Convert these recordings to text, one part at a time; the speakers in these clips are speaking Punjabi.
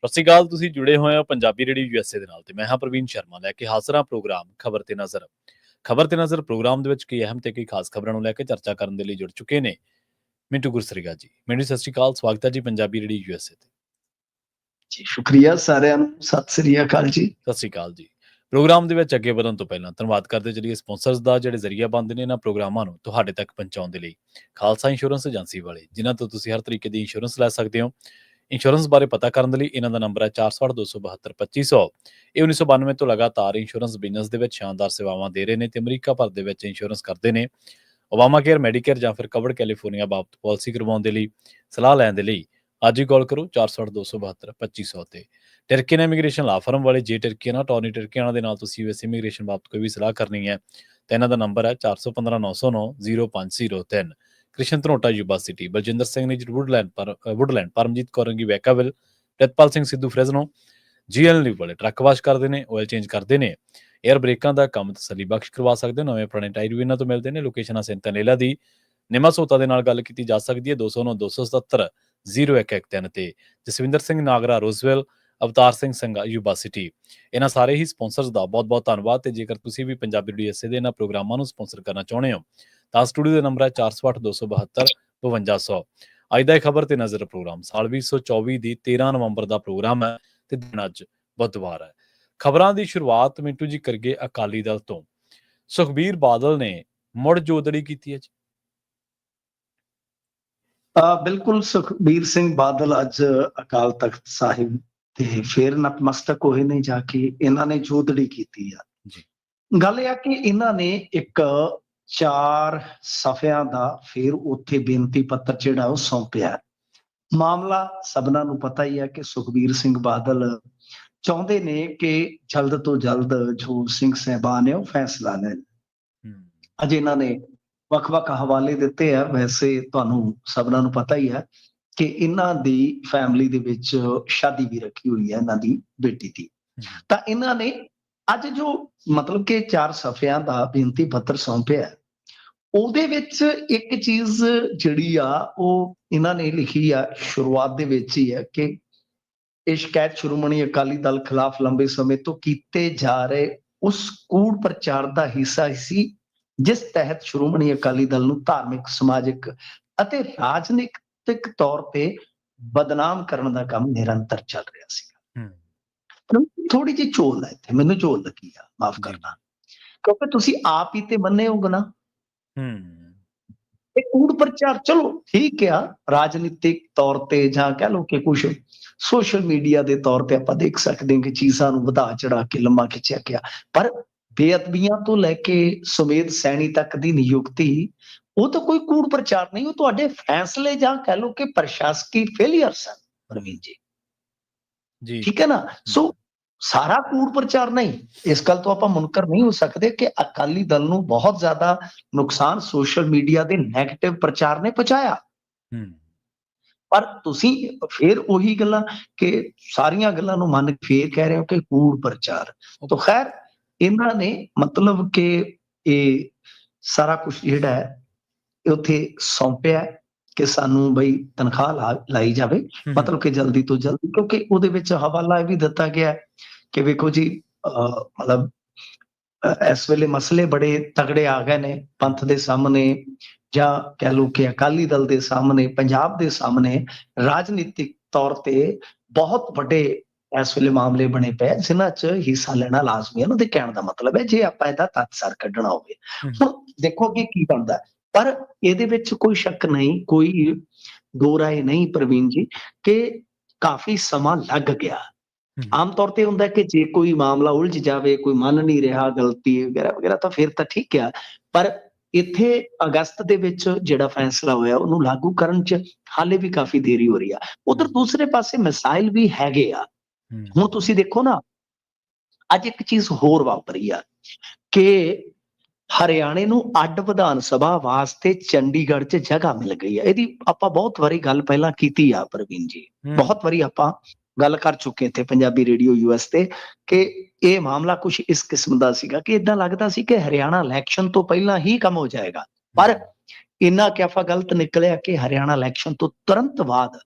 ਸਤਿ ਸ਼੍ਰੀ ਅਕਾਲ। ਤੁਸੀਂ ਜੁੜੇ ਹੋਏ ਹੋ ਪੰਜਾਬੀ ਰੇਡੀਓ ਯੂਐਸਏ ਦੇ ਨਾਲ ਤੇ ਮੈਂ ਹਾਂ ਪ੍ਰਵੀਨ ਸ਼ਰਮਾ ਲੈ ਕੇ ਹਾਜ਼ਰ ਹਾਂ ਪ੍ਰੋਗਰਾਮ ਖਬਰ ਤੇ ਨਜ਼ਰ। ਖਬਰ ਤੇ ਨਜ਼ਰ ਪ੍ਰੋਗਰਾਮ ਦੇ ਵਿੱਚ ਕਈ ਅਹਿਮ ਤੇ ਕਈ ਖਾਸ ਖਬਰਾਂ ਨੂੰ ਲੈ ਕੇ ਚਰਚਾ ਕਰਨ ਦੇ ਲਈ ਜੁੜ ਚੁੱਕੇ ਨੇ ਮਿੰਟੂ ਗੁਰਸਰੀਗਾ ਜੀ। ਮਿੰਟੂ ਸਤਿ ਸ਼੍ਰੀ ਅਕਾਲ, ਸਵਾਗਤ ਹੈ ਜੀ ਪੰਜਾਬੀ ਰੇਡੀਓ ਯੂਐਸਏ ਤੇ। ਜੀ ਸ਼ੁਕਰੀਆ ਸਾਰਿਆਂ ਨੂੰ, ਸਤਿ ਸ੍ਰੀ ਅਕਾਲ ਜੀ। ਸਤਿ ਸ਼੍ਰੀ ਅਕਾਲ ਜੀ। ਪ੍ਰੋਗਰਾਮ ਦੇ ਵਿੱਚ ਅੱਗੇ ਵਧਣ ਤੋਂ ਪਹਿਲਾਂ ਧੰਨਵਾਦ ਕਰਦੇ ਚਲੀਏ ਸਪਾਂਸਰਸ ਦਾ, ਜਿਹੜੇ ਜ਼ਰੀਆ ਬਣਦੇ ਨੇ ਇਹਨਾਂ ਪ੍ਰੋਗਰਾਮਾਂ ਨੂੰ ਤੁਹਾਡੇ ਤੱਕ ਪਹੁੰਚਾਉਣ ਦੇ ਲਈ। ਖਾਲਸਾ ਇੰਸ਼ੋਰੈਂਸ ਏਜੰਸੀ ਵਾਲੇ, ਜਿਨ੍ਹਾਂ ਤੋਂ ਤੁਸੀਂ ਹਰ ਤਰੀਕੇ ਦੀ ਇੰਸ਼ੋਰੈਂਸ ਲੈ ਸਕਦੇ ਹੋ। ਇੰਸ਼ੋਰੈਂਸ ਬਾਰੇ ਪਤਾ ਕਰਨ ਦੇ ਲਈ ਇਹਨਾਂ ਦਾ ਨੰਬਰ ਹੈ 460-272-2500। ਇਹ 1992 ਤੋਂ ਲਗਾਤਾਰ ਇੰਸ਼ੋਰੈਂਸ ਬਿਜ਼ਨਸ ਦੇ ਵਿੱਚ ਸ਼ਾਨਦਾਰ ਸੇਵਾਵਾਂ ਦੇ ਰਹੇ ਨੇ ਤੇ ਅਮਰੀਕਾ ਭਰ ਦੇ ਵਿੱਚ ਇੰਸ਼ੋਰੈਂਸ ਕਰਦੇ ਨੇ। ਓਬਾਮਾ ਕੇਅਰ, ਮੈਡੀਕੇਅਰ ਜਾਂ ਫਿਰ ਕਵਰਡ ਕੈਲੀਫੋਰਨੀਆ ਬਾਬਤ ਪਾਲਿਸੀ ਕਰਵਾਉਣ ਦੇ ਲਈ, ਸਲਾਹ ਲੈਣ ਦੇ ਲਈ ਅੱਜ ਹੀ ਕਾਲ ਕਰੋ 460-272-2500 ਤੇ। ਟਰਕੀਨ ਇਮੀਗ੍ਰੇਸ਼ਨ ਲਾ ਫਰਮ ਵਾਲੇ, ਜੇ ਟਰਕੀਆਨਾ ਟੌਰਨੀ ਟਰਕੀਆਨਾ ਦੇ ਨਾਲ ਤੁਸੀਂ ਯੂਐਸ ਇਮੀਗ੍ਰੇਸ਼ਨ ਬਾਬਤ ਕੋਈ ਵੀ ਸਲਾਹ ਕਰਨੀ ਹੈ ਤਾਂ ਇਹਨਾਂ ਦਾ ਨੰਬਰ ਹੈ 415-909-0503। ਕ੍ਰਿਸ਼ਨ ਧਨੋਟਾ ਯੂਬਾ ਸਿਟੀ, ਬਲਜਿੰਦਰ ਸਿੰਘ ਨੇ ਵੁੱਡਲੈਂਡ, ਪਰਮਜੀਤ ਕੌਰੰਗੀ ਵੈਕਾਵਿਲ, ਪ੍ਰਿਤਪਾਲ ਸਿੰਘ ਸਿੱਧੂ ਫਰੈਜ਼ਨੋ, ਜੀਐਲਨੀ ਵਾਲੇ ਟਰੱਕ ਵਾਸ਼ ਕਰਦੇ ਨੇ, ਆਇਲ ਚੇਂਜ ਕਰਦੇ ਨੇ, 에ਅਰ ਬ੍ਰੇਕਾਂ ਦਾ ਕੰਮ ਤਸੱਲੀ ਬਖਸ਼ ਕਰਵਾ ਸਕਦੇ ਹੋ। ਨਵੇਂ ਪੁਰਾਣੇ ਟਾਇਰ ਵੀ ਇਹਨਾਂ ਤੋਂ ਮਿਲਦੇ ਨੇ। ਲੋਕੇਸ਼ਨ ਆ ਸਿੰਤਨੇਲਾ ਦੀ। ਨਿਮਾ ਸੋਤਾ ਦੇ ਨਾਲ ਗੱਲ ਕੀਤੀ ਜਾ ਸਕਦੀ ਹੈ 209-277-0113 ਤੇ। Jaswinder Singh Nagra ਰੋਜ਼ਵੈਲ, Avtar Singh Sangha Yuba city. ਇਹਨਾਂ ਸਾਰੇ ਹੀ ਸਪਾਂਸਰਸ ਦਾ ਬਹੁਤ ਬਹੁਤ ਧੰਨਵਾਦ। ਤੇ ਜੇਕਰ ਤੁਸੀਂ ਵੀ ਪੰਜਾਬੀ ਰੇਡੀਓ ਯੂਐਸਏ ਦੇ ਇਹਨਾਂ ਪ੍ਰੋਗਰਾਮਾਂ ਨੂੰ ਸਪਾਂਸਰ ਕਰਨਾ ਚਾਹੁੰਦੇ ਹੋ ਤਾਂ ਸਟੂਡੀਓ ਦਾ ਨੰਬਰ ਹੈ 460-272-5200। ਅੱਜ ਦਾ ਇਹ ਖਬਰ ਤੇ ਨਜ਼ਰ ਪ੍ਰੋਗਰਾਮ ਸਾਲ 2024 ਦੀ 13 ਨਵੰਬਰ ਦਾ ਪ੍ਰੋਗਰਾਮ ਹੈ ਤੇ ਦਿਨ ਅੱਜ ਬੁੱਧਵਾਰ ਹੈ। ਖਬਰਾਂ ਦੀ ਸ਼ੁਰੂਆਤ ਮਿੰਟੂ ਜੀ ਕਰਗੇ ਅਕਾਲੀ ਦਲ ਤੋਂ। ਸੁਖਬੀਰ ਬਾਦਲ ਨੇ ਮੁੜ ਜੋਦੜੀ ਕੀਤੀ ਹੈ ਜੀ। ਬਿਲਕੁਲ, ਸੁਖਬੀਰ ਸਿੰਘ ਬਾਦਲ ਅੱਜ ਅਕਾਲ ਤਖਤ ਸਾਹਿਬ ਤੇ ਫੇਰ ਨਤਮਸਤਕ ਹੋਏ ਨੇ ਜਾ ਕੇ। ਇਹਨਾਂ ਨੇ ਜੋਦੜੀ ਕੀਤੀ ਆ ਜੀ। ਗੱਲ ਇਹ ਆ ਕਿ ਇਹਨਾਂ ਨੇ ਇੱਕ 4 ਸਫ਼ਿਆਂ ਦਾ ਫੇਰ ਉੱਥੇ ਬੇਨਤੀ ਪੱਤਰ ਜਿਹੜਾ ਉਹ ਸੌਂਪਿਆ। ਮਾਮਲਾ ਸਭਨਾਂ ਨੂੰ ਪਤਾ ਹੀ ਹੈ ਕਿ ਸੁਖਬੀਰ ਸਿੰਘ ਬਾਦਲ ਚਾਹੁੰਦੇ ਨੇ ਕਿ ਜਲਦ ਤੋਂ ਜਲਦ ਜੋ ਸਿੰਘ ਸਾਹਿਬਾਨ ਹੈ ਉਹ ਫੈਸਲਾ ਲੈਣ। ਅੱਜ ਇਹਨਾਂ ਨੇ ਵੱਖ-ਵੱਖ ਹਵਾਲੇ ਦਿੱਤੇ ਆ। ਵੈਸੇ ਤੁਹਾਨੂੰ ਸਭਨਾਂ ਨੂੰ ਪਤਾ ਹੀ ਹੈ ਕਿ ਇਹਨਾਂ ਦੀ ਫੈਮਿਲੀ ਦੇ ਵਿੱਚ ਸ਼ਾਦੀ ਵੀ ਰੱਖੀ ਹੋਈ ਹੈ ਇਹਨਾਂ ਦੀ ਬੇਟੀ ਦੀ। ਤਾਂ ਇਹਨਾਂ ਨੇ ਅੱਜ ਜੋ ਮਤਲਬ ਕਿ 4 ਸਫ਼ਿਆਂ ਦਾ ਬੇਨਤੀ ਪੱਤਰ ਸੌਂਪਿਆ, ਉਹਦੇ ਵਿੱਚ ਇੱਕ ਚੀਜ਼ ਜਿਹੜੀ ਆ ਉਹ ਇਹਨਾਂ ਨੇ ਲਿਖੀ ਆ ਸ਼ੁਰੂਆਤ ਦੇ ਵਿੱਚ ਹੀ ਹੈ ਕਿ ਇਹ ਸ਼ਿਕਾਇਤ ਸ਼੍ਰੋਮਣੀ ਅਕਾਲੀ ਦਲ ਖਿਲਾਫ ਲੰਬੇ ਸਮੇਂ ਤੋਂ ਕੀਤੇ ਜਾ ਰਹੇ ਉਸ ਕੂੜ ਪ੍ਰਚਾਰ ਦਾ ਹਿੱਸਾ ਸੀ ਜਿਸ ਤਹਿਤ ਸ਼੍ਰੋਮਣੀ ਅਕਾਲੀ ਦਲ ਨੂੰ ਧਾਰਮਿਕ, ਸਮਾਜਿਕ ਅਤੇ ਰਾਜਨੀਤਿਕ ਤੌਰ ਤੇ ਬਦਨਾਮ ਕਰਨ ਦਾ ਕੰਮ ਨਿਰੰਤਰ ਚੱਲ ਰਿਹਾ ਸੀ। ਥੋੜੀ ਜਿਹੀ ਝੋਲ ਹੈ ਇੱਥੇ, ਮੈਨੂੰ ਝੋਲ ਲੱਗੀ ਆ, ਮਾਫ ਕਰਨਾ, ਕਿਉਂਕਿ ਤੁਸੀਂ ਆਪ ਹੀ ਤੇ ਮੰਨੇ ਹੋ ਗੁਨਾਹ। ਇਹ ਕੂੜ ਪ੍ਰਚਾਰ ਚਲੋ ਠੀਕ ਆ, ਰਾਜਨੀਤਿਕ ਤੌਰ ਤੇ ਜਾਂ ਕਹਿ ਲਓ ਕਿ ਕੁਛ ਸੋਸ਼ਲ ਮੀਡੀਆ ਦੇ ਤੌਰ ਤੇ ਆਪਾਂ ਦੇਖ ਸਕਦੇ ਹਾਂ ਕਿ ਚੀਜ਼ਾਂ ਨੂੰ ਵਧਾ ਚੜਾ ਕੇ ਲੰਮਾ ਖਿੱਚਿਆ ਗਿਆ, ਪਰ ਬੇਅਦਬੀਆਂ ਤੋਂ ਲੈ ਕੇ ਸੁਮੇਧ ਸੈਣੀ ਤੱਕ ਦੀ ਨਿਯੁਕਤੀ ਉਹ ਤਾਂ ਕੋਈ ਕੂੜ ਪ੍ਰਚਾਰ ਨਹੀਂ, ਉਹ ਤੁਹਾਡੇ ਫੈਸਲੇ ਜਾਂ ਕਹਿ ਲਓ ਕਿ ਪ੍ਰਸ਼ਾਸਕੀ ਫੇਲੀਅਰ ਸਨ ਪ੍ਰਵੀਨ ਜੀ। ਠੀਕ ਹੈ ਨਾ। ਸੋ ਸਾਰਾ ਕੂੜ ਪ੍ਰਚਾਰ ਨਹੀਂ, ਇਸ ਗੱਲ ਤੋਂ ਆਪਾਂ ਮੁਨਕਰ ਨਹੀਂ ਹੋ ਸਕਦੇ ਕਿ ਅਕਾਲੀ ਦਲ ਨੂੰ ਬਹੁਤ ਜ਼ਿਆਦਾ ਨੁਕਸਾਨ ਸੋਸ਼ਲ ਮੀਡੀਆ ਦੇ ਨੈਗੇਟਿਵ ਪ੍ਰਚਾਰ ਨੇ ਪਹੁੰਚਾਇਆ। ਪਰ ਤੁਸੀਂ ਫੇਰ ਉਹੀ ਗੱਲਾਂ ਕਿ ਸਾਰੀਆਂ ਗੱਲਾਂ ਨੂੰ ਮੰਨ ਕੇ ਫੇਰ ਕਹਿ ਰਹੇ ਹੋ ਕਿ ਕੂੜ ਪ੍ਰਚਾਰ। ਤਾਂ ਖੈਰ ਇਹਨਾਂ ਨੇ ਮਤਲਬ ਕਿ ਇਹ ਸਾਰਾ ਕੁਝ ਜਿਹੜਾ ਹੈ ਉੱਥੇ ਸੌਂਪਿਆ ਕਿ ਸਾਨੂੰ ਬਈ ਤਨਖਾਹ ਲਾਈ ਜਾਵੇ, ਮਤਲਬ ਕਿ ਜਲਦੀ ਤੋਂ ਜਲਦੀ, ਕਿਉਂਕਿ ਉਹਦੇ ਵਿੱਚ ਹਵਾਲਾ ਇਹ ਵੀ ਦਿੱਤਾ ਗਿਆ ਕਿ ਵੇਖੋ ਜੀ ਮਤਲਬ ਇਸ ਵੇਲੇ ਮਸਲੇ ਬੜੇ ਤਗੜੇ ਆ ਗਏ ਨੇ ਪੰਥ ਦੇ ਸਾਹਮਣੇ, ਜਾਂ ਕਹਿ ਲਓ ਕਿ ਅਕਾਲੀ ਦਲ ਦੇ ਸਾਹਮਣੇ, ਪੰਜਾਬ ਦੇ ਸਾਹਮਣੇ ਰਾਜਨੀਤਿਕ ਤੌਰ ਤੇ ਬਹੁਤ ਵੱਡੇ ਇਸ ਵੇਲੇ ਮਾਮਲੇ ਬਣੇ ਪਏ ਜਿਨ੍ਹਾਂ 'ਚ ਹਿੱਸਾ ਲੈਣਾ ਲਾਜ਼ਮੀ ਹੈ। ਉਹਨਾਂ ਦੇ ਕਹਿਣ ਦਾ ਮਤਲਬ ਹੈ ਜੇ ਆਪਾਂ ਇਹਦਾ ਤੱਤਸਰ ਕੱਢਣਾ ਹੋਵੇ। ਹੁਣ ਦੇਖੋ ਅੱਗੇ ਕੀ ਬਣਦਾ, ਪਰ ਇਹਦੇ ਵਿੱਚ ਕੋਈ ਸ਼ੱਕ ਨਹੀਂ, ਕੋਈ ਦੋ ਰਾਏ ਨਹੀਂ ਪ੍ਰਵੀਨ ਜੀ ਕਿ ਕਾਫੀ ਸਮਾਂ ਲੱਗ ਗਿਆ। ਆਮ ਤੌਰ ਤੇ ਹੁੰਦਾ ਕਿ ਜੇ ਕੋਈ ਮਾਮਲਾ ਉਲਝ ਜਾਵੇ, ਕੋਈ ਮੰਨ ਨਹੀਂ ਰਿਹਾ ਗਲਤੀ ਵਗੈਰਾ ਵਗੈਰਾ, ਤਾਂ ਫਿਰ ਤਾਂ ਠੀਕ ਆ, ਪਰ ਇੱਥੇ ਅਗਸਤ ਦੇ ਵਿੱਚ ਜਿਹੜਾ ਫੈਸਲਾ ਹੋਇਆ ਉਹਨੂੰ ਲਾਗੂ ਕਰਨ 'ਚ ਹਾਲੇ ਵੀ ਕਾਫੀ ਦੇਰੀ ਹੋ ਰਹੀ ਆ। ਉਧਰ ਦੂਸਰੇ ਪਾਸੇ ਮਿਸਾਈਲ ਵੀ ਹੈਗੇ ਆ। ਹੁਣ ਤੁਸੀਂ ਦੇਖੋ ਨਾ, ਅੱਜ ਇੱਕ ਚੀਜ਼ ਹੋਰ ਵਾਪਰੀ ਆ ਕਿ ਹਰਿਆਣੇ ਨੂੰ ਅੱਡ ਵਿਧਾਨ ਸਭਾ ਵਾਸਤੇ ਚੰਡੀਗੜ੍ਹ 'ਚ ਜਗ੍ਹਾ ਮਿਲ ਗਈ ਹੈ। ਇਹਦੀ ਆਪਾਂ ਬਹੁਤ ਵਾਰੀ ਗੱਲ ਪਹਿਲਾਂ ਕੀਤੀ ਆ ਪ੍ਰਵੀਨ ਜੀ, ਬਹੁਤ ਵਾਰੀ ਆਪਾਂ ਗੱਲ ਕਰ ਚੁੱਕੇ ਇੱਥੇ ਪੰਜਾਬੀ ਰੇਡੀਓ ਯੂਐਸ ਤੇ ਕਿ ਇਹ ਮਾਮਲਾ ਕੁਝ ਇਸ ਕਿਸਮ ਦਾ ਸੀਗਾ ਕਿ ਏਦਾਂ ਲੱਗਦਾ ਸੀ ਕਿ ਹਰਿਆਣਾ ਇਲੈਕਸ਼ਨ ਤੋਂ ਪਹਿਲਾਂ ਹੀ ਕੰਮ ਹੋ ਜਾਏਗਾ, ਪਰ ਇੰਨਾ ਕਿਆਫਾ ਗਲਤ ਨਿਕਲਿਆ ਕਿ ਹਰਿਆਣਾ ਇਲੈਕਸ਼ਨ ਤੋਂ ਤੁਰੰਤ ਬਾਅਦ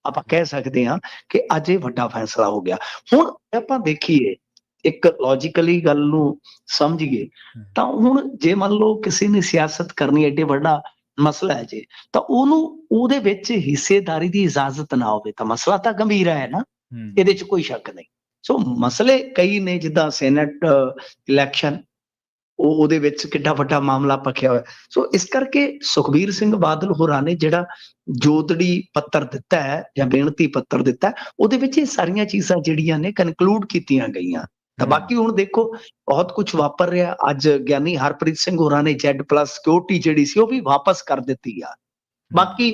ਆਪਾਂ ਕਹਿ ਸਕਦੇ ਹਾਂ ਕਿ ਅੱਜ ਇਹ ਵੱਡਾ ਫੈਸਲਾ ਹੋ ਗਿਆ। ਹੁਣ ਆਪਾਂ ਦੇਖੀਏ, ਇੱਕ ਲੌਜੀਕਲੀ ਗੱਲ ਨੂੰ ਸਮਝੀਏ, ਤਾਂ ਹੁਣ ਜੇ ਮੰਨ ਲਓ ਕਿਸੇ ਨੇ ਸਿਆਸਤ ਕਰਨੀ, ਐਡੇ ਵੱਡਾ ਮਸਲਾ ਹੈ ਜੇ, ਤਾਂ ਉਹਨੂੰ ਉਹਦੇ ਵਿੱਚ ਹਿੱਸੇਦਾਰੀ ਦੀ ਇਜਾਜ਼ਤ ਨਾ ਹੋਵੇ ਤਾਂ ਮਸਲਾ ਤਾਂ ਗੰਭੀਰ ਹੈ ਨਾ, ਇਹਦੇ 'ਚ ਕੋਈ ਸ਼ੱਕ ਨਹੀਂ। ਸੋ ਮਸਲੇ ਕਈ ਨੇ, ਜਿੱਦਾਂ ਸੈਨੇਟ ਇਲੈਕਸ਼ਨ, ਉਹਦੇ ਵਿੱਚ ਕਿੱਡਾ ਵੱਡਾ ਮਾਮਲਾ ਪੱਖਿਆ ਹੋਇਆ। ਸੋ ਇਸ ਕਰਕੇ ਸੁਖਬੀਰ ਸਿੰਘ ਬਾਦਲ ਹੋਰਾਂ ਨੇ ਜਿਹੜਾ ਜੋਦੜੀ ਪੱਤਰ ਦਿੱਤਾ ਹੈ ਜਾਂ ਬੇਨਤੀ ਪੱਤਰ ਦਿੱਤਾ ਹੈ, ਉਹਦੇ ਵਿੱਚ ਇਹ ਸਾਰੀਆਂ ਚੀਜ਼ਾਂ ਜਿਹੜੀਆਂ ਨੇ ਕਨਕਲੂਡ ਕੀਤੀਆਂ ਗਈਆਂ। ਤਾਂ ਬਾਕੀ ਹੁਣ ਦੇਖੋ, ਬਹੁਤ ਕੁਝ ਵਾਪਰ ਰਿਹਾ। ਅੱਜ ਗਿਆਨੀ ਹਰਪ੍ਰੀਤ ਸਿੰਘ ਹੋਰਾਂ ਨੇ Z+ ਸਿਕਿਉਰਿਟੀ ਜਿਹੜੀ ਸੀ ਉਹ ਵੀ ਵਾਪਸ ਕਰ ਦਿੱਤੀ ਆ। ਬਾਕੀ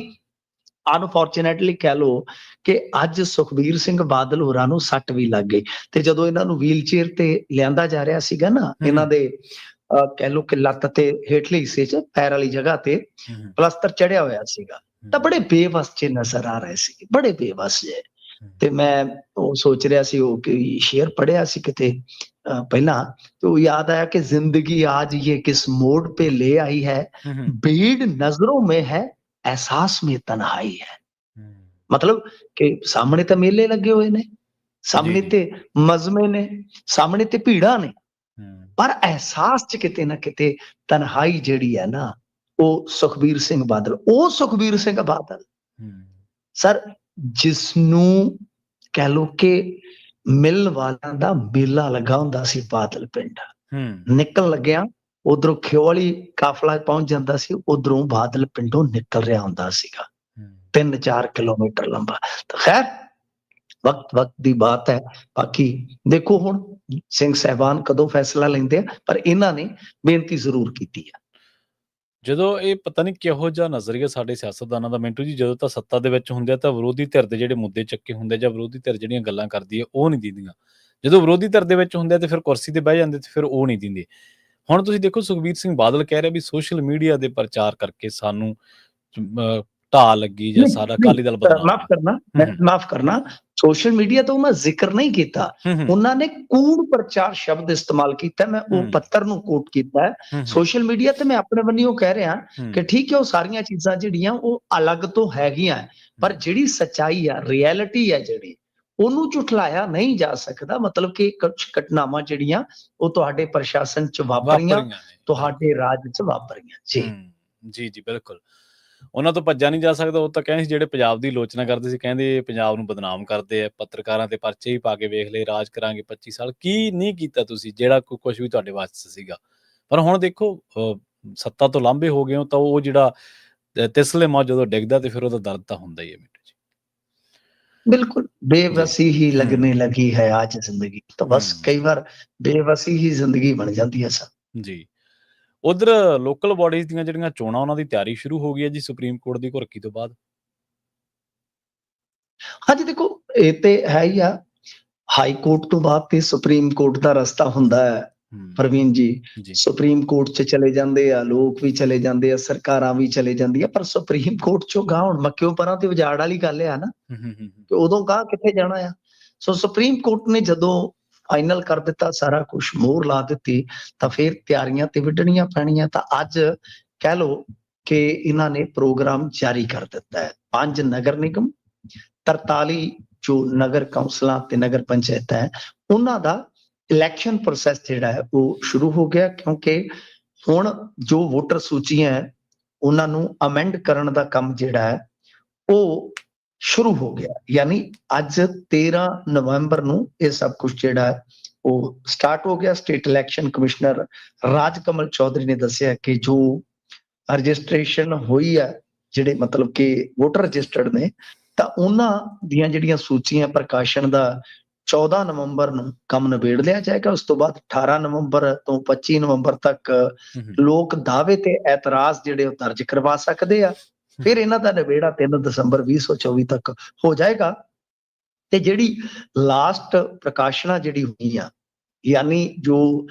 ਅਨਫੋਰਚੂਨੇਟਲੀ ਕਹਿ ਲਓ ਕਿ ਅੱਜ ਸੁਖਬੀਰ ਸਿੰਘ ਬਾਦਲ ਹੋਰਾਂ ਨੂੰ ਸੱਟ ਵੀ ਲੱਗ ਗਈ, ਤੇ ਜਦੋਂ ਇਹਨਾਂ ਨੂੰ ਵੀਲ ਚੇਅਰ ਤੇ ਲਿਆਂਦਾ ਜਾ ਰਿਹਾ ਸੀਗਾ ਨਾ, ਇਹਨਾਂ ਦੇ ਕਹਿ ਲਓ ਕਿ ਲੱਤ ਤੇ ਹੇਠਲੇ ਹਿੱਸੇ 'ਚ ਪੈਰ ਵਾਲੀ ਜਗ੍ਹਾ ਤੇ ਪਲਸਤਰ ਚੜਿਆ ਹੋਇਆ ਸੀਗਾ, ਤਾਂ ਬੜੇ ਬੇਵਸ 'ਚ ਨਜ਼ਰ ਆ ਰਹੇ ਸੀ, ਬੜੇ ਬੇਵਸ ਜੇ। ਤੇ ਮੈਂ ਉਹ ਸੋਚ ਰਿਹਾ ਸੀ, ਉਹ ਕਿ ਸ਼ੇਰ ਪੜਿਆ ਸੀ ਕਿਤੇ ਪਹਿਲਾਂ, ਤੇ ਉਹ ਯਾਦ ਆਇਆ ਕਿ ਜ਼ਿੰਦਗੀ आज ये किस मोड़ पे ले आई है, भीड़ नजरों में है, एहसास में तन्हाई है। ਮਤਲਬ ਕਿ ਸਾਹਮਣੇ ਤਾਂ ਮੇਲੇ ਲੱਗੇ ਹੋਏ ਨੇ, ਸਾਹਮਣੇ ਤੇ ਮਜ਼ਮੇ ਨੇ, ਸਾਹਮਣੇ ਤੇ ਭੀੜਾਂ ਨੇ, ਪਰ ਅਹਿਸਾਸ 'ਚ ਕਿਤੇ ਨਾ ਕਿਤੇ ਤਨਹਾਈ ਜਿਹੜੀ ਹੈ ਨਾ, ਉਹ ਸੁਖਬੀਰ ਸਿੰਘ ਬਾਦਲ, ਉਹ ਸੁਖਬੀਰ ਸਿੰਘ ਬਾਦਲ ਸਰ, ਜਿਸ ਨੂੰ ਕਹਿ ਲਓ ਕਿ ਮਿਲਣ ਵਾਲਿਆਂ ਦਾ ਮੇਲਾ ਲੱਗਾ ਹੁੰਦਾ ਸੀ ਬਾਦਲ ਪਿੰਡ। ਨਿਕਲਣ ਲੱਗਿਆ ਉਧਰੋਂ ਖਿਓਲੀ ਕਾਫਲਾ ਪਹੁੰਚ ਜਾਂਦਾ ਸੀ, ਉਧਰੋਂ ਬਾਦਲ ਪਿੰਡੋਂ ਨਿਕਲ ਰਿਹਾ ਹੁੰਦਾ ਸੀਗਾ, 3-4 ਕਿਲੋਮੀਟਰ ਲੰਬਾ। ਤਾਂ ਖੈਰ ਵਕਤ ਦੀ ਬਾਤ ਹੈ। ਬਾਕੀ ਦੇਖੋ ਹੁਣ ਸਿੰਘ ਸਾਹਿਬਾਨ ਕਦੋਂ ਫੈਸਲਾ ਲੈਂਦੇ ਆ, ਪਰ ਇਹਨਾਂ ਨੇ ਬੇਨਤੀ ਜ਼ਰੂਰ ਕੀਤੀ ਆ। ਜਦੋਂ ਇਹ ਪਤਾ ਨਹੀਂ ਕਿਹੋ ਜਿਹਾ ਨਜ਼ਰੀਆ ਸਾਡੇ ਸਿਆਸਤਦਾਨਾਂ ਦਾ ਮਿੰਟੂ ਜੀ, ਜਦੋਂ ਤਾਂ ਸੱਤਾ ਦੇ ਵਿੱਚ ਹੁੰਦੇ ਆ ਤਾਂ ਵਿਰੋਧੀ ਧਿਰ ਦੇ ਜਿਹੜੇ ਮੁੱਦੇ ਚੱਕੇ ਹੁੰਦੇ ਜਾਂ ਵਿਰੋਧੀ ਧਿਰ ਜਿਹੜੀਆਂ ਗੱਲਾਂ ਕਰਦੀ ਹੈ ਉਹ ਨਹੀਂ ਦਿੰਦੀਆਂ। ਜਦੋਂ ਵਿਰੋਧੀ ਧਿਰ ਦੇ ਵਿੱਚ ਹੁੰਦੇ ਆ ਤੇ ਫਿਰ ਕੁਰਸੀ ਤੇ ਬਹਿ ਜਾਂਦੇ ਤੇ ਫਿਰ ਉਹ ਨਹੀਂ ਦਿੰਦੇ। ਹੁਣ ਤੁਸੀਂ ਦੇਖੋ, ਸੁਖਬੀਰ ਸਿੰਘ ਬਾਦਲ ਕਹਿ ਰਿਹਾ ਵੀ ਸੋਸ਼ਲ ਮੀਡੀਆ ਦੇ ਪ੍ਰਚਾਰ ਕਰਕੇ ਸਾਨੂੰ ਢਾਹ ਲੱਗੀ ਜਾਂ ਸਾਡਾ ਅਕਾਲੀ ਦਲ ਬਦਨਾਮ। ਮਾਫ ਕਰਨਾ, ਸੋਸ਼ਲ ਮੀਡੀਆ ਤੋਂ ਮੈਂ ਜ਼ਿਕਰ ਨਹੀਂ ਕੀਤਾ, ਉਹਨਾਂ ਨੇ ਕੂੜ ਪ੍ਰਚਾਰ ਸ਼ਬਦ ਇਸਤੇਮਾਲ ਕੀਤਾ। ਮੈਂ ਉਹ ਪੱਤਰ ਨੂੰ ਕੋਟ ਕੀਤਾ ਹੈ। ਸੋਸ਼ਲ ਮੀਡੀਆ ਤੇ ਮੈਂ ਆਪਣੇ ਵੱਲੋਂ ਕਹਿ ਰਿਹਾ ਕਿ ਠੀਕ ਹੈ, ਉਹ ਸਾਰੀਆਂ ਚੀਜ਼ਾਂ ਜਿਹੜੀਆਂ ਉਹ ਅਲੱਗ ਤੋਂ ਹੈਗੀਆਂ, ਪਰ ਜਿਹੜੀ ਸੱਚਾਈ ਆ, ਰਿਐਲਿਟੀ ਹੈ ਜਿਹੜੀ, ਉਹਨੂੰ ਝੁਠਲਾਇਆ ਨਹੀਂ ਜਾ ਸਕਦਾ। ਮਤਲਬ ਕਿ ਕੁਝ ਘਟਨਾਵਾਂ ਜਿਹੜੀਆਂ ਉਹ ਤੁਹਾਡੇ ਪ੍ਰਸ਼ਾਸਨ 'ਚ ਵਾਪਰੀਆਂ, ਤੁਹਾਡੇ ਰਾਜ 'ਚ ਵਾਪਰੀਆਂ। ਜੀ ਜੀ ਬਿਲਕੁਲ, ਉਹਨਾਂ ਤੋਂ ਭੱਜਾ ਨਹੀਂ ਜਾ ਸਕਦਾ। ਉਹ ਤਾਂ ਕਹਿੰਦੇ ਸੀ ਜਿਹੜੇ ਪੰਜਾਬ ਦੀ ਆਲੋਚਨਾ ਕਰਦੇ ਸੀ, ਕਹਿੰਦੇ ਪੰਜਾਬ ਨੂੰ ਬਦਨਾਮ ਕਰਦੇ ਆ, ਪੱਤਰਕਾਰਾਂ ਤੇ ਪਰਚੇ ਹੀ ਪਾ ਕੇ ਵੇਖ ਲਏ, ਰਾਜ ਕਰਾਂਗੇ 25 ਸਾਲ। ਕੀ ਨਹੀਂ ਕੀਤਾ ਤੁਸੀਂ ਜਿਹੜਾ ਕੁਝ ਵੀ ਤੁਹਾਡੇ ਵਾਸਤੇ ਸੀਗਾ? ਪਰ ਹੁਣ ਦੇਖੋ, ਸੱਤਾ ਤੋਂ ਲਾਂਭੇ ਹੋ ਗਏ ਹੋ ਤਾਂ ਉਹ ਜਿਹੜਾ ਤਿਸਲੇ ਮਾਂ ਜਦੋਂ ਡਿੱਗਦਾ ਤੇ ਫਿਰ ਉਹਦਾ ਦਰਦ ਤਾਂ ਹੁੰਦਾ ਹੀ ਹੈ ਮਿੰਟੂ ਜੀ। ਬਿਲਕੁਲ, ਬੇਵਸੀ ਹੀ ਲੱਗਨੇ ਲਗੀ ਹੈ ਅੱਜ ਜ਼ਿੰਦਗੀ, ਤਾਂ ਬਸ ਕਈ ਵਾਰ ਬੇਵਸੀ ਹੀ ਜ਼ਿੰਦਗੀ ਬਣ ਜਾਂਦੀ ਹੈ ਸਰ ਜੀ। ਉਧਰ ਲੋਕਲ ਬਾਡੀਜ਼ ਦੀਆਂ ਜਿਹੜੀਆਂ ਚੋਣਾਂ, ਉਹਨਾਂ ਦੀ ਤਿਆਰੀ ਸ਼ੁਰੂ ਹੋ ਗਈ ਹੈ ਜੀ ਸੁਪਰੀਮ ਕੋਰਟ ਦੀ ਘੁਰਕੀ ਤੋਂ ਬਾਅਦ। ਹਾਂਜੀ ਦੇਖੋ, ਇਹ ਤੇ ਹੈ ਹੀ ਆ, ਹਾਈ ਕੋਰਟ ਤੋਂ ਬਾਅਦ ਤੇ ਸੁਪਰੀਮ ਕੋਰਟ ਦਾ ਰਸਤਾ ਹੁੰਦਾ ਹੈ ਪ੍ਰਵੀਨ ਜੀ। ਸੁਪਰੀਮ ਕੋਰਟ 'ਚ ਚਲੇ ਜਾਂਦੇ ਆ ਲੋਕ, ਵੀ ਚਲੇ ਜਾਂਦੇ ਆ, ਸਰਕਾਰਾਂ ਵੀ ਚਲੇ ਜਾਂਦੀਆਂ, ਪਰ ਸੁਪਰੀਮ ਕੋਰਟ 'ਚੋਂ ਗਾਹ ਹੁਣ ਮੱਕਿਓ ਪਰਾਂ ਤੇ ਉਜਾੜ ਵਾਲੀ ਗੱਲ ਆ ਨਾ, ਕਿ ਉਦੋਂ ਗਾਹ ਕਿੱਥੇ ਜਾਣਾ ਆ। ਸੋ ਸੁਪਰੀਮ ਕੋਰਟ ਨੇ ਜਦੋਂ ਫਾਈਨਲ ਕਰ ਦਿੱਤਾ ਸਾਰਾ ਕੁਝ, ਮੋਹਰ ਲਾ ਦਿੱਤੀ, ਤਾਂ ਫਿਰ ਤਿਆਰੀਆਂ ਤੇ ਵਿੱਢਣੀਆਂ ਪੈਣੀਆਂ। ਤਾਂ ਅੱਜ ਕਹਿ ਲਓ ਕਿ ਇਹਨਾਂ ਨੇ ਪ੍ਰੋਗਰਾਮ ਜਾਰੀ ਕਰ ਦਿੱਤਾ ਹੈ। 5 ਨਗਰ ਨਿਗਮ, 43 ਜੋ ਨਗਰ ਕੌਂਸਲਾਂ ਤੇ ਨਗਰ ਪੰਚਾਇਤਾਂ ਹੈ, ਉਹਨਾਂ ਦਾ ਇਲੈਕਸ਼ਨ ਪ੍ਰੋਸੈਸ ਜਿਹੜਾ ਹੈ ਉਹ ਸ਼ੁਰੂ ਹੋ ਗਿਆ, ਕਿਉਂਕਿ ਹੁਣ ਜੋ ਵੋਟਰ ਸੂਚੀਆਂ ਹੈ ਉਹਨਾਂ ਨੂੰ ਅਮੈਂਡ ਕਰਨ ਦਾ ਕੰਮ ਜਿਹੜਾ ਹੈ ਉਹ ਸ਼ੁਰੂ ਹੋ ਗਿਆ। ਯਾਨੀ ਅੱਜ 13 ਨਵੰਬਰ ਨੂੰ ਇਹ ਸਭ ਕੁਝ ਜਿਹੜਾ ਹੈ ਉਹ ਸਟਾਰਟ ਹੋ ਗਿਆ। ਸਟੇਟ ਇਲੈਕਸ਼ਨ ਕਮਿਸ਼ਨਰ ਰਾਜ ਕਮਲ ਚੌਧਰੀ ਨੇ ਦੱਸਿਆ ਕਿ ਜੋ ਰਜਿਸਟ੍ਰੇਸ਼ਨ ਹੋਈ ਹੈ, ਜਿਹੜੇ ਮਤਲਬ ਕਿ ਵੋਟਰ ਰਜਿਸਟਰਡ ਨੇ, ਤਾਂ ਉਹਨਾਂ ਦੀਆਂ ਜਿਹੜੀਆਂ ਸੂਚੀਆਂ ਪ੍ਰਕਾਸ਼ਨ ਦਾ 14 ਨਵੰਬਰ ਨੂੰ ਕੰਮ ਨਿਬੇੜ ਲਿਆ ਜਾਏਗਾ। ਉਸ ਤੋਂ ਬਾਅਦ 18 ਨਵੰਬਰ ਤੋਂ 25 ਨਵੰਬਰ ਤੱਕ ਲੋਕ ਦਾਅਵੇ ਤੇ ਐਤਰਾਜ਼ ਜਿਹੜੇ ਉਹ ਦਰਜ ਕਰਵਾ ਸਕਦੇ ਆ। ਫਿਰ ਇਹਨਾਂ ਦਾ ਨਿਬੇੜਾ 3 ਦਸੰਬਰ 2024 ਤੱਕ ਹੋ ਜਾਏਗਾ। ਤੇ ਜਿਹੜੀ ਲਾਸਟ ਪ੍ਰਕਾਸ਼ਨਾ ਜਿਹੜੀ ਹੋਣੀ ਆ, ਯਾਨੀ ਜੋ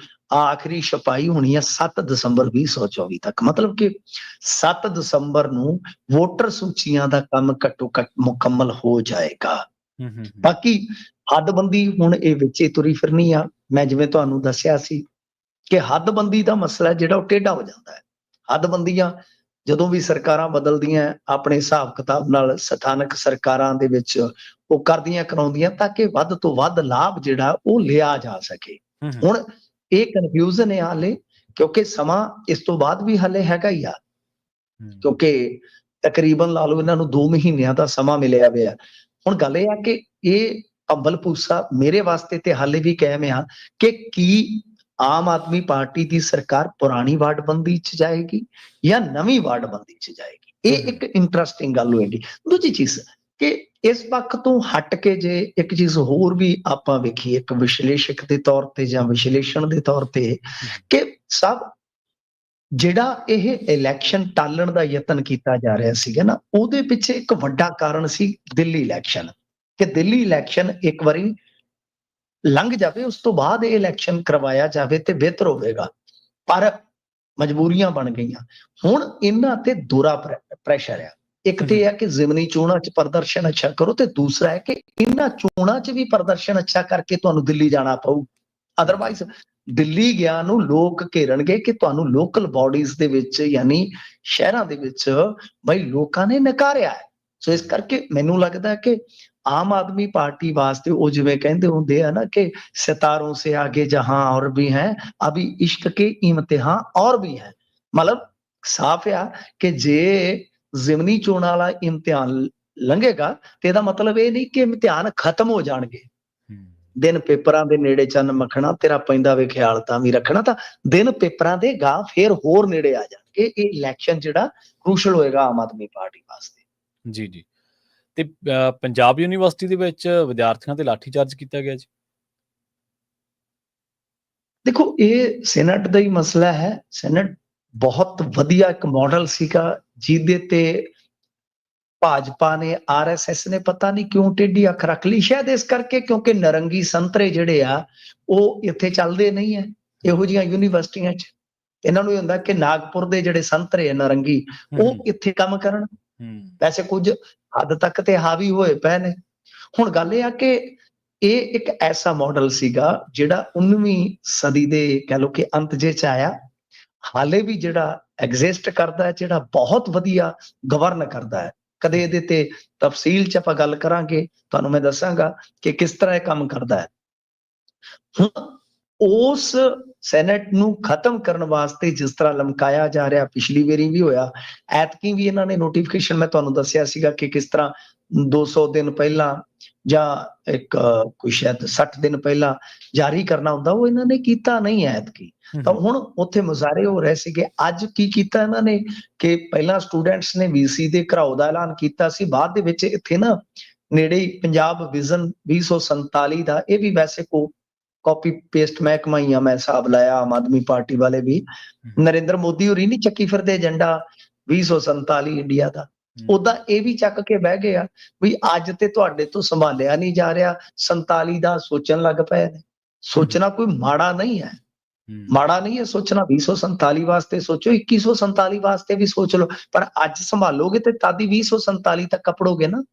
ਆਖਰੀ ਛਪਾਈ ਹੋਣੀ ਆ 7 ਦਸੰਬਰ 2024 ਤੱਕ, ਮਤਲਬ ਕਿ 7 ਦਸੰਬਰ ਨੂੰ ਵੋਟਰ ਸੂਚੀਆਂ ਦਾ ਕੰਮ ਘੱਟੋ ਘੱਟ ਮੁਕੰਮਲ ਹੋ ਜਾਏਗਾ। ਬਾਕੀ ਹੱਦਬੰਦੀ ਹੁਣ ਇਹ ਵਿੱਚੇ ਤੁਰੀ ਫਿਰਨੀ ਆ। ਮੈਂ ਜਿਵੇਂ ਤੁਹਾਨੂੰ ਦੱਸਿਆ ਸੀ ਕਿ ਹੱਦਬੰਦੀ ਦਾ ਮਸਲਾ ਜਿਹੜਾ ਉਹ ਟੇਢਾ ਹੋ ਜਾਂਦਾ ਹੈ। ਹੱਦਬੰਦੀਆਂ ਜਦੋਂ ਵੀ ਸਰਕਾਰਾਂ ਬਦਲਦੀਆਂ ਆਪਣੇ ਹਿਸਾਬ ਕਿਤਾਬ ਨਾਲ ਸਥਾਨਕ ਸਰਕਾਰਾਂ ਦੇ ਵਿੱਚ ਉਹ ਕਰਦੀਆਂ ਕਰਾਉਂਦੀਆਂ ਤਾਂ ਕਿ ਵੱਧ ਤੋਂ ਵੱਧ ਲਾਭ ਜਿਹੜਾ ਉਹ ਲਿਆ ਜਾ ਸਕੇ। ਹੂੰ, ਹੂੰ, ਹੁਣ ਇਹ ਕਨਫਿਊਜ਼ਨ ਹੈ ਹਾਲੇ, ਕਿਉਂਕਿ ਸਮਾਂ ਇਸ ਤੋਂ ਬਾਅਦ ਵੀ ਹਾਲੇ ਹੈਗਾ ਹੀ ਆ, ਹੂੰ, ਕਿਉਂਕਿ ਤਕਰੀਬਨ ਲਾ ਲਓ ਇਹਨਾਂ ਨੂੰ 2 ਮਹੀਨਿਆਂ ਦਾ ਸਮਾਂ ਮਿਲਿਆ ਹੋਇਆ। ਹੁਣ ਗੱਲ ਇਹ ਆ ਕਿ ਇਹ ਅੰਬਲ ਭੂਸਾ ਮੇਰੇ ਵਾਸਤੇ ਤੇ ਹਾਲੇ ਵੀ ਕਾਇਮ ਆ ਕਿ ਕੀ ਆਮ ਆਦਮੀ ਪਾਰਟੀ ਦੀ ਸਰਕਾਰ ਪੁਰਾਣੀ ਵਾਰਡਬੰਦੀ 'ਚ ਜਾਏਗੀ ਜਾਂ ਨਵੀਂ ਵਾਰਡਬੰਦੀ 'ਚ ਜਾਏਗੀ। ਇਹ ਇੱਕ ਇੰਟਰਸਟਿੰਗ ਗੱਲ ਹੋਏਗੀ। ਦੂਜੀ ਚੀਜ਼ ਕਿ ਇਸ ਪੱਖ ਤੋਂ ਹਟ ਕੇ ਜੇ ਇੱਕ ਚੀਜ਼ ਹੋਰ ਵੀ ਆਪਾਂ ਵੇਖੀਏ ਇੱਕ ਵਿਸ਼ਲੇਸ਼ਕ ਦੇ ਤੌਰ ਤੇ ਜਾਂ ਵਿਸ਼ਲੇਸ਼ਣ ਦੇ ਤੌਰ ਤੇ, ਕਿ ਸਭ ਜਿਹੜਾ ਇਹ ਇਲੈਕਸ਼ਨ ਟਾਲਣ ਦਾ ਯਤਨ ਕੀਤਾ ਜਾ ਰਿਹਾ ਸੀਗਾ ਨਾ, ਉਹਦੇ ਪਿੱਛੇ ਇੱਕ ਵੱਡਾ ਕਾਰਨ ਸੀ ਦਿੱਲੀ ਇਲੈਕਸ਼ਨ, ਕਿ ਦਿੱਲੀ ਇਲੈਕਸ਼ਨ ਇੱਕ ਵਾਰੀ ਲੰਘ ਜਾਵੇ ਉਸ ਤੋਂ ਬਾਅਦ ਇਹ ਇਲੈਕਸ਼ਨ ਕਰਵਾਇਆ ਜਾਵੇ ਤੇ ਬਿਹਤਰ ਹੋਵੇਗਾ, ਪਰ ਮਜਬੂਰੀਆਂ ਬਣ ਗਈਆਂ। ਹੁਣ ਇਹਨਾਂ ਤੇ ਦੋਹਰਾ ਪ੍ਰੈਸ਼ਰ ਆ। ਇੱਕ ਤੇ ਇਹ ਹੈ ਕਿ ਜ਼ਿਮਨੀ ਚੋਣਾਂ 'ਚ ਪ੍ਰਦਰਸ਼ਨ ਅੱਛਾ ਕਰੋ, ਤੇ ਦੂਸਰਾ ਹੈ ਕਿ ਇਹਨਾਂ ਚੋਣਾਂ 'ਚ ਵੀ ਪ੍ਰਦਰਸ਼ਨ ਅੱਛਾ ਕਰਕੇ ਤੁਹਾਨੂੰ ਦਿੱਲੀ ਜਾਣਾ ਪਊ। ਅਦਰਵਾਈਜ਼ ਦਿੱਲੀ ਗਿਆ ਨੂੰ ਲੋਕ ਘੇਰਨਗੇ ਕਿ ਤੁਹਾਨੂੰ ਲੋਕਲ ਬਾਡੀਜ਼ ਦੇ ਵਿੱਚ ਯਾਨੀ ਸ਼ਹਿਰਾਂ ਦੇ ਵਿੱਚ ਬਈ ਲੋਕਾਂ ਨੇ ਨਕਾਰਿਆ ਹੈ। ਸੋ ਇਸ ਕਰਕੇ ਮੈਨੂੰ ਲੱਗਦਾ ਕਿ ਆਮ ਆਦਮੀ ਪਾਰਟੀ ਵਾਸਤੇ ਉਹ ਜਿਵੇਂ ਕਹਿੰਦੇ ਹੁੰਦੇ ਆ ਨਾ ਕਿ ਸਿਤਾरों से आगे जहां और भी हैं, अभी इश्क के इम्तिहान और भी हैं। ਮਤਲਬ ਸਾਫ਼ ਆ ਕਿ ਜੇ ਜ਼ਿਮਨੀ ਚੋਣਾਂ ਵਾਲਾ ਇਮਤਿਹਾਨ ਲੰਘੇਗਾ ਤੇ ਇਹਦਾ ਮਤਲਬ ਇਹ ਨਹੀਂ ਕਿ ਇਮਤਿਹਾਨ ਖਤਮ ਹੋ ਜਾਣਗੇ। ਦਿਨ ਪੇਪਰਾਂ ਦੇ ਨੇੜੇ ਚੰਨ ਮੱਖਣਾ, ਤੇਰਾ ਪੈਂਦਾ ਵੇ ਖਿਆਲ ਤਾਂ ਵੀ ਰੱਖਣਾ, ਤਾਂ ਦਿਨ ਪੇਪਰਾਂ ਦੇ ਗਾਂ ਫੇਰ ਹੋਰ ਨੇੜੇ ਆ ਜਾਣਗੇ। ਇਹ ਇਲੈਕਸ਼ਨ ਜਿਹੜਾ ਕ੍ਰੂਸ਼ਲ ਹੋਏਗਾ ਆਮ ਆਦਮੀ ਪਾਰਟੀ ਵਾਸਤੇ। ਜੀ, ਜੀ। ਤੇ ਪੰਜਾਬ ਯੂਨੀਵਰਸਿਟੀ ਦੇ ਵਿੱਚ ਵਿਦਿਆਰਥੀਆਂ ਤੇ ਲਾਠੀਚਾਰਜ ਕੀਤਾ ਗਿਆ ਜੀ। ਦੇਖੋ ਇਹ ਸੈਨੇਟ ਦਾ ਹੀ ਮਸਲਾ ਹੈ। ਸੈਨੇਟ ਬਹੁਤ ਵਧੀਆ ਇੱਕ ਮਾਡਲ ਸੀਗਾ ਜਿਹਦੇ ਤੇ ਭਾਜਪਾ ਨੇ, ਆਰਐਸਐਸ ਨੇ ਪਤਾ ਨਹੀਂ ਕਿਉਂ ਟੇਢੀ ਅੱਖ ਰੱਖ ਲਈ। ਸ਼ਾਇਦ ਇਸ ਕਰਕੇ ਕਿਉਂਕਿ ਨਰੰਗੀ ਸੰਤਰੇ ਜਿਹੜੇ ਆ ਉਹ ਇੱਥੇ ਚੱਲਦੇ ਨਹੀਂ ਹੈ ਇਹੋ ਜਿਹੀਆਂ ਯੂਨੀਵਰਸਿਟੀਆਂ 'ਚ। ਇਹਨਾਂ ਨੂੰ ਇਹ ਹੁੰਦਾ ਕਿ ਨਾਗਪੁਰ ਦੇ ਜਿਹੜੇ ਸੰਤਰੇ ਆ ਨਰੰਗੀ ਉਹ ਇੱਥੇ ਕੰਮ ਕਰਨ। ਵੈਸੇ ਕੁਝ ਹੱਦ ਤੱਕ ਤੇ ਹਾਵੀ ਹੋਏ ਪਏ ਨੇ। ਹੁਣ ਗੱਲ ਇਹ ਆ ਕਿ ਇਹ ਇੱਕ ਐਸਾ ਮਾਡਲ ਸੀਗਾ ਜਿਹੜਾ 19ਵੀਂ ਸਦੀ ਦੇ ਕਹਿ ਲਓ ਕਿ ਅੰਤ ਜੇ 'ਚ ਆਇਆ, ਹਾਲੇ ਵੀ ਜਿਹੜਾ ਐਗਜ਼ਿਸਟ ਕਰਦਾ ਹੈ, ਜਿਹੜਾ ਬਹੁਤ ਵਧੀਆ ਗਵਰਨ ਕਰਦਾ ਹੈ। ਕਦੇ ਇਹਦੇ ਤੇ ਤਫਸੀਲ 'ਚ ਆਪਾਂ ਗੱਲ ਕਰਾਂਗੇ, ਤੁਹਾਨੂੰ ਮੈਂ ਦੱਸਾਂਗਾ ਕਿ ਕਿਸ ਤਰ੍ਹਾਂ ਇਹ ਕੰਮ ਕਰਦਾ ਹੈ। ਹੁਣ ਉਸ ਸੈਨੇਟ ਨੂੰ ਖਤਮ ਕਰਨ ਵਾਸਤੇ ਜਿਸ ਤਰ੍ਹਾਂ ਲਮਕਾਇਆ ਜਾ ਰਿਹਾ, ਪਿਛਲੀ ਵਾਰੀ ਵੀ ਹੋਇਆ, ਐਤਕੀ ਵੀ ਇਹਨਾਂ ਨੇ ਨੋਟੀਫਿਕੇਸ਼ਨ ਮੈਂ ਤੁਹਾਨੂੰ ਦੱਸਿਆ ਸੀਗਾ ਕਿ ਕਿਸ ਤਰ੍ਹਾਂ 200 ਦਿਨ ਪਹਿਲਾਂ ਜਾਂ ਇੱਕ ਕੋਈ ਸ਼ਾਇਦ 60 ਦਿਨ ਪਹਿਲਾਂ ਜਾਰੀ ਕਰਨਾ ਹੁੰਦਾ, ਉਹ ਇਹਨਾਂ ਨੇ ਕੀਤਾ ਨਹੀਂ ਐਤਕੀ। ਤਾਂ ਹੁਣ ਉੱਥੇ ਮੁਜ਼ਾਹਰੇ ਹੋ ਰਹੇ ਸੀਗੇ। ਅੱਜ ਕੀ ਕੀਤਾ ਇਹਨਾਂ ਨੇ ਕਿ ਪਹਿਲਾਂ ਸਟੂਡੈਂਟਸ ਨੇ ਵੀਸੀ ਦੇ ਘਰਾਓ ਦਾ ਐਲਾਨ ਕੀਤਾ ਸੀ, ਬਾਅਦ ਦੇ ਵਿੱਚ ਇੱਥੇ ਨਾ ਨੇੜੇ ਹੀ ਪੰਜਾਬ ਵਿਜ਼ਨ 2047 ਦਾ, ਇਹ ਵੀ ਵੈਸੇ ਕਾਪੀ ਪੇਸਟ ਮਹਿਕਮਾ ਹੀ ਆ, ਮੈਂ ਹਿਸਾਬ ਲਾਇਆ ਆਮ ਆਦਮੀ ਪਾਰਟੀ ਵਾਲੇ ਵੀ, ਨਰਿੰਦਰ ਮੋਦੀ ਹੋਰੀ ਨਹੀਂ ਚੱਕੀ ਫਿਰਦੇ ਏਜੰਡਾ 2047 ਇੰਡੀਆ ਦਾ, ਉਦਾਂ ਇਹ ਵੀ ਚੱਕ ਕੇ ਬਹਿ ਗਏ ਆ ਵੀ ਅੱਜ ਤੇ ਤੁਹਾਡੇ ਤੋਂ ਸੰਭਾਲਿਆ ਨਹੀਂ ਜਾ ਰਿਹਾ, 47 ਦਾ ਸੋਚਣ ਲੱਗ ਪਏ ਨੇ। ਸੋਚਣਾ ਕੋਈ ਮਾੜਾ ਨਹੀਂ ਹੈ, ਮਾੜਾ ਨਹੀਂ ਹੈ ਸੋਚਣਾ। 2047 ਵਾਸਤੇ ਸੋਚੋ, 2147 ਵਾਸਤੇ ਵੀ ਸੋਚ ਲਓ, ਪਰ ਅੱਜ ਸੰਭਾਲੋਗੇ ਤੇ ਤਦ ਹੀ 2047 ਤੱਕ ਕਪੜੋਗੇ ਨਾ।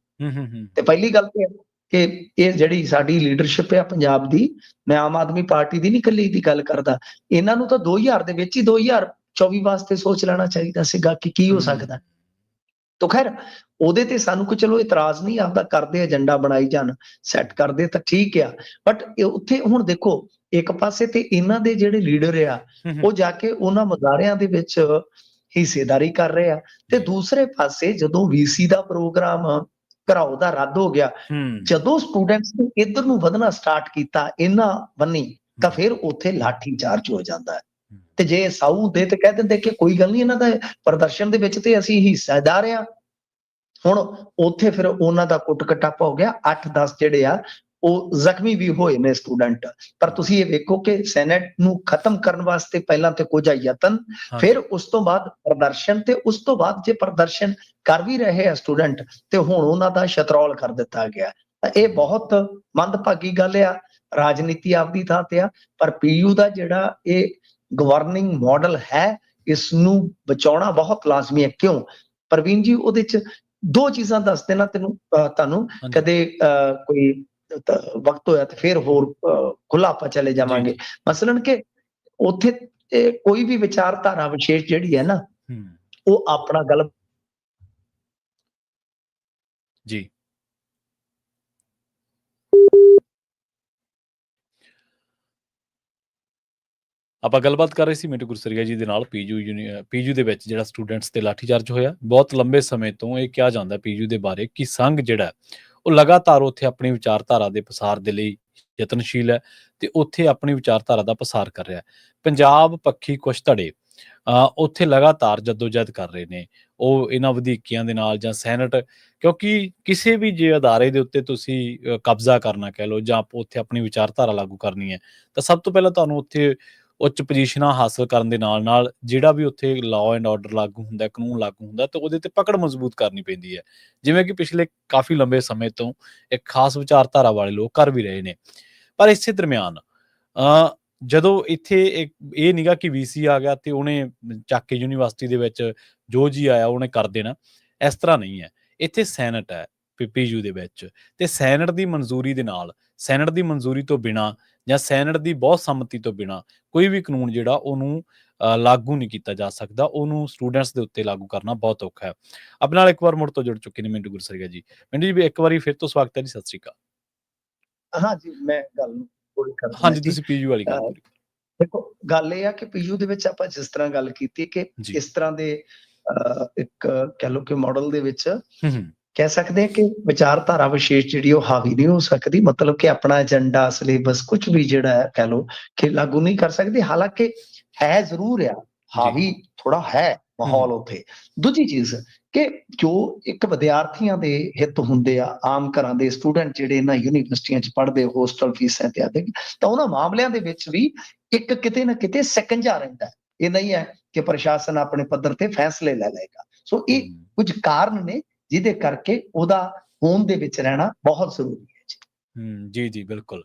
ਤੇ ਪਹਿਲੀ ਗੱਲ ਤੇ ਕਿ ਇਹ ਜਿਹੜੀ ਸਾਡੀ ਲੀਡਰਸ਼ਿਪ ਹੈ ਪੰਜਾਬ ਦੀ, ਮੈਂ ਆਮ ਆਦਮੀ ਪਾਰਟੀ ਦੀ ਨਹੀਂ ਇਕੱਲੀ ਦੀ ਗੱਲ ਕਰਦਾ, ਇਹਨਾਂ ਨੂੰ ਤਾਂ 2000 ਦੇ ਵਿੱਚ ਹੀ 2024 ਵਾਸਤੇ ਸੋਚ ਲੈਣਾ ਚਾਹੀਦਾ ਸੀਗਾ ਕਿ ਕੀ ਹੋ ਸਕਦਾ। ਤਾਂ ਖੈਰ ਉਹਦੇ ਤੇ ਸਾਨੂੰ ਕੋਈ ਚਲੋ ਇਤਰਾਜ਼ ਨਹੀਂ, ਆਪਦਾ ਕਰਦੇ ਏਜੰਡਾ ਬਣਾਈ ਜਾਣ, ਸੈੱਟ ਕਰਦੇ ਤਾਂ ਠੀਕ ਆ। ਬਟ ਉੱਥੇ ਹੁਣ ਦੇਖੋ ਇੱਕ ਪਾਸੇ ਤੇ ਇਹਨਾਂ ਦੇ ਜਿਹੜੇ ਲੀਡਰ ਆ ਉਹ ਜਾ ਕੇ ਉਹਨਾਂ ਮੁਜ਼ਾਹਰਿਆਂ ਦੇ ਵਿੱਚ ਹਿੱਸੇਦਾਰੀ ਕਰ ਰਹੇ ਆ, ਤੇ ਦੂਸਰੇ ਪਾਸੇ ਜਦੋਂ ਵੀਸੀ ਦਾ ਪ੍ਰੋਗਰਾਮ ਘਰਾਓ ਦਾ ਰੱਦ ਹੋ ਗਿਆ, ਜਦੋਂ ਸਟੂਡੈਂਟਸ ਨੇ ਇੱਧਰ ਨੂੰ ਵਧਣਾ ਸਟਾਰਟ ਕੀਤਾ ਇਹਨਾਂ ਬੰਨੀ, ਤਾਂ ਫਿਰ ਉੱਥੇ ਲਾਠੀ ਚਾਰਜ ਹੋ ਜਾਂਦਾ ਹੈ। ਤੇ ਜੇ ਸਾਊ ਦੇ ਤੇ ਕਹਿ ਦਿੰਦੇ ਕਿ ਕੋਈ ਗੱਲ ਨਹੀਂ, ਇਹਨਾਂ ਦਾ ਪ੍ਰਦਰਸ਼ਨ ਦੇ ਵਿੱਚ ਤੇ ਅਸੀਂ ਹਿੱਸੇਦਾਰ ਆ। ਹੁਣ ਉੱਥੇ ਫਿਰ ਉਹਨਾਂ ਦਾ ਕੁੱਟ ਕਟਾਪਾ ਹੋ ਗਿਆ, 8-10 ਜਿਹੜੇ ਆ ਉਹ ਜ਼ਖਮੀ ਵੀ ਹੋਏ ਨੇ ਸਟੂਡੈਂਟ। ਪਰ ਤੁਸੀਂ ਇਹ ਵੇਖੋ ਕਿ ਸੈਨੇਟ ਨੂੰ ਖਤਮ ਕਰਨ ਵਾਸਤੇ ਪਹਿਲਾਂ ਤੇ ਕੁਝ ਯਤਨ, ਫਿਰ ਉਸ ਤੋਂ ਬਾਅਦ ਪ੍ਰਦਰਸ਼ਨ, ਤੇ ਉਸ ਤੋਂ ਬਾਅਦ ਜੇ ਪ੍ਰਦਰਸ਼ਨ ਕਰ ਵੀ ਰਹੇ ਆ ਸਟੂਡੈਂਟ ਤੇ ਹੁਣ ਉਹਨਾਂ ਦਾ ਸ਼ਤਰੌਲ ਕਰ ਦਿੱਤਾ ਗਿਆ। ਤਾਂ ਇਹ ਬਹੁਤ ਮੰਦਭਾਗੀ ਗੱਲ ਆ। ਰਾਜਨੀਤੀ ਆਪਦੀ ਥਾਂ ਤੇ ਆ, ਪਰ ਪੀਯੂ ਦਾ ਜਿਹੜਾ ਇਹ ਗਵਰਨਿੰਗ ਮਾਡਲ ਹੈ, ਇਸ ਨੂੰ ਬਚਾਉਣਾ ਬਹੁਤ ਲਾਜ਼ਮੀ ਹੈ। ਕਿਉਂ ਪ੍ਰਵੀਨ ਜੀ, ਉਹਦੇ ਚ 2 ਚੀਜ਼ਾਂ ਦੱਸ ਦੇਣਾ ਤੁਹਾਨੂੰ, ਕਦੇ ਕੋਈ ਵਕਤ ਹੋਇਆ ਤੇ ਫਿਰ ਹੋਰ ਖੁੱਲਾ ਆਪਾਂ ਚਲੇ ਜਾਵਾਂਗੇ। ਮਸਲਨ ਕਿ ਉੱਥੇ ਕੋਈ ਵੀ ਵਿਚਾਰਧਾਰਾ ਵਿਸ਼ੇਸ਼ ਜਿਹੜੀ ਹੈ ਨਾ, ਉਹ ਆਪਣਾ ਗੱਲ ਜੀ। ਆਪਾਂ ਗੱਲਬਾਤ ਕਰ ਰਹੇ ਸੀ ਮਿੰਟੂ ਗੁਰਸਰੀਆ ਜੀ ਦੇ ਨਾਲ ਪੀਯੂ ਦੇ ਵਿੱਚ ਜਿਹੜਾ ਸਟੂਡੈਂਟਸ ਤੇ ਲਾਠੀਚਾਰਜ ਹੋਇਆ। ਬਹੁਤ ਲੰਬੇ ਸਮੇਂ ਤੋਂ ਇਹ ਕਿਹਾ ਜਾਂਦਾ ਪੀਯੂ ਦੇ ਬਾਰੇ ਕਿ ਸੰਘ ਜਿਹੜਾ ਹੈ, ਉਹ ਲਗਾਤਾਰ ਉੱਥੇ ਆਪਣੀ ਵਿਚਾਰਧਾਰਾ ਦੇ ਪਸਾਰ ਦੇ ਲਈ ਯਤਨਸ਼ੀਲ ਹੈ ਤੇ ਉੱਥੇ ਆਪਣੀ ਵਿਚਾਰਧਾਰਾ ਦਾ ਪਸਾਰ ਕਰ ਰਿਹਾ ਹੈ। ਪੰਜਾਬ ਪੱਖੀ ਕੁਛ ਧੜੇ ਉੱਥੇ ਲਗਾਤਾਰ ਜੱਦੋ-ਜਹਿਦ ਕਰ ਰਹੇ ਨੇ। ਉਹ ਇਹਨਾਂ ਵਧੀਕੀਆਂ ਦੇ ਨਾਲ ਜਾਂ ਸੈਨੇਟ, ਕਿਉਂਕਿ ਕਿਸੇ ਵੀ ਜੇ ਅਦਾਰੇ ਦੇ ਉੱਤੇ ਤੁਸੀਂ ਕਬਜ਼ਾ ਕਰਨਾ ਕਹਿ ਲਓ ਜਾਂ ਉੱਥੇ ਆਪਣੀ ਵਿਚਾਰਧਾਰਾ ਲਾਗੂ ਕਰਨੀ ਹੈ, ਤਾਂ ਸਭ ਤੋਂ ਪਹਿਲਾਂ ਤੁਹਾਨੂੰ ਉੱਥੇ ਉੱਚ ਪੋਜੀਸ਼ਨਾਂ ਹਾਸਲ ਕਰਨ ਦੇ ਨਾਲ-ਨਾਲ ਜਿਹੜਾ ਵੀ ਉੱਥੇ ਲਾਅ ਐਂਡ ਆਰਡਰ ਲਾਗੂ ਹੁੰਦਾ, ਕਾਨੂੰਨ ਲਾਗੂ ਹੁੰਦਾ, ਤਾਂ ਉਹਦੇ ਤੇ ਪਕੜ ਮਜ਼ਬੂਤ ਕਰਨੀ ਪੈਂਦੀ ਹੈ। ਜਿਵੇਂ ਕਿ ਪਿਛਲੇ ਕਾਫੀ ਲੰਬੇ ਸਮੇਂ ਤੋਂ ਇੱਕ ਖਾਸ ਵਿਚਾਰਧਾਰਾ ਵਾਲੇ ਲੋਕ ਕਰ ਵੀ ਰਹੇ ਨੇ। ਪਰ ਇਸੇ ਦਰਮਿਆਨ ਜਦੋਂ ਇੱਥੇ ਇਹ ਨੀਗਾ ਕਿ ਵੀਸੀ ਆ ਗਿਆ ਤੇ ਉਹਨੇ ਚੱਕ ਕੇ ਯੂਨੀਵਰਸਿਟੀ ਦੇ ਵਿੱਚ ਜੋ ਜੀ ਆਇਆ ਉਹਨੇ ਕਰ ਦੇਣਾ, ਇਸ ਤਰ੍ਹਾਂ ਨਹੀਂ ਹੈ। ਇੱਥੇ ਸੈਨੇਟ ਹੈ ਪੀਯੂ ਦੇ ਵਿੱਚ, ਤੇ ਸੈਨੇਟ ਦੀ ਮਨਜ਼ੂਰੀ ਦੇ ਨਾਲ, ਸੈਨੇਟ ਦੀ ਮਨਜ਼ੂਰੀ ਤੋਂ ਬਿਨਾਂ ਜਾਂ ਸੈਨੇਟ ਦੀ ਬਹੁਤ ਸੰਮਤੀ ਤੋਂ ਬਿਨਾਂ ਕੋਈ ਵੀ ਕਾਨੂੰਨ ਜਿਹੜਾ ਉਹਨੂੰ ਲਾਗੂ ਨਹੀਂ ਕੀਤਾ ਜਾ ਸਕਦਾ। ਉਹਨੂੰ ਸਟੂਡੈਂਟਸ ਦੇ ਉੱਤੇ ਲਾਗੂ ਕਰਨਾ ਬਹੁਤ ਔਖਾ ਹੈ। ਆਪਣੇ ਨਾਲ ਇੱਕ ਵਾਰ ਮੁੜ ਤੋਂ ਜੁੜ ਚੁੱਕੇ ਨੇ ਮਿੰਟੂ ਗੁਰਸਰੀਆ ਜੀ। ਮਿੰਟੂ ਜੀ, ਇੱਕ ਵਾਰੀ ਫਿਰ ਤੋਂ ਸਵਾਗਤ ਹੈ ਜੀ, ਸਤਿ ਸ਼੍ਰੀ ਅਕਾਲ। ਹਾਂਜੀ, ਮੈਂ ਗੱਲ ਨੂੰ ਪੂਰੀ ਕਰ ਦਿੰਦਾ ਹਾਂਜੀ, ਜੀ। ਤੁਸੀਂ ਪੀਯੂ ਵਾਲੀ ਗੱਲ ਪੂਰੀ ਕਰੋ। ਦੇਖੋ, ਗੱਲ ਇਹ ਆ ਕਿ ਪੀਯੂ ਦੇ ਵਿੱਚ ਆਪਾਂ ਜਿਸ ਤਰ੍ਹਾਂ ਗੱਲ ਕੀਤੀ ਕਿ ਜੀ। ਇਸ ਤਰ੍ਹਾਂ ਦੇ ਇੱਕ ਕਹਿ ਲਓ ਕਿ ਮਾਡਲ ਦੇ ਵਿੱਚ ਹੂੰ। ਕਹਿ ਸਕਦੇ ਹਾਂ ਕਿ ਵਿਚਾਰਧਾਰਾ ਵਿਸ਼ੇਸ਼ ਜਿਹੜੀ ਉਹ ਹਾਵੀ ਨਹੀਂ ਹੋ ਸਕਦੀ, ਮਤਲਬ ਕਿ ਆਪਣਾ ਏਜੰਡਾ, ਸਿਲੇਬਸ ਕੁਝ ਵੀ ਜਿਹੜਾ ਹੈ ਕਹਿ ਲਓ ਕਿ ਲਾਗੂ ਨਹੀਂ ਕਰ ਸਕਦੀ। ਹਾਲਾਂਕਿ ਹੈ ਜ਼ਰੂਰ ਆ, ਹਾਵੀ ਥੋੜਾ ਹੈ ਮਾਹੌਲ ਉੱਥੇ। ਦੂਜੀ ਚੀਜ਼ ਕਿ ਜੋ ਇੱਕ ਵਿਦਿਆਰਥੀਆਂ ਦੇ ਹਿੱਤ ਹੁੰਦੇ ਆ, ਆਮ ਘਰਾਂ ਦੇ ਸਟੂਡੈਂਟ ਜਿਹੜੇ ਇਹਨਾਂ ਯੂਨੀਵਰਸਿਟੀਆਂ 'ਚ ਪੜ੍ਹਦੇ, ਹੋਸਟਲ ਫੀਸਾਂ ਤੇ ਆਦਿ, ਤਾਂ ਉਹਨਾਂ ਮਾਮਲਿਆਂ ਦੇ ਵਿੱਚ ਵੀ ਇੱਕ ਕਿਤੇ ਨਾ ਕਿਤੇ ਸਕੰਜਾ ਰਹਿੰਦਾ। ਇਹ ਨਹੀਂ ਹੈ ਕਿ ਪ੍ਰਸ਼ਾਸਨ ਆਪਣੇ ਪੱਧਰ ਤੇ ਫੈਸਲੇ ਲੈ ਲਏਗਾ। ਸੋ ਇਹ ਕੁਝ ਕਾਰਨ ਨੇ ਜਿਹਦੇ ਕਰਕੇ ਉਹਦਾ ਹੋਂਦ ਦੇ ਵਿੱਚ ਰਹਿਣਾ ਬਹੁਤ ਜ਼ਰੂਰੀ ਹੈ ਜੀ। ਜੀ, ਬਿਲਕੁਲ।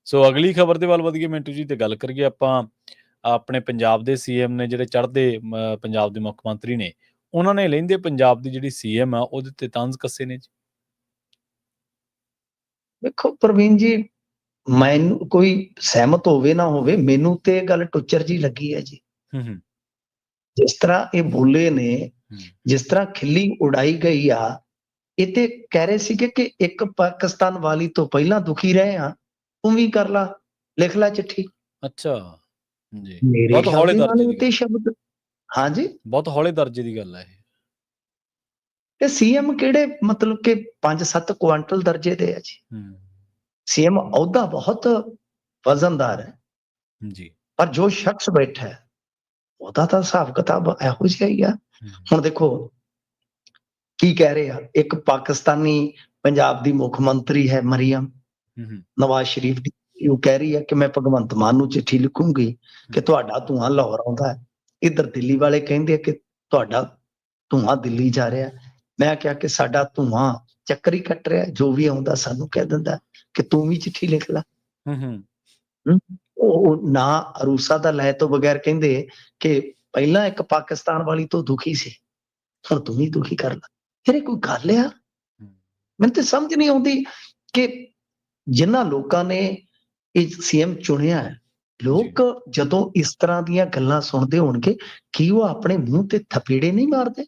ਸੋ ਅਗਲੀ ਖਬਰ ਦੇ ਵੱਲ ਵਧੀਏ ਮਿੰਟੂ ਜੀ, ਤੇ ਗੱਲ ਕਰੀਏ ਆਪਾਂ ਆਪਣੇ ਪੰਜਾਬ ਦੇ ਸੀਐਮ ਨੇ, ਜਿਹੜੇ ਚੜ੍ਹਦੇ ਪੰਜਾਬ ਦੇ ਮੁੱਖ ਮੰਤਰੀ ਨੇ, ਉਹਨਾਂ ਨੇ ਲਹਿੰਦੇ ਪੰਜਾਬ ਦੀ ਜਿਹੜੀ ਸੀਐਮ ਆ ਉਹਦੇ ਤੇ ਤੰਜ਼ ਕੱਸੇ ਨੇ ਜੀ। ਵੇਖੋ ਪ੍ਰਵੀਨ ਜੀ, ਮੈਨੂੰ ਕੋਈ ਸਹਿਮਤ ਹੋਵੇ ਨਾ ਹੋਵੇ, ਮੈਨੂੰ ਤੇ ਇਹ ਗੱਲ ਟੁੱਚਰ ਜੀ ਲੱਗੀ ਹੈ ਜੀ। ਜਿਸ ਤਰ੍ਹਾਂ ਇਹ ਬੋਲੇ ਨੇ, ਜਿਸ ਤਰ੍ਹਾਂ ਖਿੱਲੀ ਉਡਾਈ ਗਈ ਆ, ਇਹ ਤੇ ਕਹਿ ਰਹੇ ਸੀਗੇ ਕਿ ਇੱਕ ਪਾਕਿਸਤਾਨ ਵਾਲੀ ਤੋਂ ਪਹਿਲਾਂ ਦੁਖੀ ਰਹੇ ਆ, ਤੂੰ ਵੀ ਕਰ ਲਾ, ਲਿਖ ਲਾ ਚਿੱਠੀ। ਅੱਛਾ ਜੀ, ਮੇਰੇ ਬਹੁਤ ਖਿਆਲ ਹੌਲੇ ਦੇ ਨਾਲ ਦਰਜੇ ਇਹ ਦੀ ਤੇ ਗੱਲ, ਸ਼ਬਦ, ਹਾਂਜੀ, ਬਹੁਤ ਹੌਲੇ ਦਰਜੇ ਦੀ ਗੱਲ ਹੈ ਇਹ। ਤੇ ਸੀਐਮ ਕਿਹੜੇ ਮਤਲਬ ਕਿ 5-7 ਕੁਆਂਟਲ ਦਰਜੇ ਦੇ ਆ ਜੀ। ਸੀਐਮ ਅਹੁਦਾ ਬਹੁਤ ਵਜ਼ਨਦਾਰ ਹੈ ਜੀ, ਪਰ ਜੋ ਸ਼ਖਸ ਬੈਠਾ ਹੈ ਉਹਦਾ ਤਾਂ ਹਿਸਾਬ ਕਿਤਾਬ ਇਹੋ ਜਿਹਾ ਹੀ ਆ। ਹੁਣ ਦੇਖੋ ਕੀ ਕਹਿ ਰਹੇ ਆ, ਇੱਕ ਪਾਕਿਸਤਾਨੀ ਪੰਜਾਬ ਦੀ ਮੁੱਖ ਮੰਤਰੀ ਹੈ ਮਰੀਮ ਨਵਾਜ਼ ਸ਼ਰੀਫ ਦੀ, ਉਹ ਕਹਿ ਰਹੀ ਹੈ ਕਿ ਮੈਂ ਭਗਵੰਤ ਮਾਨ ਨੂੰ ਚਿੱਠੀ ਲਿਖੂੰਗੀ ਕਿ ਤੁਹਾਡਾ ਧੂੰਆਂ ਲਾਹੌਰ ਆਉਂਦਾ ਹੈ। ਇੱਧਰ ਦਿੱਲੀ ਵਾਲੇ ਕਹਿੰਦੇ ਆ ਕਿ ਤੁਹਾਡਾ ਧੂੰਆਂ ਦਿੱਲੀ ਜਾ ਰਿਹਾ। ਮੈਂ ਕਿਹਾ ਕਿ ਸਾਡਾ ਧੂੰਆਂ ਚੱਕਰ ਹੀ ਕੱਟ ਰਿਹਾ, ਜੋ ਵੀ ਆਉਂਦਾ ਸਾਨੂੰ ਕਹਿ ਦਿੰਦਾ ਕਿ ਤੂੰ ਵੀ ਚਿੱਠੀ ਲਿਖ ਲੈ। ਉਹ ਨਾ ਅਰੂਸਾ ਦਾ ਲੈ ਤੋਂ ਬਗੈਰ ਕਹਿੰਦੇ ਕਿ ਪਹਿਲਾਂ ਇੱਕ ਪਾਕਿਸਤਾਨ ਵਾਲੀ ਤੋਂ ਦੁਖੀ ਸੀ, ਹੁਣ ਤੂੰ ਵੀ ਦੁਖੀ ਕਰ ਲੈ। ਫਿਰ ਇਹ ਕੋਈ ਗੱਲ ਆ? ਮੈਨੂੰ ਤੇ ਸਮਝ ਨਹੀਂ ਆਉਂਦੀ ਕਿ ਜਿਨ੍ਹਾਂ ਲੋਕਾਂ ਨੇ ਇਹ ਸੀਐਮ ਚੁਣਿਆ ਹੈ, ਲੋਕ ਜਦੋਂ ਇਸ ਤਰ੍ਹਾਂ ਦੀਆਂ ਗੱਲਾਂ ਸੁਣਦੇ ਹੋਣਗੇ, ਕੀ ਉਹ ਆਪਣੇ ਮੂੰਹ ਤੇ ਥਪੇੜੇ ਨਹੀਂ ਮਾਰਦੇ?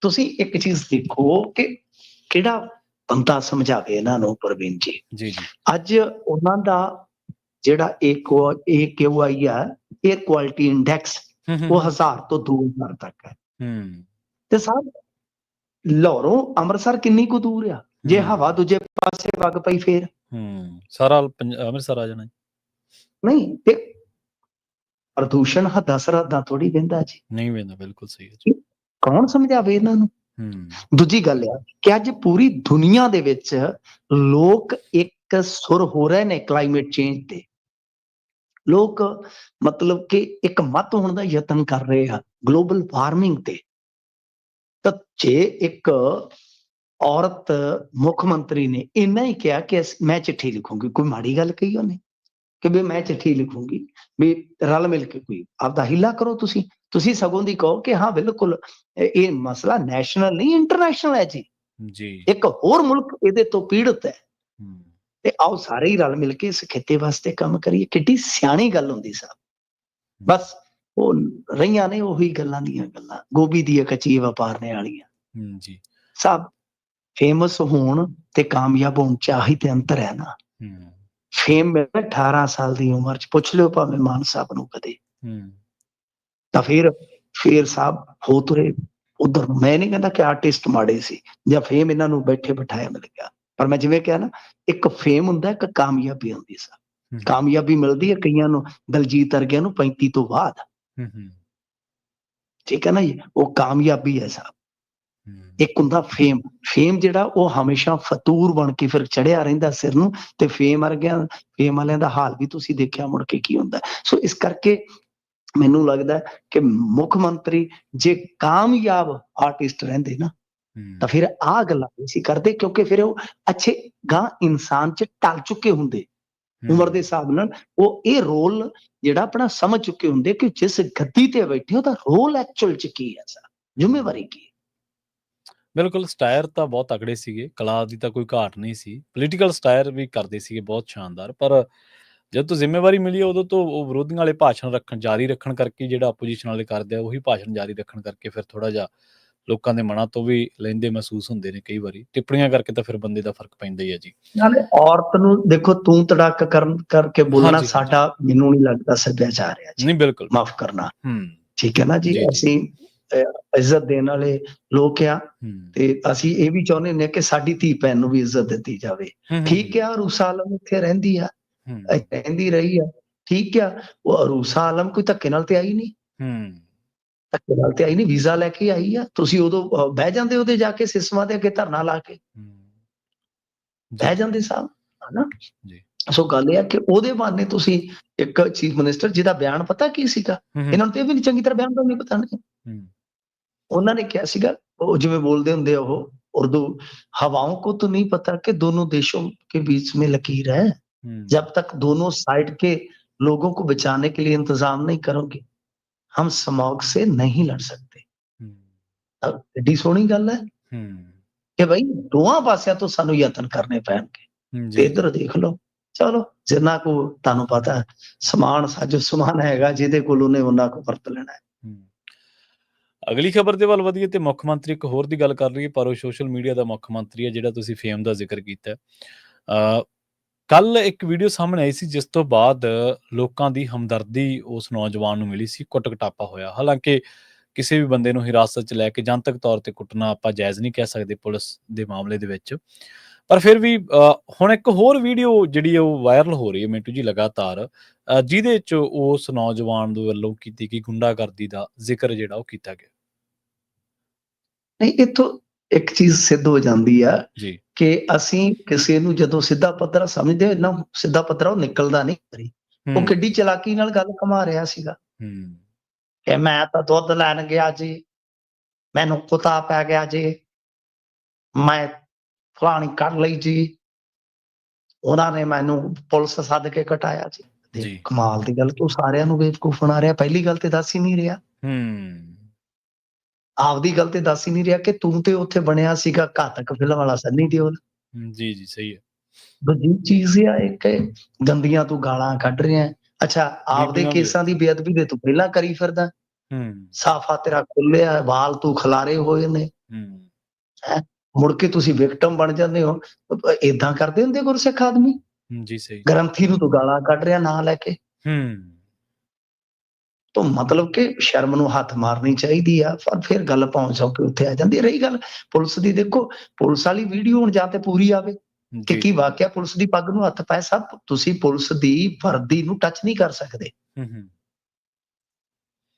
ਤੁਸੀਂ ਇੱਕ ਚੀਜ਼ ਦੇਖੋ ਕਿ ਕਿਹੜਾ ਬੰਦਾ ਸਮਝਾਵੇ ਇਹਨਾਂ ਨੂੰ ਪ੍ਰਵੀਨ ਜੀ। ਅੱਜ ਉਹਨਾਂ ਦਾ ਜਿਹੜਾ AQI ਆ, 에ਅਰ ਕੁਆਲਿਟੀ ਇੰਡੈਕਸ, ਉਹ 1000 ਤੋਂ 2000 ਤੱਕ ਹੈ। ਤੇ ਸਾਹਿਬ ਲਾਹੌਰੋਂ ਅੰਮ੍ਰਿਤਸਰ ਕਿੰਨੀ ਕੁ ਦੂਰ ਆ? ਜੇ ਹਵਾ ਦੂਜੇ ਪਾਸੇ ਵਗ ਪਈ ਫੇਰ ਸਾਰਾ ਅੰਮ੍ਰਿਤਸਰ ਆ ਜਾਣਾ ਨਹੀਂ। ਤੇ ਪ੍ਰਦੂਸ਼ਣ ਹੱਦਾਂ ਸਰਹੱਦਾਂ ਥੋੜੀ ਵਹਿੰਦਾ ਜੀ, ਨਹੀਂ ਵਹਿੰਦਾ। ਬਿਲਕੁਲ ਸਹੀ ਹੈ। ਕੌਣ ਸਮਝਾਵੇ ਇਹਨਾਂ ਨੂੰ? ਦੂਜੀ ਗੱਲ ਆ ਕਿ ਅੱਜ ਪੂਰੀ ਦੁਨੀਆ ਦੇ ਵਿੱਚ ਲੋਕ ਇੱਕ ਸੁਰ ਹੋ ਰਹੇ ਨੇ ਕਲਾਈਮੇਟ ਚੇਂਜ ਤੇ। ਲੋਕ ਮਤਲਬ ਕਿ ਇੱਕ ਮੱਤ ਹੋਣ ਦਾ ਯਤਨ ਕਰ ਰਹੇ ਆ ਗਲੋਬਲ ਵਾਰਮਿੰਗ ਤੇ। ਤਾਂ ਜੇ ਇੱਕ ਔਰਤ ਮੁੱਖ ਮੰਤਰੀ ਨੇ ਇੰਨਾ ਹੀ ਕਿਹਾ ਕਿ ਮੈਂ ਚਿੱਠੀ ਲਿਖੂੰਗੀ, ਕੋਈ ਮਾੜੀ ਗੱਲ ਕਹੀ ਉਹਨੇ ਕਿ ਵੀ ਮੈਂ ਚਿੱਠੀ ਲਿਖੂੰਗੀ, ਵੀ ਰਲ ਮਿਲ ਕੇ ਕੋਈ ਆਪਦਾ ਹੀਲਾ ਕਰੋ। ਤੁਸੀਂ ਸਗੋਂ ਦੀ ਕਹੋ ਕਿ ਹਾਂ ਬਿਲਕੁਲ ਇਹ ਮਸਲਾ ਨੈਸ਼ਨਲ ਨਹੀਂ ਇੰਟਰਨੈਸ਼ਨਲ ਹੈ ਜੀ, ਇੱਕ ਹੋਰ ਮੁਲਕ ਇਹਦੇ ਤੋਂ ਪੀੜਤ ਹੈ, ਤੇ ਆਓ ਸਾਰੇ ਹੀ ਰਲ ਮਿਲ ਕੇ ਇਸ ਖਿੱਤੇ ਵਾਸਤੇ ਕੰਮ ਕਰੀਏ। ਕਿੱਡੀ ਸਿਆਣੀ ਗੱਲ ਹੁੰਦੀ ਸਾਹਿਬ। ਬਸ ਉਹ ਰਹੀਆਂ ਨੇ ਉਹੀ ਗੱਲਾਂ ਦੀਆਂ ਗੱਲਾਂ, ਗੋਭੀ ਦੀਆਂ ਕੱਚੀ ਵਪਾਰਨੇ ਵਾਲੀਆਂ। ਜੀ। ਸਭ ਫੇਮਸ ਹੋਣ ਤੇ ਕਾਮਯਾਬ ਹੋਣ ਚ ਆਹੀ ਤੇ ਅੰਤਰ ਹੈ ਨਾ। ਫੇਮ ਮਿਲਿਆ 18 ਸਾਲ ਦੀ ਉਮਰ ਚ, ਪੁੱਛ ਲਿਓ ਭਾਵੇਂ ਮਾਨ ਸਾਹਿਬ ਨੂੰ ਕਦੇ। ਤਾਂ ਫਿਰ ਸਾਹਿਬ ਹੋ ਤੁਰੇ ਉਧਰ। ਮੈਂ ਨਹੀਂ ਕਹਿੰਦਾ ਕਿ ਆਰਟਿਸਟ ਮਾੜੇ ਸੀ ਜਾਂ ਫੇਮ ਇਹਨਾਂ ਨੂੰ ਬੈਠੇ ਬਿਠਾਇਆ ਮਿਲ ਗਿਆ, ਪਰ ਮੈਂ ਜਿਵੇਂ ਕਿਹਾ ਨਾ, ਇੱਕ ਫੇਮ ਹੁੰਦਾ, ਇੱਕ ਕਾਮਯਾਬੀ ਹੁੰਦੀ। ਸਾਹਿਬ ਕਾਮਯਾਬੀ ਮਿਲਦੀ ਹੈ ਕਈਆਂ ਨੂੰ, ਦਲਜੀਤ ਵਰਗਿਆਂ ਨੂੰ 35 ਤੋਂ ਬਾਅਦ। ਠੀਕ ਹੈ ਨਾ ਜੀ, ਉਹ ਕਾਮਯਾਬੀ ਹੈ ਸਾਹਿਬ। ਇੱਕ ਹੁੰਦਾ ਫੇਮ। ਫੇਮ ਜਿਹੜਾ ਉਹ ਹਮੇਸ਼ਾ ਫਤੂਰ ਬਣ ਕੇ ਫਿਰ ਚੜਿਆ ਰਹਿੰਦਾ ਸਿਰ ਨੂੰ, ਤੇ ਫੇਮ ਵਾਲਿਆਂ ਦਾ ਹਾਲ ਵੀ ਤੁਸੀਂ ਦੇਖਿਆ ਮੁੜ ਕੇ ਕੀ ਹੁੰਦਾ। ਸੋ ਇਸ ਕਰਕੇ ਮੈਨੂੰ ਲੱਗਦਾ ਕਿ ਮੁੱਖ ਮੰਤਰੀ ਜੇ ਕਾਮਯਾਬ ਆਰਟਿਸਟ ਰਹਿੰਦੇ ਨਾ, ਤਾਂ ਫਿਰ ਆਹ ਗੱਲਾਂ ਨਹੀਂ ਸੀ ਕਰਦੇ, ਕਿਉਂਕਿ ਫਿਰ ਉਹ ਅੱਛੇ ਗਾਂ ਇਨਸਾਨ ਚ ਢਲ ਚੁੱਕੇ ਹੁੰਦੇ ਉਮਰ ਦੇ ਹਿਸਾਬ ਨਾਲ। ਉਹ ਇਹ ਰੋਲ ਜਿਹੜਾ ਆਪਣਾ ਸਮਝ ਚੁੱਕੇ ਹੁੰਦੇ ਕਿ ਜਿਸ ਗੱਦੀ ਤੇ ਬੈਠੇ ਉਹਦਾ ਰੋਲ ਐਕਚੁਅਲ ਚ ਕੀ ਹੈ, ਜ਼ਿੰਮੇਵਾਰੀ ਕੀ ਹੈ। ਬਿਲਕੁਲ, ਸਟਾਇਰ ਤਾਂ ਬਹੁਤ ਤਕੜੇ ਸੀਗੇ, ਕਲਾ ਦੀ ਤਾਂ ਕੋਈ ਘਾਟ ਨਹੀਂ ਸੀ। ਪੋਲੀਟੀਕਲ ਸਟਾਇਰ ਵੀ ਕਰਦੇ ਸੀਗੇ ਬਹੁਤ ਸ਼ਾਨਦਾਰ, ਪਰ ਜਦ ਤੋਂ ਜ਼ਿੰਮੇਵਾਰੀ ਮਿਲੀ ਉਦੋਂ ਤੋਂ ਉਹ ਵਿਰੋਧੀਆਂ ਵਾਲੇ ਭਾਸ਼ਣ ਜਾਰੀ ਰੱਖਣ ਕਰਕੇ, ਜਿਹੜਾ ਆਪੋਜੀਸ਼ਨ ਵਾਲੇ ਕਰਦੇ ਆ ਉਹੀ ਭਾਸ਼ਣ ਜਾਰੀ ਰੱਖਣ ਕਰਕੇ, ਫਿਰ ਥੋੜਾ ਜਿਹਾ ਲੋਕਾਂ ਦੇ ਮਨਾਂ ਤੋਂ ਵੀ ਲੈਂਦੇ ਮਹਿਸੂਸ ਹੁੰਦੇ ਨੇ ਕਈ ਵਾਰੀ। ਟਿੱਪਣੀਆਂ ਕਰਕੇ ਤਾਂ ਫਿਰ ਬੰਦੇ ਦਾ ਫਰਕ ਪੈਂਦਾ ਹੀ ਹੈ ਜੀ। ਨਾਲੇ ਔਰਤ ਨੂੰ ਦੇਖੋ ਤੂੰ ਤੜਾਕ ਕਰਕੇ ਬੋਲਣਾ ਸਾਡਾ, ਮੈਨੂੰ ਨਹੀਂ ਲੱਗਦਾ ਸੱਭਿਆਚਾਰ ਹੈ ਜੀ। ਨਹੀਂ, ਬਿਲਕੁਲ ਮਾਫ ਕਰਨਾ। ਠੀਕ ਹੈ ਨਾ ਜੀ, ਅਸੀਂ ਇੱਜ਼ਤ ਦੇਣ ਵਾਲੇ ਲੋਕ ਆ, ਤੇ ਅਸੀਂ ਇਹ ਵੀ ਚਾਹੁੰਦੇ ਨੇ ਕਿ ਸਾਡੀ ਧੀ ਭੈਣ ਨੂੰ ਵੀ ਇੱਜ਼ਤ ਦਿੱਤੀ ਜਾਵੇ। ਠੀਕ ਆ, ਅਰੂਸਾ ਆਲਮ ਇੱਥੇ ਰਹਿੰਦੀ ਆ, ਰਹਿੰਦੀ ਰਹੀ ਆ, ਠੀਕ ਆ। ਉਹ ਅਰੂਸਾ ਆਲਮ ਕੋਈ ਧੱਕੇ ਨਾਲ ਤੇ ਆਈ ਨਹੀਂ, ਧੱਕੇ ਨਾਲ ਤੇ ਆਈ ਨਹੀਂ, ਵੀਜ਼ਾ ਲੈ ਕੇ ਆਈ ਆ। ਤੁਸੀਂ ਉਦੋਂ ਬਹਿ ਜਾਂਦੇ ਉਹਦੇ ਜਾ ਕੇ ਸਿਸਮਾਂ ਦੇ ਅੱਗੇ ਧਰਨਾ ਲਾ ਕੇ ਬਹਿ ਜਾਂਦੇ ਸਾਹਿਬ, ਹਨਾ। ਸੋ ਗੱਲ ਇਹ ਆ ਕਿ ਉਹਦੇ ਬਹਾਨੇ ਤੁਸੀਂ ਇੱਕ ਚੀਫ ਮਿਨਿਸਟਰ ਜਿਹਦਾ ਬਿਆਨ ਪਤਾ ਕੀ ਸੀਗਾ, ਇਹਨਾਂ ਨੂੰ ਤੇ ਇਹ ਵੀ ਨਹੀਂ ਚੰਗੀ ਤਰ੍ਹਾਂ ਬਿਆਨ ਦਾ ਨਹੀਂ ਪਤਾ ਨਹੀਂ। ਉਹਨਾਂ ਨੇ ਕਿਹਾ ਸੀਗਾ, ਉਹ ਜਿਵੇਂ ਬੋਲਦੇ ਹੁੰਦੇ ਉਹ ਉर्दू, हवाओं को तो नहीं पता कि दोनों देशों के बीच में लकीर है, जब तक दोनों साइड के लोगों को बचाने के लिए इंतजाम नहीं करोगे हम स्मॉग से नहीं लड़ सकते। एडी सोहनी गल है कि भाई दोवां पासियां तो सानू यतन करने पैणगे। ते इधर देख लो, चलो जिन्ना को तुहानू पता समान साजो समान हैगा, जिहदे कोल उन्हें उन्ना को वरत लेना है। ਅਗਲੀ ਖਬਰ ਦੇ ਵੱਲ ਵਧੀਏ ਤੇ ਮੁੱਖ ਮੰਤਰੀ ਇੱਕ ਹੋਰ ਦੀ ਗੱਲ ਕਰ ਲਈਏ, ਪਰ ਉਹ ਸੋਸ਼ਲ ਮੀਡੀਆ ਦਾ ਮੁੱਖ ਮੰਤਰੀ ਹੈ, ਜਿਹੜਾ ਤੁਸੀਂ ਫੇਮ ਦਾ ਜ਼ਿਕਰ ਕੀਤਾ। ਕੱਲ ਇੱਕ ਵੀਡੀਓ ਸਾਹਮਣੇ ਆਈ ਸੀ ਜਿਸ ਤੋਂ ਬਾਅਦ ਲੋਕਾਂ ਦੀ ਹਮਦਰਦੀ ਉਸ ਨੌਜਵਾਨ ਨੂੰ ਮਿਲੀ ਸੀ, ਕੁੱਟ ਕਟਾਪਾ ਹੋਇਆ। ਹਾਲਾਂਕਿ ਕਿਸੇ ਵੀ ਬੰਦੇ ਨੂੰ ਹਿਰਾਸਤ 'ਚ ਲੈ ਕੇ ਜਨਤਕ ਤੌਰ ਤੇ ਕੁੱਟਣਾ ਆਪਾਂ ਜਾਇਜ਼ ਨਹੀਂ ਕਹਿ ਸਕਦੇ ਪੁਲਿਸ ਦੇ ਮਾਮਲੇ ਦੇ ਵਿੱਚ, ਪਰ ਫਿਰ ਵੀ ਹੁਣ ਇੱਕ ਹੋਰ ਵੀਡੀਓ ਜਿਹੜੀ ਉਹ ਵਾਇਰਲ ਹੋ ਰਹੀ ਹੈ ਮਿੰਟੂ ਜੀ ਲਗਾਤਾਰ, ਜਿਹਦੇ 'ਚ ਉਸ ਨੌਜਵਾਨ ਦੇ ਵੱਲੋਂ ਕੀਤੀ ਗਈ ਗੁੰਡਾਗਰਦੀ ਦਾ ਜ਼ਿਕਰ ਜਿਹੜਾ ਉਹ ਕੀਤਾ ਗਿਆ। ਨਹੀਂ, ਇੱਥੋਂ ਇੱਕ ਚੀਜ਼ ਸਿੱਧ ਹੋ ਜਾਂਦੀ ਆ ਜੀ ਕਿ ਅਸੀਂ ਕਿਸੇ ਨੂੰ ਜਦੋਂ ਸਿੱਧਾ ਪੱਧਰਾ ਸਮਝਦੇ ਹੋ ਨਾ, ਸਿੱਧਾ ਪੱਧਰਾ ਉਹ ਨਿਕਲਦਾ ਨਹੀਂ। ਉਹ ਕਿੱਡੀ ਚਲਾਕੀ ਨਾਲ ਗੱਲ ਘੁਮਾ ਰਿਹਾ ਸੀਗਾ ਕਿ ਮੈਂ ਤਾਂ ਦੁੱਧ ਲੈਣ ਗਿਆ ਜੀ, ਮੈਨੂੰ ਕੁੱਤਾ ਪੈ ਗਿਆ ਜੀ, ਮੈਂ ਫਲਾਣੀ ਕਰ ਲਈ ਜੀ, ਉਹਨਾਂ ਨੇ ਮੈਨੂੰ ਪੁਲਿਸ ਸੱਦ ਕੇ ਕਟਾਇਆ ਜੀ। ਕਮਾਲ ਦੀ ਗੱਲ, ਤੂੰ ਸਾਰਿਆਂ ਨੂੰ ਬੇਵਕੂਫ ਬਣਾ ਰਿਹਾ। ਪਹਿਲੀ ਗੱਲ ਤੇ ਦੱਸ ਹੀ ਨਹੀਂ ਰਿਹਾ, ਆਪਦੀ ਗੱਲ ਤੇ ਦੱਸ ਹੀ ਨਹੀਂ ਰਿਹਾ ਕਿ ਤੂੰ ਤੇ ਉੱਥੇ ਬਣਿਆ ਸੀਗਾ ਘਾਤਕ ਫਿਲਮ ਵਾਲਾ ਸਨੀ ਦਿਓਲ। ਜੀ ਜੀ ਸਹੀ ਹੈ। ਦੂਜੀ ਚੀਜ਼ ਆ ਇੱਕ ਗੰਦੀਆਂ ਤੂੰ ਗਾਲਾਂ ਕੱਢ ਰਿਹਾ। ਅੱਛਾ, ਆਪਦੇ ਕੇਸਾਂ ਦੀ ਬੇਅਦਬੀ ਦੇ ਤੂੰ ਪਹਿਲਾਂ ਕਰੀ ਫਿਰਦਾ, ਸਾਫਾ ਤੇਰਾ ਖੁੱਲਿਆ, ਵਾਲ ਤੂੰ ਖਿਲਾਰੇ ਹੋਏ ਨੇ, ਮੁੜ ਕੇ ਤੁਸੀਂ ਵਿਕਟਮ ਬਣ ਜਾਂਦੇ ਹੋ। ਏਦਾਂ ਕਰਦੇ ਹੁੰਦੇ ਗੁਰਸਿੱਖ ਆਦਮੀ? ਜੀ ਸਹੀ। ਗ੍ਰੰਥੀ ਨੂੰ ਤੂੰ ਗਾਲਾਂ ਕੱਢ ਰਿਹਾ ਨਾਂ ਲੈ ਕੇ। ਤਾਂ ਮਤਲਬ ਕਿ ਸ਼ਰਮ ਨੂੰ ਹੱਥ ਮਾਰਨੀ ਚਾਹੀਦੀ ਆ, ਪਰ ਫਿਰ ਗੱਲ ਪਹੁੰਚ ਕੇ ਉੱਥੇ ਆ ਜਾਂਦੀ। ਰਹੀ ਗੱਲ ਪੁਲਿਸ ਦੀ, ਦੇਖੋ ਪੁਲਿਸ ਵਾਲੀ ਵੀਡੀਓ ਹੁਣ ਜਾਂ ਤੇ ਪੂਰੀ ਆਵੇ ਕਿ ਕੀ ਵਾਕਿਆ ਪੁਲਿਸ ਦੀ ਪੱਗ ਨੂੰ ਹੱਥ ਪਾਏ। ਸਭ ਤੁਸੀਂ ਪੁਲਿਸ ਦੀ ਵਰਦੀ ਨੂੰ ਟੱਚ ਨਹੀਂ ਕਰ ਸਕਦੇ,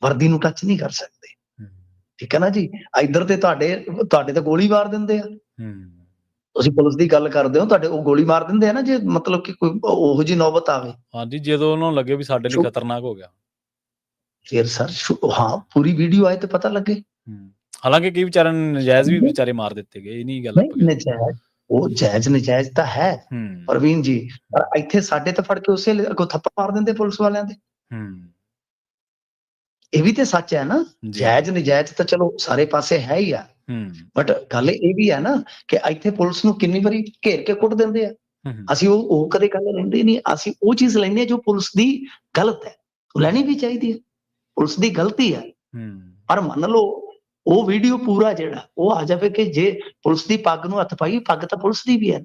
ਵਰਦੀ ਨੂੰ ਟੱਚ ਨਹੀਂ ਕਰ ਸਕਦੇ, ਠੀਕ ਹੈ ਨਾ ਜੀ। ਇੱਧਰ ਤੇ ਤੁਹਾਡੇ ਤੇ ਗੋਲੀ ਮਾਰ ਦਿੰਦੇ ਆ, ਤੁਸੀਂ ਪੁਲਿਸ ਦੀ ਗੱਲ ਕਰਦੇ ਹੋ, ਤੁਹਾਡੇ ਉਹ ਗੋਲੀ ਮਾਰ ਦਿੰਦੇ ਆ ਨਾ, ਜੇ ਮਤਲਬ ਕਿ ਕੋਈ ਉਹੋ ਜਿਹੀ ਨੌਬਤ ਆਵੇ। ਹਾਂਜੀ, ਜਦੋਂ ਉਹਨਾਂ ਨੂੰ ਲੱਗੇ ਵੀ ਸਾਡੇ ਲਈ ਖਤਰਨਾਕ ਹੋ ਗਿਆ, ਫਿਰ ਸਰ ਹਾਂ ਪੂਰੀ ਵੀਡੀਓ ਆਏ ਤੇ ਪਤਾ ਲੱਗੇ। ਹਾਲਾਂਕਿ ਕਈ ਵਿਚਾਰਿਆਂ ਨੂੰ ਨਜਾਇਜ਼ ਵੀ ਵਿਚਾਰੇ ਮਾਰ ਦਿੱਤੇ ਗਏ, ਇਹ ਨਹੀਂ ਗੱਲ। ਨਜਾਇਜ਼, ਉਹ ਜਾਇਜ਼ ਨਜਾਇਜ਼ ਤਾਂ ਹੈ ਪ੍ਰਵੀਨ ਜੀ, ਪਰ ਇੱਥੇ ਸਾਡੇ ਤਾਂ ਫੜ ਕੇ ਉਸੇ ਅੱਗੋਂ ਥੱਪੜ ਮਾਰ ਦਿੰਦੇ ਪੁਲਿਸ ਵਾਲਿਆਂ ਦੇ। ਇਹ ਵੀ ਤੇ ਸੱਚ ਹੈ ਨਾ, ਜਾਇਜ਼ ਨਜਾਇਜ਼ ਤਾਂ ਚਲੋ ਸਾਰੇ ਪਾਸੇ ਹੈ ਹੀ ਆ, ਬਟ ਗੱਲ ਇਹ ਵੀ ਹੈ ਨਾ ਕਿ ਇੱਥੇ ਪੁਲਿਸ ਨੂੰ ਕਿੰਨੀ ਵਾਰੀ ਘੇਰ ਕੇ ਕੁੱਟ ਦਿੰਦੇ ਆ। ਅਸੀਂ ਉਹ ਕਦੇ ਗੱਲ ਲੈਂਦੇ ਨਹੀਂ, ਅਸੀਂ ਉਹ ਚੀਜ਼ ਲੈਂਦੇ ਹਾਂ ਜੋ ਪੁਲਿਸ ਦੀ ਗਲਤ ਹੈ, ਉਹ ਲੈਣੀ ਵੀ ਚਾਹੀਦੀ ਹੈ। ਪੁਲਿਸ ਦੀ ਗਲਤੀ ਹੈ। ਪਰ ਮੰਨ ਲਓ ਉਹ ਵੀਡੀਓ ਪੂਰਾ ਜਿਹੜਾ ਉਹ ਆ ਜਾਵੇ ਕਿ ਜੇ ਪੁਲਿਸ ਦੀ ਪੱਗ ਨੂੰ ਹੱਥ ਪਾਈ, ਪੱਗ ਤਾਂ ਪੁਲਿਸ ਦੀ ਵੀ ਹੈ।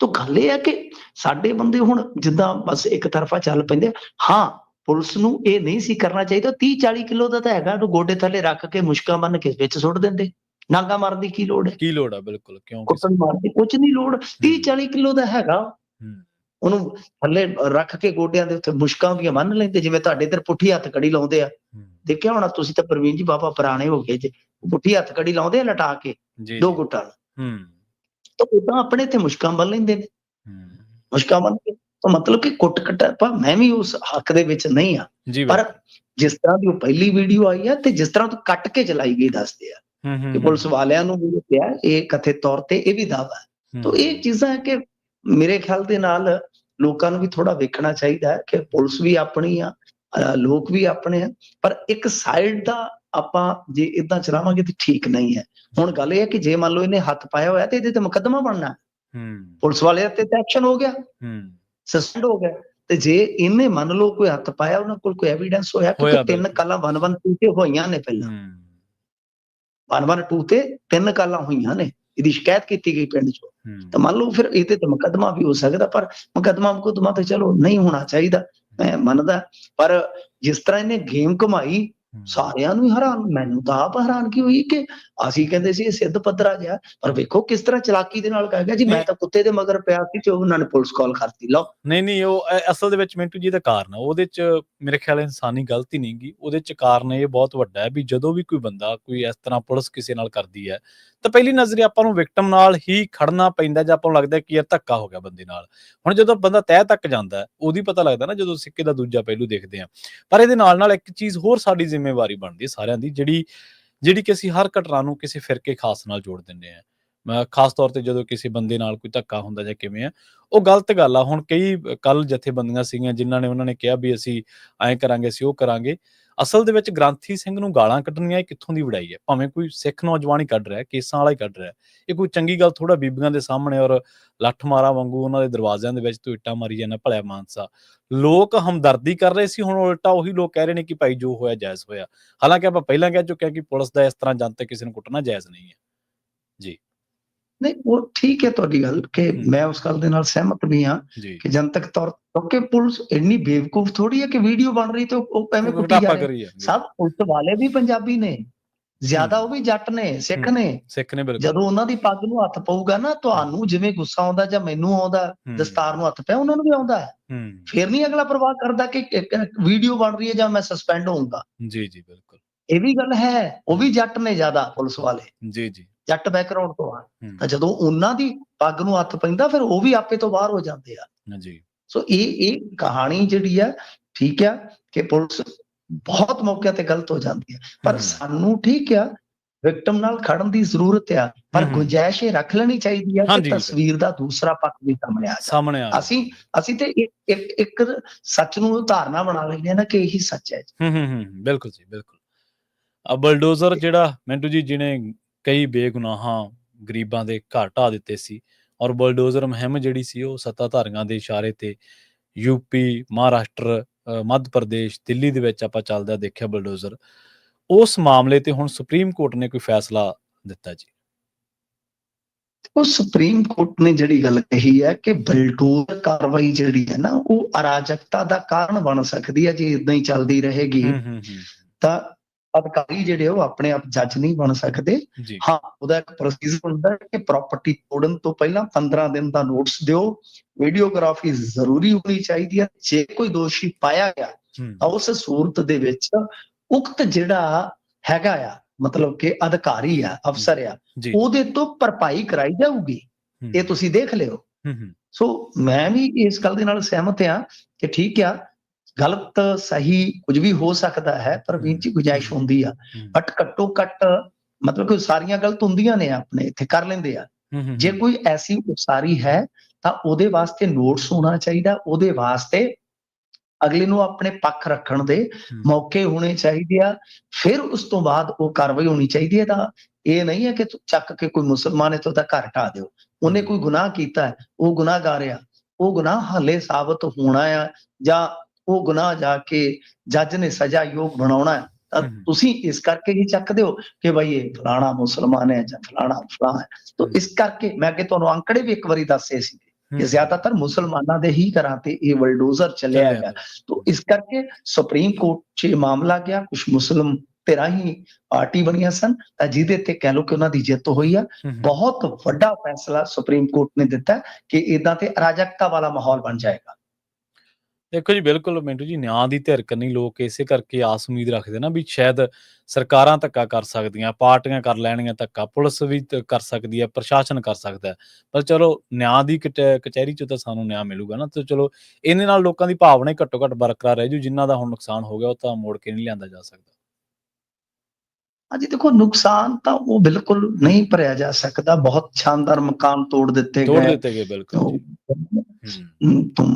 ਤਾਂ ਗੱਲ ਇਹ ਹੈ ਕਿ ਸਾਡੇ ਬੰਦੇ ਹੁਣ ਜਿੱਦਾਂ ਬਸ ਇੱਕ ਤਰਫਾ ਚੱਲ ਪੈਂਦੇ। ਹਾਂ, ਪੁਲਿਸ ਨੂੰ ਇਹ ਨਹੀਂ ਸੀ ਕਰਨਾ ਚਾਹੀਦਾ। 30-40 ਕਿਲੋ ਦਾ ਤਾਂ ਹੈਗਾ, ਉਹਨੂੰ ਗੋਡੇ ਥੱਲੇ ਰੱਖ ਕੇ ਮੁਸ਼ਕਾਂ ਬੰਨ ਕੇ ਵਿੱਚ ਸੁੱਟ ਦਿੰਦੇ। ਨਾਗਾ ਮਾਰਨ ਦੀ ਕੀ ਲੋੜ ਹੈ? ਕੀ ਲੋੜ ਆ? ਬਿਲਕੁਲ, ਕਿਉਂ ਕੁੱਟਣ ਮਾਰਨ ਦੀ ਕੁਝ ਨਹੀਂ ਲੋੜ। 30-40 ਕਿਲੋ ਦਾ ਹੈਗਾ, ਉਹਨੂੰ ਥੱਲੇ ਰੱਖ ਕੇ ਗੋਡਿਆਂ ਦੇ ਉੱਤੇ ਮੁਸ਼ਕਾਂ ਦੀਆਂ ਬੰਨ ਲੈਂਦੇ, ਜਿਵੇਂ ਤੁਹਾਡੇ ਇੱਧਰ ਪੁੱਠੀ ਹੱਥ ਕੜੀ ਲਾਉਂਦੇ ਆ। ਦੇਖਿਆ ਹੋਣਾ ਤੁਸੀਂ ਤਾਂ ਪ੍ਰਵੀਨ ਜੀ, ਬਾਬਾ ਪੁਰਾਣੇ ਹੋ ਗਏ ਜੇ, ਪੁੱਠੀ ਹੱਥ ਕੜੀ ਲਾਉਂਦੇ ਆ ਲਟਾ ਕੇ ਦੋ ਗੁੱਟਾਂ ਨਾਲ। ਤਾਂ ਉਦਾਂ ਆਪਣੇ ਇੱਥੇ ਮੁਸ਼ਕਾਂ ਬੰਨ ਲੈਂਦੇ ਨੇ, ਮੁਸ਼ਕਾਂ ਬੰਨ ਕੇ। ਤਾਂ ਮਤਲਬ ਕਿ ਕੁੱਟ ਕਟਾਪਾ ਮੈਂ ਵੀ ਉਸ ਹੱਕ ਦੇ ਵਿੱਚ ਨਹੀਂ ਆ, ਪਰ ਜਿਸ ਤਰ੍ਹਾਂ ਦੀ ਉਹ ਪਹਿਲੀ ਵੀਡੀਓ ਆਈ ਆ ਤੇ ਜਿਸ ਤਰ੍ਹਾਂ ਤੋਂ ਕੱਟ ਕੇ ਚਲਾਈ ਗਈ ਦੱਸਦੇ ਆ ਕਿ ਪੁਲਿਸ ਵਾਲਿਆਂ ਨੂੰ ਵੀ ਕਿਹਾ, ਇਹ ਕਥਿਤ ਤੌਰ ਤੇ ਇਹ ਵੀ ਦਾਵਾ ਹੈ। ਤਾਂ ਇਹ ਚੀਜ਼ਾਂ ਹੈ ਕਿ ਮੇਰੇ ਖਿਆਲ ਦੇ ਨਾਲ ਲੋਕਾਂ ਨੂੰ ਵੀ ਥੋੜਾ ਵੇਖਣਾ ਚਾਹੀਦਾ ਹੈ ਕਿ ਪੁਲਿਸ ਵੀ ਆਪਣੀ ਆ, ਲੋਕ ਵੀ ਆਪਣੇ ਆ, ਪਰ ਇੱਕ ਸਾਈਡ ਦਾ ਆਪਾਂ ਜੇ ਇਦਾਂ ਚਲਾਵਾਂਗੇ ਤਾਂ ਠੀਕ ਨਹੀਂ ਹੈ। ਹੁਣ ਗੱਲ ਇਹ ਹੈ ਕਿ ਜੇ ਮੰਨ ਲਓ ਇਹਨੇ ਹੱਥ ਪਾਇਆ ਹੋਇਆ ਤੇ ਇਹਦੇ ਤੇ ਮੁਕੱਦਮਾ ਬਣਨਾ, ਪੁਲਿਸ ਵਾਲੇ ਤੇ ਐਕਸ਼ਨ ਹੋ ਗਿਆ, ਸਸਪੈਂਡ ਹੋ ਗਿਆ। ਤੇ ਜੇ ਇਹਨੇ ਮੰਨ ਲਓ ਕੋਈ ਹੱਥ ਪਾਇਆ, ਉਹਨਾਂ ਕੋਲ ਕੋਈ ਐਵੀਡੈਂਸ ਹੋਇਆ, ਕਿਉਂਕਿ 3 ਕਾਲਾਂ 112 ਤੇ ਹੋਈਆਂ ਨੇ, ਪਹਿਲਾਂ 112 ਤੇ 3 ਕਾਲਾਂ ਹੋਈਆਂ ਨੇ, ਇਹਦੀ ਸ਼ਿਕਾਇਤ ਕੀਤੀ ਗਈ ਪਿੰਡ ਚੋਂ। ਤਾਂ ਮੰਨ ਲਓ ਫਿਰ ਇਹਦੇ ਤੇ ਮੁਕੱਦਮਾ ਵੀ ਹੋ ਸਕਦਾ, ਪਰ ਮੁਕੱਦਮਾ ਤਾਂ ਚਲੋ ਨਹੀਂ ਹੋਣਾ ਚਾਹੀਦਾ, ਮੈਂ ਮੰਨਦਾ। ਪਰ ਜਿਸ ਤਰ੍ਹਾਂ ਇਹਨੇ ਗੇਮ ਘੁਮਾਈ, ਸਾਰਿਆਂ ਨੂੰ ਹੈਰਾਨ, ਮੈਨੂੰ ਤਾਂ ਆਪ ਹੈਰਾਨਗੀ ਹੋਈ ਕਿ ਅਸੀਂ ਕਹਿੰਦੇ ਸੀ ਇਹ ਸਿੱਧ ਪੱਧਰਾ ਜਿਹਾ, ਪਰ ਵੇਖੋ ਕਿਸ ਤਰ੍ਹਾਂ ਚਲਾਕੀ ਦੇ ਨਾਲ ਕਹਿ ਗਿਆ ਜੀ ਮੈਂ ਤਾਂ ਕੁੱਤੇ ਦੇ ਮਗਰ ਪਿਆ ਸੀ ਤੇ ਉਹਨਾਂ ਨੇ ਪੁਲਿਸ ਕਾਲ ਕਰਤੀ। ਲਓ, ਨਹੀਂ ਉਹ ਅਸਲ ਦੇ ਵਿੱਚ ਮਿੰਟੂ ਜੀ ਦਾ ਕਾਰਨ ਆ, ਉਹਦੇ ਚ ਮੇਰੇ ਖਿਆਲ ਇਨਸਾਨੀ ਗਲਤੀ ਨਹੀਂ ਗੀ, ਉਹਦੇ ਚ ਕਾਰਨ ਇਹ ਬਹੁਤ ਵੱਡਾ ਹੈ ਵੀ ਜਦੋਂ ਵੀ ਕੋਈ ਬੰਦਾ ਕੋਈ ਇਸ ਤਰ੍ਹਾਂ ਪੁਲਿਸ ਕਿਸੇ ਨਾਲ ਕਰਦੀ ਹੈ ਤਾਂ ਪਹਿਲੀ ਨਜ਼ਰੇ ਆਪਾਂ ਨੂੰ ਵਿਕਟਮ ਨਾਲ ਹੀ ਖੜਨਾ ਪੈਂਦਾ, ਜਾਂ ਆਪਾਂ ਨੂੰ ਲੱਗਦਾ ਕਿ ਯਾਰ ਧੱਕਾ ਹੋ ਗਿਆ ਬੰਦੇ ਨਾਲ। ਹੁਣ ਜਦੋਂ ਬੰਦਾ ਤਹਿ ਤੱਕ ਜਾਂਦਾ ਉਹਦੀ ਪਤਾ ਲੱਗਦਾ ਨਾ, ਜਦੋਂ ਸਿੱਕੇ ਦਾ ਦੂਜਾ ਪਹਿਲੂ ਦੇਖਦੇ ਆ। ਪਰ ਇਹਦੇ ਨਾਲ ਇੱਕ ਚੀਜ਼ ਹੋਰ ਸਾਡੀ ਜ਼ਿੰਮੇਵਾਰੀ ਬਣਦੀ ਹੈ ਸਾਰਿਆਂ ਦੀ, ਜਿਹੜੀ ਕਿ ਅਸੀਂ ਹਰ ਘਟਨਾ ਨੂੰ ਕਿਸੇ ਫਿਰਕੇ ਖਾਸ ਨਾਲ ਜੋੜ ਦਿੰਦੇ ਆ। ਖਾਸ ਤੌਰ ਤੇ ਜਦੋਂ ਕਿਸੇ ਬੰਦੇ ਨਾਲ ਕੋਈ ਧੱਕਾ ਹੁੰਦਾ ਜਾਂ ਕਿਵੇਂ ਆ, ਉਹ ਗਲਤ ਗੱਲ ਆ। ਹੁਣ ਕਈ ਕੱਲ ਜਥੇਬੰਦੀਆਂ ਸੀਗੀਆਂ ਜਿਨ੍ਹਾਂ ਨੇ ਉਹਨਾਂ ਨੇ ਕਿਹਾ ਵੀ ਅਸੀਂ ਐਂ ਕਰਾਂਗੇ, ਅਸੀਂ ਉਹ ਕਰਾਂਗੇ। ਅਸਲ ਦੇ ਵਿੱਚ ਗ੍ਰੰਥੀ ਸਿੰਘ ਨੂੰ ਗਾਲਾਂ ਕੱਢਣੀਆਂ ਇਹ ਕਿੱਥੋਂ ਦੀ ਵਡਾਈ ਹੈ? ਭਾਵੇਂ ਕੋਈ ਸਿੱਖ ਨੌਜਵਾਨ ਹੀ ਕੱਢ ਰਿਹਾ, ਕੇਸਾਂ ਵਾਲਾ ਹੀ ਕੱਢ ਰਿਹਾ, ਇਹ ਕੋਈ ਚੰਗੀ ਗੱਲ ਥੋੜਾ ਬੀਬੀਆਂ ਦੇ ਸਾਹਮਣੇ ਔਰ ਲੱਠ ਮਾਰਾ ਵਾਂਗੂ ਉਹਨਾਂ ਦੇ ਦਰਵਾਜ਼ਿਆਂ ਦੇ ਵਿੱਚ ਤੂੰ ਇੱਟਾਂ ਮਾਰੀ ਜਾਂਦਾ। ਭਲਿਆ ਮਾਨਸਾ, ਲੋਕ ਹਮਦਰਦੀ ਕਰ ਰਹੇ ਸੀ, ਹੁਣ ਉਲਟਾ ਉਹੀ ਲੋਕ ਕਹਿ ਰਹੇ ਨੇ ਕਿ ਭਾਈ ਜੋ ਹੋਇਆ ਜਾਇਜ਼ ਹੋਇਆ। ਹਾਲਾਂਕਿ ਆਪਾਂ ਪਹਿਲਾਂ ਕਹਿ ਚੁੱਕੇ ਹਾਂ ਕਿ ਪੁਲਿਸ ਦਾ ਇਸ ਤਰ੍ਹਾਂ ਜਨਤਕ ਕਿਸੇ ਨੂੰ ਕੁੱਟਣਾ ਜਾਇਜ਼ ਨਹੀਂ ਹੈ ਜੀ। ਨਹੀਂ, ਉਹ ਠੀਕ ਹੈ ਤੁਹਾਡੀ ਗੱਲ, ਕਿ ਮੈਂ ਉਸ ਗੱਲ ਦੇ ਨਾਲ ਸਹਿਮਤ ਵੀ ਹਾਂ ਕਿ ਜਨਤਕ ਤੌਰ, ਕਿਉਂਕਿ ਪੁਲਿਸ ਇੰਨੀ ਬੇਵਕੂਫ ਥੋੜੀ ਹੈ ਕਿ ਵੀਡੀਓ ਬਣ ਰਹੀ ਤੇ ਉਹ ਐਵੇਂ ਕੁੱਟੀ ਜਾ ਰਹੀ ਹੈ। ਸਭ ਪੁਲਿਸ ਵਾਲੇ ਵੀ ਪੰਜਾਬੀ ਨੇ, ਜ਼ਿਆਦਾ ਉਹ ਵੀ ਜੱਟ ਨੇ, ਸਿੱਖ ਨੇ। ਜਦੋਂ ਉਹਨਾਂ ਦੀ ਪੱਗ ਨੂੰ ਹੱਥ ਪਊਗਾ ਨਾ, ਤੁਹਾਨੂੰ ਜਿਵੇਂ ਗੁੱਸਾ ਆਉਂਦਾ ਜਾਂ ਮੈਨੂੰ ਆਉਂਦਾ, ਦਸਤਾਰ ਨੂੰ ਹੱਥ ਪਿਆ, ਉਹਨਾਂ ਨੂੰ ਵੀ ਆਉਂਦਾ ਹੈ। ਫਿਰ ਨਹੀਂ ਅਗਲਾ ਪਰਵਾਹ ਕਰਦਾ ਕਿ ਵੀਡੀਓ ਬਣ ਰਹੀ ਹੈ ਜਾਂ ਮੈਂ ਸਸਪੈਂਡ ਹੋਊਂਗਾ। ਜੀ ਬਿਲਕੁਲ, ਇਹ ਵੀ ਗੱਲ ਹੈ। ਉਹ ਵੀ ਜੱਟ ਨੇ ਜ਼ਿਆਦਾ ਪੁਲਿਸ ਵਾਲੇ, ਜੀ ਜੱਟ ਬੈਕਗ੍ਰਾਉਂਡ ਤੋਂ ਆ। ਤਾਂ ਜਦੋਂ ਉਹਨਾਂ ਦੀ ਪੱਗ ਨੂੰ ਹੱਥ ਪੈਂਦਾ, ਫਿਰ ਉਹ ਵੀ ਆਪੇ ਤੋਂ ਬਾਹਰ ਹੋ ਜਾਂਦੇ ਆ ਜੀ। ਸੋ ਇਹ ਕਹਾਣੀ ਜਿਹੜੀ ਆ, ਠੀਕ ਆ ਕਿ ਪੁਲਿਸ ਬਹੁਤ ਮੌਕਿਆਂ ਤੇ ਗਲਤ ਹੋ ਜਾਂਦੀ ਹੈ, ਪਰ ਸਾਨੂੰ ਠੀਕ ਆ ਵਿਕਟਮ ਨਾਲ ਖੜਨ ਦੀ ਜ਼ਰੂਰਤ ਆ, ਪਰ ਗੁੰਜਾਇਸ਼ ਇਹ ਰੱਖ ਲੈਣੀ ਚਾਹੀਦੀ ਆ ਕਿ ਤਸਵੀਰ ਦਾ ਦੂਸਰਾ ਪੱਖ ਵੀ ਸਾਹਮਣੇ ਆ। ਅਸੀਂ ਤੇ ਇੱਕ ਸੱਚ ਨੂੰ ਧਾਰਨਾ ਬਣਾ ਲੈਂਦੇ ਆ ਨਾ ਕਿ ਇਹੀ ਸੱਚ ਹੈ। ਬਿਲਕੁਲ ਜੀ, ਬਿਲਕੁਲ। ਬਲਡੋਜ਼ਰ ਜਿਹੜਾ ਮਿੰਟੂ ਜੀ, ਜਿਹਨੇ ਕਈ ਬੇਗੁਨਾਹਾਂ ਗਰੀਬਾਂ ਦੇ ਘਰ ਢਾਹ ਦਿੱਤੇ ਸੀ, ਔਰ ਬਲਡੋਜ਼ਰ ਮੁਹਿੰਮ ਜਿਹੜੀ ਸੀ ਉਹ ਸੱਤਾਧਾਰੀਆਂ ਦੇ ਇਸ਼ਾਰੇ ਤੇ ਯੂਪੀ, ਮਹਾਰਾਸ਼ਟਰ, ਮੱਧ ਪ੍ਰਦੇਸ਼, ਦਿੱਲੀ ਦੇ ਵਿੱਚ ਆਪਾਂ ਚੱਲਦਾ ਦੇਖਿਆ ਬਲਡੋਜ਼ਰ। ਉਸ ਮਾਮਲੇ ਤੇ ਹੁਣ ਸੁਪਰੀਮ ਕੋਰਟ ਨੇ ਕੋਈ ਫੈਸਲਾ ਦਿੱਤਾ ਜੀ। ਉਹ ਸੁਪਰੀਮ ਕੋਰਟ ਨੇ ਜਿਹੜੀ ਗੱਲ ਕਹੀ ਹੈ ਕਿ ਬਲਡੋਜ਼ਰ ਕਾਰਵਾਈ ਜਿਹੜੀ ਹੈ ਨਾ, ਉਹ ਅਰਾਜਕਤਾ ਦਾ ਕਾਰਨ ਬਣ ਸਕਦੀ ਹੈ। ਜੇ ਇਦਾਂ ਹੀ ਚੱਲਦੀ ਰਹੇਗੀ ਤਾਂ ਅਧਿਕਾਰੀ ਜਿਹੜੇ ਉਹ ਆਪਣੇ ਆਪ ਜੱਜ ਨਹੀਂ ਬਣ ਸਕਦੇ। ਹਾਂ, ਉਹਦਾ ਇੱਕ ਪ੍ਰੋਸੀਜਰ ਹੁੰਦਾ ਹੈ ਕਿ ਪ੍ਰਾਪਰਟੀ ਤੋੜਨ ਤੋਂ ਪਹਿਲਾਂ 15 ਦਿਨ ਦਾ ਨੋਟਿਸ ਦਿਓ, ਵੀਡੀਓਗ੍ਰਾਫੀ ਜ਼ਰੂਰੀ ਹੋਣੀ ਚਾਹੀਦੀ ਹੈ। ਜੇ ਕੋਈ ਦੋਸ਼ੀ ਪਾਇਆ ਗਿਆ ਤਾਂ ਉਸ ਸੂਰਤ ਦੇ ਵਿੱਚ ਉਕਤ ਜਿਹੜਾ ਹੈਗਾ ਆ, ਮਤਲਬ ਕਿ ਅਧਿਕਾਰੀ ਆ, ਅਫਸਰ ਆ, ਉਹਦੇ ਤੋਂ ਭਰਪਾਈ ਕਰਾਈ ਜਾਊਗੀ। ਇਹ ਤੁਸੀਂ ਦੇਖ ਲਿਓ। ਸੋ ਮੈਂ ਵੀ ਇਸ ਗੱਲ ਦੇ ਨਾਲ ਸਹਿਮਤ ਆ ਕਿ ਠੀਕ ਆ, ਗਲਤ ਸਹੀ ਕੁਝ ਵੀ ਹੋ ਸਕਦਾ ਹੈ, ਪਰ ਵੀਰ ਜੀ ਗੁੰਜਾਇਸ਼ ਹੁੰਦੀ ਆ। ਬਟ ਘੱਟੋ ਘੱਟ ਮਤਲਬ ਕਿ ਸਾਰੀਆਂ ਗਲਤ ਹੁੰਦੀਆਂ ਨੇ, ਆਪਣੇ ਇੱਥੇ ਕਰ ਲੈਂਦੇ ਆ। ਜੇ ਕੋਈ ਐਸੀ ਉਸਾਰੀ ਹੈ ਤਾਂ ਉਹਦੇ ਵਾਸਤੇ ਨੋਟਿਸ ਹੋਣਾ ਚਾਹੀਦਾ, ਉਹਦੇ ਵਾਸਤੇ ਅਗਲੇ ਨੂੰ ਆਪਣੇ ਪੱਖ ਰੱਖਣ ਦੇ ਮੌਕੇ ਹੋਣੇ ਚਾਹੀਦੇ ਆ, ਫਿਰ ਉਸ ਤੋਂ ਬਾਅਦ ਉਹ ਕਾਰਵਾਈ ਹੋਣੀ ਚਾਹੀਦੀ ਹੈ। ਤਾਂ ਇਹ ਨਹੀਂ ਹੈ ਕਿ ਚੱਕ ਕੇ ਕੋਈ ਮੁਸਲਮਾਨ ਹੈ ਤਾਂ ਉਹਦਾ ਘਰ ਢਾਹ ਦਿਓ। ਉਹਨੇ ਕੋਈ ਗੁਨਾਹ ਕੀਤਾ ਹੈ, ਉਹ ਗੁਨਾਹਗਾਰ ਆ, ਉਹ ਗੁਨਾਹ ਹਾਲੇ ਸਾਬਤ ਹੋਣਾ ਆ, ਜਾਂ ਉਹ ਗੁਨਾਹ ਜਾ ਕੇ ਜੱਜ ਨੇ ਸਜ਼ਾ ਯੋਗ ਬਣਾਉਣਾ ਹੈ, ਤਾਂ ਤੁਸੀਂ ਇਸ ਕਰਕੇ ਹੀ ਚੱਕਦੇ ਹੋ ਕਿ ਬਈ ਇਹ ਫਲਾਣਾ ਮੁਸਲਮਾਨ ਹੈ ਜਾਂ ਫਲਾਣਾ ਫਲਾਣਾ ਹੈ। ਤਾਂ ਇਸ ਕਰਕੇ ਮੈਂ ਅੱਗੇ ਤੁਹਾਨੂੰ ਅੰਕੜੇ ਵੀ ਇੱਕ ਵਾਰੀ ਦੱਸੇ ਸੀ ਕਿ ਜ਼ਿਆਦਾਤਰ ਮੁਸਲਮਾਨਾਂ ਦੇ ਹੀ ਘਰਾਂ ਤੇ ਇਹ ਬਲਡੋਜ਼ਰ ਚੱਲਿਆ ਹੈਗਾ। ਤਾਂ ਇਸ ਕਰਕੇ ਸੁਪਰੀਮ ਕੋਰਟ 'ਚ ਇਹ ਮਾਮਲਾ ਗਿਆ, ਕੁਝ ਮੁਸਲਿਮ ਧਿਰਾਂ ਹੀ ਪਾਰਟੀ ਬਣੀਆਂ ਸਨ, ਤਾਂ ਜਿਹਦੇ ਤੇ ਕਹਿ ਲਓ ਕਿ ਉਹਨਾਂ ਦੀ ਜਿੱਤ ਹੋਈ ਆ। ਬਹੁਤ ਵੱਡਾ ਫੈਸਲਾ ਸੁਪਰੀਮ ਕੋਰਟ ਨੇ ਦਿੱਤਾ ਕਿ ਏਦਾਂ ਤੇ ਅਰਾਜਕਤਾ ਵਾਲਾ ਮਾਹੌਲ ਬਣ ਜਾਏਗਾ। ਦੇਖੋ ਜੀ, ਬਿਲਕੁਲ ਮਿੰਟੂ ਜੀ, ਨਿਆਂ ਦੀ ਧਿਰ ਕੰਨੀ ਲੋਕ ਇਸੇ ਕਰਕੇ ਆਸ ਉਮੀਦ ਰੱਖਦੇ ਨਾ ਵੀ ਸ਼ਾਇਦ ਸਰਕਾਰਾਂ ਧੱਕਾ ਕਰ ਸਕਦੀਆਂ, ਪਾਰਟੀਆਂ ਕਰ ਲੈਣਗੀਆਂ ਧੱਕਾ, ਪੁਲਿਸ ਵੀ ਕਰ ਸਕਦੀ ਹੈ, ਪ੍ਰਸ਼ਾਸਨ ਕਰ ਸਕਦਾ ਹੈ, ਪਰ ਚਲੋ ਨਿਆਂ ਦੀ ਕਚਹਿਰੀ 'ਚ ਤਾਂ ਸਾਨੂੰ ਨਿਆਂ ਮਿਲੂਗਾ ਨਾ। ਤੇ ਚਲੋ ਇਹਦੇ ਨਾਲ ਲੋਕਾਂ ਦੀ ਭਾਵਨਾ ਹੀ ਘੱਟੋ ਘੱਟ ਬਰਕਰਾਰ ਰਹਿ ਜੂ। ਜਿਨ੍ਹਾਂ ਦਾ ਹੁਣ ਨੁਕਸਾਨ ਹੋ ਗਿਆ ਉਹ ਤਾਂ ਮੋੜ ਕੇ ਨਹੀਂ ਲਿਆਂਦਾ ਜਾ ਸਕਦਾ। ਹਾਂਜੀ, ਦੇਖੋ ਨੁਕਸਾਨ ਤਾਂ ਉਹ ਬਿਲਕੁਲ ਨਹੀਂ ਭਰਿਆ ਜਾ ਸਕਦਾ। ਬਹੁਤ ਸ਼ਾਨਦਾਰ ਮਕਾਨ ਤੋੜ ਦਿੱਤੇ ਗਏ। ਬਿਲਕੁਲ ਜੀ। तुम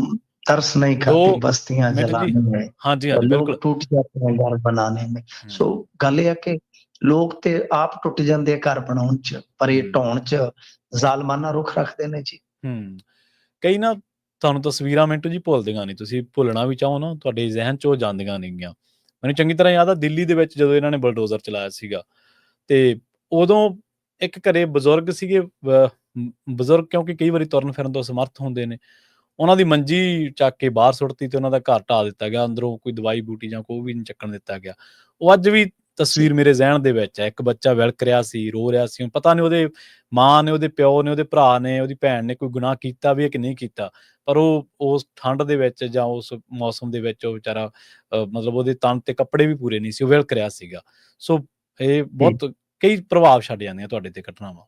तरस नहीं खाती बस्तियां जलाने में, ਹਾਂਜੀ और लोग ਬਿਲਕੁਲ। टूट जाते हैं घर बनाने में। ਸੋ ਗੱਲ ਇਹ ਹੈ ਕਿ ਲੋਕ ਤੇ ਆਪ ਟੁੱਟ ਜਾਂਦੇ ਆ ਘਰ ਬਣਾਉਣ 'ਚ, ਪਰ ਇਹ ਢਾਉਣ 'ਚ ਜ਼ਾਲਮਾਨਾ ਰੁਖ ਰੱਖਦੇ ਨੇ ਜੀ। ਕਈ ਨਾ ਤੁਹਾਨੂੰ ਤਸਵੀਰਾਂ ਮਿੰਟੂ ਜੀ ਭੁੱਲਦੀਆਂ ਨਹੀਂ, ਤੁਸੀਂ ਭੁੱਲਣਾ ਵੀ ਚਾਹੋ ਨਾ ਤੁਹਾਡੇ ਜ਼ਿਹਨ 'ਚ ਉਹ ਜਾਂਦੀਆਂ ਨੇਗੀਆਂ। ਮੈਨੂੰ ਚੰਗੀ ਤਰ੍ਹਾਂ ਯਾਦ ਆ ਦਿੱਲੀ ਦੇ ਵਿੱਚ ਜਦੋਂ ਇਹਨਾਂ ਨੇ ਬਲਡੋਜ਼ਰ ਚਲਾਇਆ ਸੀਗਾ, ਤੇ ਉਦੋਂ ਇੱਕ ਘਰੇ ਬਜ਼ੁਰਗ ਸੀਗੇ, ਬਜ਼ੁਰਗ ਕਿਉਂਕਿ ਕਈ ਵਾਰੀ ਤੁਰਨ ਫਿਰਨ ਤੋਂ ਸਮਰਥ ਹੁੰਦੇ ਨੇ, ਉਹਨਾਂ ਦੀ ਮੰਜੀ ਚੱਕ ਕੇ ਬਾਹਰ ਸੁੱਟਤੀ ਤੇ ਉਹਨਾਂ ਦਾ ਘਰ ਢਾਹ ਦਿੱਤਾ ਗਿਆ। ਅੰਦਰੋਂ ਕੋਈ ਦਵਾਈ ਬੂਟੀ ਜਾਂ ਕੋਈ ਵੀ ਨਹੀਂ ਚੱਕਣ ਦਿੱਤਾ ਗਿਆ। ਉਹ ਅੱਜ ਵੀ ਤਸਵੀਰ ਮੇਰੇ ਜ਼ਿਹਨ ਦੇ ਵਿੱਚ ਹੈ। ਇੱਕ ਬੱਚਾ ਵਿਲਕ ਰਿਹਾ ਸੀ, ਰੋ ਰਿਹਾ ਸੀ। ਪਤਾ ਨਹੀਂ ਉਹਦੇ ਮਾਂ ਨੇ, ਉਹਦੇ ਪਿਓ ਨੇ, ਉਹਦੇ ਭਰਾ ਨੇ, ਉਹਦੀ ਭੈਣ ਨੇ ਕੋਈ ਗੁਨਾਹ ਕੀਤਾ ਵੀ ਹੈ ਕਿ ਨਹੀਂ ਕੀਤਾ, ਪਰ ਉਹ ਉਸ ਠੰਡ ਦੇ ਵਿੱਚ ਜਾਂ ਉਸ ਮੌਸਮ ਦੇ ਵਿੱਚ ਉਹ ਵਿਚਾਰਾ ਮਤਲਬ ਉਹਦੇ ਤਨ ਤੇ ਕੱਪੜੇ ਵੀ ਪੂਰੇ ਨਹੀਂ ਸੀ, ਉਹ ਵਿਲਕ ਰਿਹਾ ਸੀਗਾ। ਸੋ ਇਹ ਬਹੁਤ ਕਈ ਪ੍ਰਭਾਵ ਛੱਡ ਜਾਂਦੀਆਂ ਤੁਹਾਡੇ ਤੇ ਘਟਨਾਵਾਂ।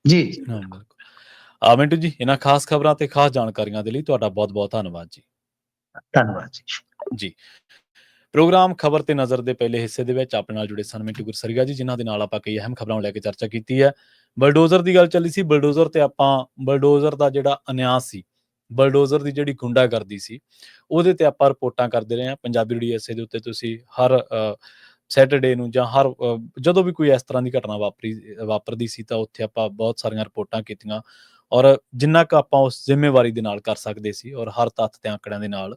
ਜੀ ਹਾਂ ਬਿਲਕੁਲ। ਮਿੰਟੂ ਜੀ, ਇਹਨਾਂ ਖਾਸ ਖਬਰਾਂ ਤੇ ਖਾਸ ਜਾਣਕਾਰੀਆਂ ਦੇ ਲਈ ਤੁਹਾਡਾ ਬਹੁਤ ਬਹੁਤ ਧੰਨਵਾਦ ਜੀ। ਧੰਨਵਾਦ ਜੀ। ਜੀ, ਪ੍ਰੋਗਰਾਮ ਖਬਰ ਤੇ ਨਜ਼ਰ ਦੇ ਪਹਿਲੇ ਹਿੱਸੇ ਦੇ ਵਿੱਚ ਆਪਣੇ ਨਾਲ ਜੁੜੇ ਸਨ ਮਿੰਟੂ ਗੁਰਸਰੀਆ ਜੀ, ਜਿਨ੍ਹਾਂ ਦੇ ਨਾਲ ਆਪਾਂ ਕਈ ਅਹਿਮ ਖਬਰਾਂ ਨੂੰ ਲੈ ਕੇ ਚਰਚਾ ਕੀਤੀ ਹੈ। ਬਲਡੋਜ਼ਰ ਦੀ ਗੱਲ ਚੱਲੀ ਸੀ। ਬਲਡੋਜ਼ਰ ਤੇ ਆਪਾਂ ਬਲਡੋਜ਼ਰ ਦਾ ਜਿਹੜਾ ਅਨਿਆਂ ਸੀ, ਬਲਡੋਜ਼ਰ ਦੀ ਜਿਹੜੀ ਗੁੰਡਾਗਰਦੀ ਸੀ, ਉਹਦੇ ਤੇ ਆਪਾਂ ਰਿਪੋਰਟਾਂ ਕਰਦੇ ਰਹੇ ਹਾਂ। ਪੰਜਾਬੀ ਰੇਡੀਓ ਦੇ ਉੱਤੇ ਤੁਸੀਂ ਹਰ ਸੈਟਰਡੇ ਨੂੰ ਜਾਂ ਹਰ ਜਦੋਂ ਵੀ ਕੋਈ ਇਸ ਤਰ੍ਹਾਂ ਦੀ ਘਟਨਾ ਵਾਪਰਦੀ ਸੀ ਤਾਂ ਉੱਥੇ ਆਪਾਂ ਬਹੁਤ ਸਾਰੀਆਂ ਰਿਪੋਰਟਾਂ ਕੀਤੀਆਂ, ਔਰ ਜਿੰਨਾ ਕੁ ਆਪਾਂ ਉਸ ਜ਼ਿੰਮੇਵਾਰੀ ਦੇ ਨਾਲ ਕਰ ਸਕਦੇ ਸੀ, ਔਰ ਹਰ ਤੱਥ ਤੇ ਆਂਕੜਿਆਂ ਦੇ ਨਾਲ।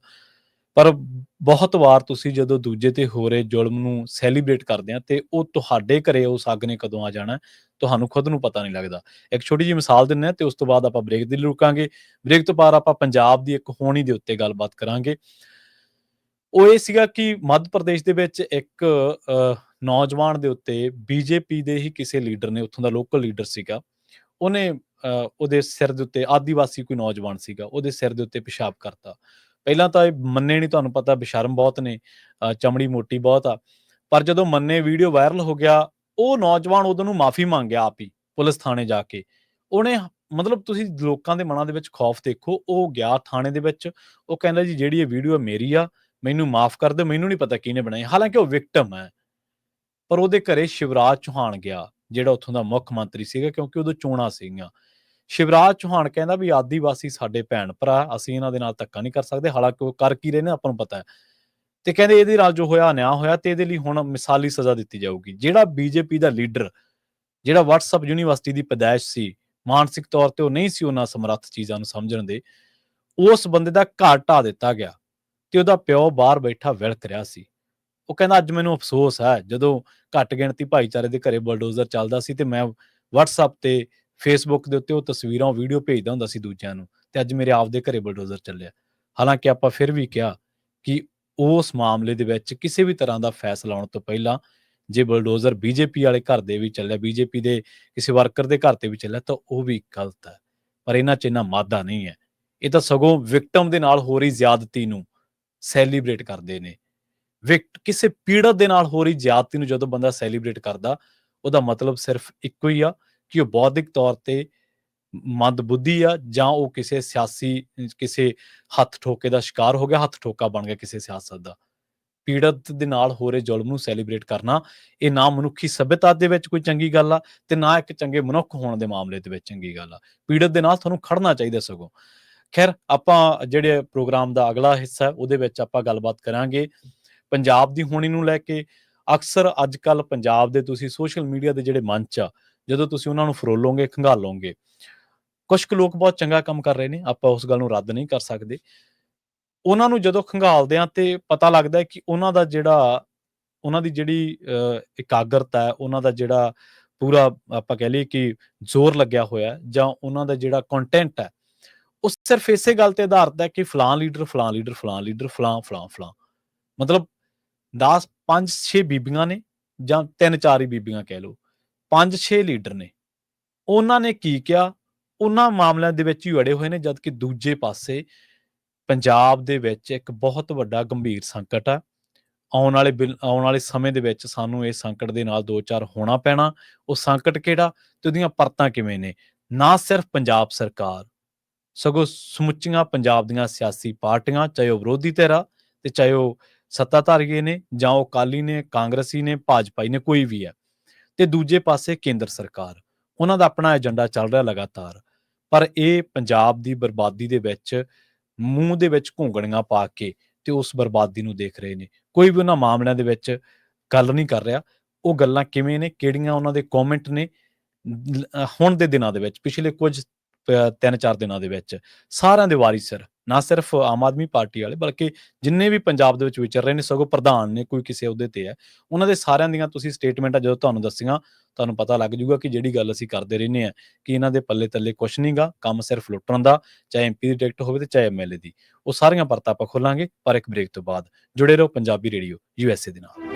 ਪਰ ਬਹੁਤ ਵਾਰ ਤੁਸੀਂ ਜਦੋਂ ਦੂਜੇ ਤੇ ਹੋ ਰਹੇ ਜ਼ੁਲਮ ਨੂੰ ਸੈਲੀਬ੍ਰੇਟ ਕਰਦੇ ਆ ਤੇ ਉਹ ਤੁਹਾਡੇ ਘਰੇ ਉਸ ਅੱਗ ਨੇ ਕਦੋਂ ਆ ਜਾਣਾ ਤੁਹਾਨੂੰ ਖੁਦ ਨੂੰ ਪਤਾ ਨਹੀਂ ਲੱਗਦਾ। ਇੱਕ ਛੋਟੀ ਜਿਹੀ ਮਿਸਾਲ ਦਿੰਦੇ ਹਾਂ ਤੇ ਉਸ ਤੋਂ ਬਾਅਦ ਆਪਾਂ ਬ੍ਰੇਕ ਦੇ ਲਈ ਰੁਕਾਂਗੇ। ਬ੍ਰੇਕ ਤੋਂ ਬਾਅਦ ਆਪਾਂ ਪੰਜਾਬ ਦੀ ਇੱਕ ਹੋਣੀ ਦੇ ਉੱਤੇ ਗੱਲਬਾਤ ਕਰਾਂਗੇ। ਉਹ ਇਹ ਸੀਗਾ ਕਿ ਮੱਧ ਪ੍ਰਦੇਸ਼ ਦੇ ਵਿੱਚ ਇੱਕ ਨੌਜਵਾਨ ਦੇ ਉੱਤੇ ਬੀਜੇਪੀ ਦੇ ਹੀ ਕਿਸੇ ਲੀਡਰ ਨੇ, ਉੱਥੋਂ ਦਾ ਲੋਕਲ ਲੀਡਰ ਸੀਗਾ, ਉਹਨੇ ਉਹਦੇ ਸਿਰ ਦੇ ਉੱਤੇ, ਆਦੀਵਾਸੀ ਕੋਈ ਨੌਜਵਾਨ ਸੀਗਾ, ਉਹਦੇ ਸਿਰ ਦੇ ਉੱਤੇ ਪਿਸ਼ਾਬ ਕਰਤਾ। ਪਹਿਲਾਂ ਤਾਂ ਇਹ ਮੰਨੇ ਨਹੀਂ, ਤੁਹਾਨੂੰ ਪਤਾ ਬੇਸ਼ਰਮ ਬਹੁਤ ਨੇ, ਚਮੜੀ ਮੋਟੀ ਬਹੁਤ ਆ, ਪਰ ਜਦੋਂ ਮੰਨੇ ਵੀਡੀਓ ਵਾਇਰਲ ਹੋ ਗਿਆ, ਉਹ ਨੌਜਵਾਨ ਉਦੋਂ ਨੂੰ ਮਾਫੀ ਮੰਗ ਗਿਆ ਆਪ ਹੀ ਪੁਲਿਸ ਥਾਣੇ ਜਾ ਕੇ। ਉਹਨੇ ਮਤਲਬ ਤੁਸੀਂ ਲੋਕਾਂ ਦੇ ਮਨਾਂ ਦੇ ਵਿੱਚ ਖੌਫ ਦੇਖੋ, ਉਹ ਗਿਆ ਥਾਣੇ ਦੇ ਵਿੱਚ, ਉਹ ਕਹਿੰਦਾ ਜੀ ਜਿਹੜੀ ਇਹ ਵੀਡੀਓ ਮੇਰੀ ਆ, ਮੈਨੂੰ ਮਾਫ ਕਰ ਦਿਓ, ਮੈਨੂੰ ਨਹੀਂ ਪਤਾ ਕਿਹਨੇ ਬਣਾਈ। ਹਾਲਾਂਕਿ ਉਹ ਵਿਕਟਮ ਹੈ, ਪਰ ਉਹਦੇ ਘਰੇ ਸ਼ਿਵਰਾਜ ਚੌਹਾਨ ਗਿਆ, ਜਿਹੜਾ ਉੱਥੋਂ ਦਾ ਮੁੱਖ ਮੰਤਰੀ ਸੀਗਾ, ਕਿਉਂਕਿ ਉਦੋਂ ਚੋਣਾਂ ਸੀਗੀਆਂ। ਸ਼ਿਵਰਾਜ ਚੌਹਾਨ ਕਹਿੰਦਾ ਵੀ ਆਦੀਵਾਸੀ ਸਾਡੇ ਭੈਣ ਭਰਾ, ਅਸੀਂ ਇਹਨਾਂ ਦੇ ਨਾਲ ਧੱਕਾ ਨਹੀਂ ਕਰ ਸਕਦੇ। ਹਾਲਾਂਕਿ ਉਹ ਕਰ ਕੀ ਰਹੇ ਨੇ ਆਪਾਂ ਨੂੰ ਪਤਾ ਹੈ, ਤੇ ਕਹਿੰਦੇ ਇਹਦੇ ਨਾਲ ਜੋ ਹੋਇਆ ਅਨਿਆਂ ਹੋਇਆ ਤੇ ਇਹਦੇ ਲਈ ਹੁਣ ਮਿਸਾਲੀ ਸਜ਼ਾ ਦਿੱਤੀ ਜਾਊਗੀ। ਜਿਹੜਾ ਬੀਜੇਪੀ ਦਾ ਲੀਡਰ, ਜਿਹੜਾ WhatsApp ਯੂਨੀਵਰਸਿਟੀ ਦੀ ਪੈਦਾਇਸ਼ ਸੀ, ਮਾਨਸਿਕ ਤੌਰ ਤੇ ਉਹ ਨਹੀਂ ਸੀ ਉਹਨਾਂ ਸਮਰੱਥ ਚੀਜ਼ਾਂ ਨੂੰ ਸਮਝਣ ਦੇ, ਉਸ ਬੰਦੇ ਦਾ ਘਰ ਢਾਹ ਦਿੱਤਾ ਗਿਆ ਤੇ ਉਹਦਾ ਪਿਓ ਬਾਹਰ ਬੈਠਾ ਵਿਲਕ ਰਿਹਾ ਸੀ। ਉਹ ਕਹਿੰਦਾ ਅੱਜ ਮੈਨੂੰ ਅਫਸੋਸ ਹੈ, ਜਦੋਂ ਘੱਟ ਗਿਣਤੀ ਭਾਈਚਾਰੇ ਦੇ ਘਰੇ ਬਲਡੋਜ਼ਰ ਚੱਲਦਾ ਸੀ ਤੇ ਮੈਂ WhatsApp ਤੇ Facebook ਦੇ ਉੱਤੇ ਉਹ ਤਸਵੀਰਾਂ, ਵੀਡੀਓ ਭੇਜਦਾ ਹੁੰਦਾ ਸੀ ਦੂਜਿਆਂ ਨੂੰ, ਤੇ ਅੱਜ ਮੇਰੇ ਆਪਦੇ ਘਰੇ ਬਲਡੋਜ਼ਰ ਚੱਲਿਆ। ਹਾਲਾਂਕਿ ਆਪਾਂ ਫਿਰ ਵੀ ਕਿਹਾ ਕਿ ਉਸ ਮਾਮਲੇ ਦੇ ਵਿੱਚ ਕਿਸੇ ਵੀ ਤਰ੍ਹਾਂ ਦਾ ਫੈਸਲਾ ਆਉਣ ਤੋਂ ਪਹਿਲਾਂ ਜੇ ਬਲਡੋਜ਼ਰ ਬੀਜੇਪੀ ਵਾਲੇ ਘਰ ਦੇ ਵੀ ਚੱਲਿਆ, ਬੀਜੇਪੀ ਦੇ ਕਿਸੇ ਵਰਕਰ ਦੇ ਘਰ ਤੇ ਵੀ ਚੱਲਿਆ, ਤਾਂ ਉਹ ਵੀ ਗਲਤ ਹੈ। ਪਰ ਇਹਨਾਂ 'ਚ ਇੰਨਾ ਮਾਦਾ ਨਹੀਂ ਹੈ। ਇਹ ਤਾਂ ਸਗੋਂ ਵਿਕਟਮ ਦੇ ਨਾਲ ਹੋ ਰਹੀ ਜ਼ਿਆਦਤੀ ਨੂੰ ਸੈਲੀਬ੍ਰੇਟ ਕਰਦੇ ਨੇ। ਕਿਸੇ ਪੀੜਤ ਦੇ ਨਾਲ ਹੋ ਰਹੀ ਜ਼ਿਆਦਤੀ ਨੂੰ ਜਦੋਂ ਬੰਦਾ ਸੈਲੀਬ੍ਰੇਟ ਕਰਦਾ, ਉਹਦਾ ਮਤਲਬ ਸਿਰਫ ਇੱਕੋ ਹੀ ਆ ਕਿ ਉਹ ਬੌਧਿਕ ਤੌਰ ਤੇ ਮੰਦਬੁੱਧੀ ਆ, ਜਾਂ ਉਹ ਕਿਸੇ ਸਿਆਸੀ ਕਿਸੇ ਹੱਥ ਠੋਕੇ ਦਾ ਸ਼ਿਕਾਰ ਹੋ ਗਿਆ, ਹੱਥ ਠੋਕਾ ਬਣ ਗਿਆ ਕਿਸੇ ਸਿਆਸਤ ਦਾ। ਪੀੜਤ ਦੇ ਨਾਲ ਹੋ ਰਹੇ ਜ਼ੁਲਮ ਨੂੰ ਸੈਲੀਬ੍ਰੇਟ ਕਰਨਾ, ਇਹ ਨਾ ਮਨੁੱਖੀ ਸਭਿਅਤਾ ਦੇ ਵਿੱਚ ਕੋਈ ਚੰਗੀ ਗੱਲ ਆ ਤੇ ਨਾ ਇੱਕ ਚੰਗੇ ਮਨੁੱਖ ਹੋਣ ਦੇ ਮਾਮਲੇ ਦੇ ਵਿੱਚ ਚੰਗੀ ਗੱਲ ਆ। ਪੀੜਤ ਦੇ ਨਾਲ ਤੁਹਾਨੂੰ ਖੜਨਾ ਚਾਹੀਦਾ ਸਗੋਂ। ਖੈਰ, ਆਪਾਂ ਜਿਹੜੇ ਪ੍ਰੋਗਰਾਮ ਦਾ ਅਗਲਾ ਹਿੱਸਾ ਉਹਦੇ ਵਿੱਚ ਆਪਾਂ ਗੱਲਬਾਤ ਕਰਾਂਗੇ ਪੰਜਾਬ ਦੀ ਹੋਣੀ ਨੂੰ ਲੈ ਕੇ। ਅਕਸਰ ਅੱਜ ਕੱਲ੍ਹ ਪੰਜਾਬ ਦੇ ਤੁਸੀਂ ਸੋਸ਼ਲ ਮੀਡੀਆ ਦੇ ਜਿਹੜੇ ਮੰਚ ਆ, ਜਦੋਂ ਤੁਸੀਂ ਉਹਨਾਂ ਨੂੰ ਫਰੋਲੋਗੇ, ਖੰਗਾਲੋਗੇ, ਕੁਛ ਕੁ ਲੋਕ ਬਹੁਤ ਚੰਗਾ ਕੰਮ ਕਰ ਰਹੇ ਨੇ, ਆਪਾਂ ਉਸ ਗੱਲ ਨੂੰ ਰੱਦ ਨਹੀਂ ਕਰ ਸਕਦੇ, ਉਹਨਾਂ ਨੂੰ ਜਦੋਂ ਖੰਗਾਲਦੇ ਹਾਂ ਤੇ ਪਤਾ ਲੱਗਦਾ ਹੈ ਕਿ ਉਹਨਾਂ ਦੀ ਜਿਹੜੀ ਇਕਾਗਰਤਾ ਹੈ, ਉਹਨਾਂ ਦਾ ਜਿਹੜਾ ਪੂਰਾ ਆਪਾਂ ਕਹਿ ਲਈਏ ਕਿ ਜ਼ੋਰ ਲੱਗਿਆ ਹੋਇਆ ਹੈ, ਜਾਂ ਉਹਨਾਂ ਦਾ ਜਿਹੜਾ ਕੰਟੈਂਟ ਹੈ, ਉਹ ਸਿਰਫ ਇਸੇ ਗੱਲ ਤੇ ਆਧਾਰਿਤ ਹੈ ਕਿ ਫਲਾਂ ਲੀਡਰ, ਫਲਾਂ ਲੀਡਰ, ਫਲਾਂ ਲੀਡਰ, ਫਲਾਂ, ਫਲਾਂ, ਫਲਾਂ। ਮਤਲਬ 10 5-6 ਬੀਬੀਆਂ ਨੇ, ਜਾਂ 3-4 ਹੀ ਬੀਬੀਆਂ ਕਹਿ ਲਓ, 5-6 ਲੀਡਰ ਨੇ। ਉਹਨਾਂ ਨੇ ਕੀ ਕਿਹਾ, ਉਹਨਾਂ ਮਾਮਲਿਆਂ ਦੇ ਵਿੱਚ ਹੀ ਅੜੇ ਹੋਏ ਨੇ, ਜਦ ਕਿ ਦੂਜੇ ਪਾਸੇ ਪੰਜਾਬ ਦੇ ਵਿੱਚ ਇੱਕ ਬਹੁਤ ਵੱਡਾ ਗੰਭੀਰ ਸੰਕਟ ਆ। ਆਉਣ ਵਾਲੇ ਸਮੇਂ ਦੇ ਵਿੱਚ ਸਾਨੂੰ ਇਸ ਸੰਕਟ ਦੇ ਨਾਲ ਦੋ ਚਾਰ ਹੋਣਾ ਪੈਣਾ। ਉਹ ਸੰਕਟ ਕਿਹੜਾ ਤੇ ਉਹਦੀਆਂ ਪਰਤਾਂ ਕਿਵੇਂ ਨੇ? ਨਾ ਸਿਰਫ ਪੰਜਾਬ ਸਰਕਾਰ, ਸਗੋਂ ਸਮੁੱਚੀਆਂ ਪੰਜਾਬ ਦੀਆਂ ਸਿਆਸੀ ਪਾਰਟੀਆਂ, ਚਾਹੇ ਉਹ ਵਿਰੋਧੀ ਧਿਰ ਆ ਤੇ ਚਾਹੇ ਉਹ ਸੱਤਾਧਾਰੀ ਨੇ, ਜਾਂ ਉਹ ਅਕਾਲੀ ਨੇ, ਕਾਂਗਰਸੀ ਨੇ, ਭਾਜਪਾਈ ਨੇ, ਕੋਈ ਵੀ ਹੈ। ਤੇ ਦੂਜੇ ਪਾਸੇ ਕੇਂਦਰ ਸਰਕਾਰ, ਉਹਨਾਂ ਦਾ ਆਪਣਾ ਏਜੰਡਾ ਚੱਲ ਰਿਹਾ ਲਗਾਤਾਰ। ਪਰ ਇਹ ਪੰਜਾਬ ਦੀ ਬਰਬਾਦੀ ਦੇ ਵਿੱਚ ਮੂੰਹ ਦੇ ਵਿੱਚ ਘੂੰਗਣੀਆਂ ਪਾ ਕੇ ਤੇ ਉਸ ਬਰਬਾਦੀ ਨੂੰ ਦੇਖ ਰਹੇ ਨੇ। ਕੋਈ ਵੀ ਉਹਨਾਂ ਮਾਮਲਿਆਂ ਦੇ ਵਿੱਚ ਗੱਲ ਨਹੀਂ ਕਰ ਰਿਹਾ। ਉਹ ਗੱਲਾਂ ਕਿਵੇਂ ਨੇ, ਕਿਹੜੀਆਂ ਉਹਨਾਂ ਦੇ ਕਮੈਂਟ ਨੇ, ਹੁਣ ਦੇ ਦਿਨਾਂ ਦੇ ਵਿੱਚ, ਪਿਛਲੇ ਕੁਝ 3-4 ਦਿਨਾਂ ਦੇ ਵਿੱਚ ਸਾਰਿਆਂ ਦੇ ਵਾਰੀ-ਸਿਰ, ਨਾ ਸਿਰਫ ਆਮ ਆਦਮੀ ਪਾਰਟੀ ਵਾਲੇ, ਬਲਕਿ ਜਿੰਨੇ ਵੀ ਪੰਜਾਬ ਦੇ ਵਿੱਚ ਵਿਚਰ ਰਹੇ ਨੇ, ਸਗੋਂ ਪ੍ਰਧਾਨ ਨੇ, ਕੋਈ ਕਿਸੇ ਅਹੁਦੇ ਤੇ ਹੈ, ਉਹਨਾਂ ਦੇ ਸਾਰਿਆਂ ਦੀਆਂ ਤੁਸੀਂ ਸਟੇਟਮੈਂਟਾਂ ਜਦੋਂ ਤੁਹਾਨੂੰ ਦੱਸੀਆਂ, ਤੁਹਾਨੂੰ ਪਤਾ ਲੱਗ ਜਾਊਗਾ ਕਿ ਜਿਹੜੀ ਗੱਲ ਅਸੀਂ ਕਰਦੇ ਰਹਿੰਦੇ ਹਾਂ ਕਿ ਇਹਨਾਂ ਦੇ ਪੱਲੇ-ਤੱਲੇ ਕੁਛ ਨਹੀਂ ਗਾ, ਕੰਮ ਸਿਰਫ ਲੁੱਟਣ ਦਾ, ਚਾਹੇ ਐਮਪੀ ਦੀ ਟਿਕਟ ਹੋਵੇ ਤੇ ਚਾਹੇ ਐਮਐਲਏ ਦੀ। ਉਹ ਸਾਰੀਆਂ ਪਰਤਾਂ ਆਪਾਂ ਖੋਲਾਂਗੇ, ਪਰ ਇੱਕ ਬ੍ਰੇਕ ਤੋਂ ਬਾਅਦ। ਜੁੜੇ ਰਹੋ ਪੰਜਾਬੀ ਰੇਡੀਓ USA ਦੇ ਨਾਲ।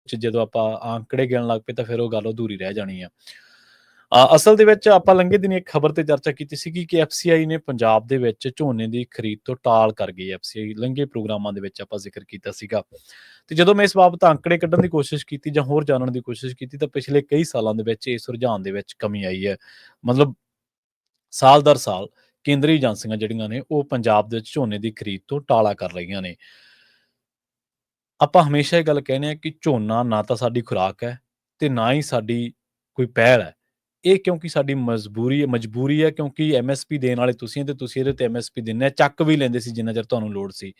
ਵਿੱਚ ਜਦੋਂ ਆਪਾਂ ਆંકੜੇ ਗਿਣਨ ਲੱਗ ਪਏ ਤਾਂ ਫਿਰ ਉਹ ਗੱਲ ਅਧੂਰੀ ਰਹਿ ਜਾਣੀ ਆ। ਅਸਲ ਦੇ ਵਿੱਚ ਆਪਾਂ ਲੰਘੇ ਦਿਨੀ ਇੱਕ ਖਬਰ ਤੇ ਚਰਚਾ ਕੀਤੀ ਸੀਗੀ ਕਿ ਐਫਸੀਆਈ ਨੇ ਪੰਜਾਬ ਦੇ ਵਿੱਚ ਝੋਨੇ ਦੀ ਖਰੀਦ ਤੋਂ ਟਾਲ ਕਰ ਗਈ। ਐਫਸੀਆਈ ਲੰਘੇ ਪ੍ਰੋਗਰਾਮਾਂ ਦੇ ਵਿੱਚ ਆਪਾਂ ਜ਼ਿਕਰ ਕੀਤਾ ਸੀਗਾ ਤੇ ਜਦੋਂ ਮੈਂ ਇਸ ਬਾਬਤ ਆંકੜੇ ਕੱਢਣ ਦੀ ਕੋਸ਼ਿਸ਼ ਕੀਤੀ ਜਾਂ ਹੋਰ ਜਾਣਨ ਦੀ ਕੋਸ਼ਿਸ਼ ਕੀਤੀ ਤਾਂ ਪਿਛਲੇ ਕਈ ਸਾਲਾਂ ਦੇ ਵਿੱਚ ਇਸ ਰੁਝਾਨ ਦੇ ਵਿੱਚ ਕਮੀ ਆਈ ਹੈ। ਮਤਲਬ ਸਾਲ ਦਰ ਸਾਲ ਕੇਂਦਰੀ ਏਜੰਸੀਆਂ ਜਿਹੜੀਆਂ ਨੇ ਉਹ ਪੰਜਾਬ ਦੇ ਵਿੱਚ ਝੋਨੇ ਦੀ ਖਰੀਦ ਤੋਂ ਟਾਲਾ ਕਰ ਰਹੀਆਂ ਨੇ। ਆਪਾਂ ਹਮੇਸ਼ਾ ਇਹ ਗੱਲ ਕਹਿੰਦੇ ਆ ਕਿ ਝੋਨਾ ਨਾ ਤਾਂ ਸਾਡੀ ਖੁਰਾਕ ਹੈ ਤੇ ਨਾ ਹੀ ਸਾਡੀ ਕੋਈ ਪਹਿਲ ਹੈ। ਇਹ ਕਿਉਂਕਿ ਸਾਡੀ ਮਜਬੂਰੀ ਹੈ ਕਿਉਂਕਿ ਐਮਐਸਪੀ ਦੇਣ ਵਾਲੇ ਤੁਸੀਂ ਤੇ ਤੁਸੀਂ ਇਹਦੇ ਤੇ ਐਮਐਸਪੀ ਦਿੰਦੇ ਆ, ਚੱਕ ਵੀ ਲੈਂਦੇ ਸੀ ਜਿੰਨਾ ਚਿਰ ਤੁਹਾਨੂੰ ਲੋੜ ਸੀ।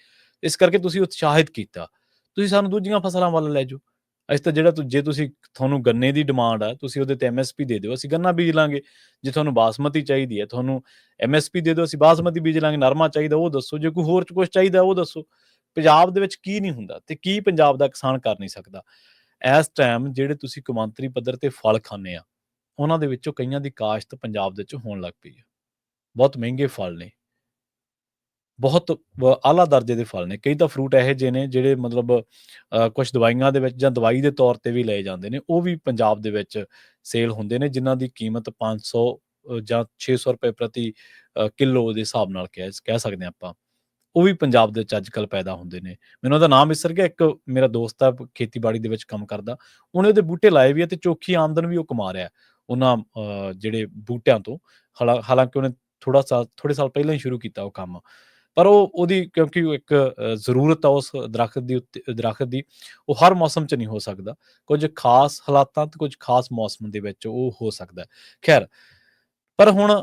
ਇਸ ਕਰਕੇ ਤੁਸੀਂ ਉਤਸ਼ਾਹਿਤ ਕੀਤਾ, ਤੁਸੀਂ ਸਾਨੂੰ ਦੂਜੀਆਂ ਫਸਲਾਂ ਵੱਲ ਲੈ ਜਾਓ। ਅਸੀਂ ਤਾਂ ਜਿਹੜਾ ਜੇ ਤੁਹਾਨੂੰ ਗੰਨੇ ਦੀ ਡਿਮਾਂਡ ਆ ਤੁਸੀਂ ਉਹਦੇ ਤੇ ਐਮਐਸਪੀ ਦੇ ਦਿਓ, ਅਸੀਂ ਗੰਨਾ ਬੀਜ ਲਾਂਗੇ। ਜੇ ਤੁਹਾਨੂੰ ਬਾਸਮਤੀ ਚਾਹੀਦੀ ਹੈ ਤੁਹਾਨੂੰ ਐਮਐਸਪੀ ਦੇ ਦਿਓ, ਅਸੀਂ ਬਾਸਮਤੀ ਬੀਜ ਲਾਂਗੇ। ਨਰਮਾ ਚਾਹੀਦਾ ਉਹ ਦੱਸੋ, ਜੇ ਕੋਈ ਹੋਰ ਕੁਝ ਚਾਹੀਦਾ ਉਹ ਦੱਸੋ। ਪੰਜਾਬ ਦੇ ਵਿੱਚ ਕੀ ਨਹੀਂ ਹੁੰਦਾ ਤੇ ਕੀ ਪੰਜਾਬ ਦਾ ਕਿਸਾਨ ਕਰ ਨਹੀਂ ਸਕਦਾ। ਇਸ ਟਾਈਮ ਜਿਹੜੇ ਤੁਸੀਂ ਕੌਮਾਂਤਰੀ ਪੱਧਰ ਤੇ ਫਲ ਖਾਂਦੇ ਆ ਉਹਨਾਂ ਦੇ ਵਿੱਚੋਂ ਕਈਆਂ ਦੀ ਕਾਸ਼ਤ ਪੰਜਾਬ ਦੇ ਵਿੱਚ ਹੋਣ ਲੱਗ ਪਈ ਹੈ। ਬਹੁਤ ਮਹਿੰਗੇ ਫਲ ਨੇ, ਬਹੁਤ ਆਲਾ ਦਰਜੇ ਦੇ ਫਲ ਨੇ। ਕਈ ਤਾਂ ਫਰੂਟ ਇਹੋ ਜਿਹੇ ਨੇ ਜਿਹੜੇ ਮਤਲਬ ਕੁਝ ਦਵਾਈਆਂ ਦੇ ਵਿੱਚ ਜਾਂ ਦਵਾਈ ਦੇ ਤੌਰ ਤੇ ਵੀ ਲਏ ਜਾਂਦੇ ਨੇ, ਉਹ ਵੀ ਪੰਜਾਬ ਦੇ ਵਿੱਚ ਸੇਲ ਹੁੰਦੇ ਨੇ ਜਿਨ੍ਹਾਂ ਦੀ ਕੀਮਤ 500 ਜਾਂ 600 ਰੁਪਏ ਪ੍ਰਤੀ ਕਿਲੋ ਦੇ ਹਿਸਾਬ ਨਾਲ ਕਹਿ ਸਕਦੇ ਹਾਂ ਆਪਾਂ। ਉਹ ਵੀ ਪੰਜਾਬ ਦੇ ਵਿੱਚ ਅੱਜ ਕੱਲ੍ਹ ਪੈਦਾ ਹੁੰਦੇ ਨੇ। ਮੈਨੂੰ ਉਹਦਾ ਨਾਮ ਵਿਸਰ ਗਿਆ। ਇੱਕ ਮੇਰਾ ਦੋਸਤ ਆ ਖੇਤੀਬਾੜੀ ਦੇ ਵਿੱਚ ਕੰਮ ਕਰਦਾ, ਉਹਨੇ ਉਹਦੇ ਬੂਟੇ ਲਾਏ ਵੀ ਆ ਤੇ ਚੋਖੀ ਆਮਦਨ ਵੀ ਉਹ ਕਮਾ ਰਿਹਾ ਉਹਨਾਂ ਜਿਹੜੇ ਬੂਟਿਆਂ ਤੋਂ। ਹਾਲਾਂਕਿ ਉਹਨੇ ਥੋੜੇ ਸਾਲ ਪਹਿਲਾਂ ਹੀ ਸ਼ੁਰੂ ਕੀਤਾ ਉਹ ਕੰਮ, ਪਰ ਉਹਦੀ ਕਿਉਂਕਿ ਉਹ ਇੱਕ ਜ਼ਰੂਰਤ ਆ ਉਸ ਦਰਖਤ ਦੀ, ਉਹ ਹਰ ਮੌਸਮ 'ਚ ਨਹੀਂ ਹੋ ਸਕਦਾ। ਕੁਝ ਖਾਸ ਹਾਲਾਤਾਂ ਤੇ ਕੁਝ ਖਾਸ ਮੌਸਮ ਦੇ ਵਿੱਚ ਉਹ ਹੋ ਸਕਦਾ। ਖੈਰ, ਪਰ ਹੁਣ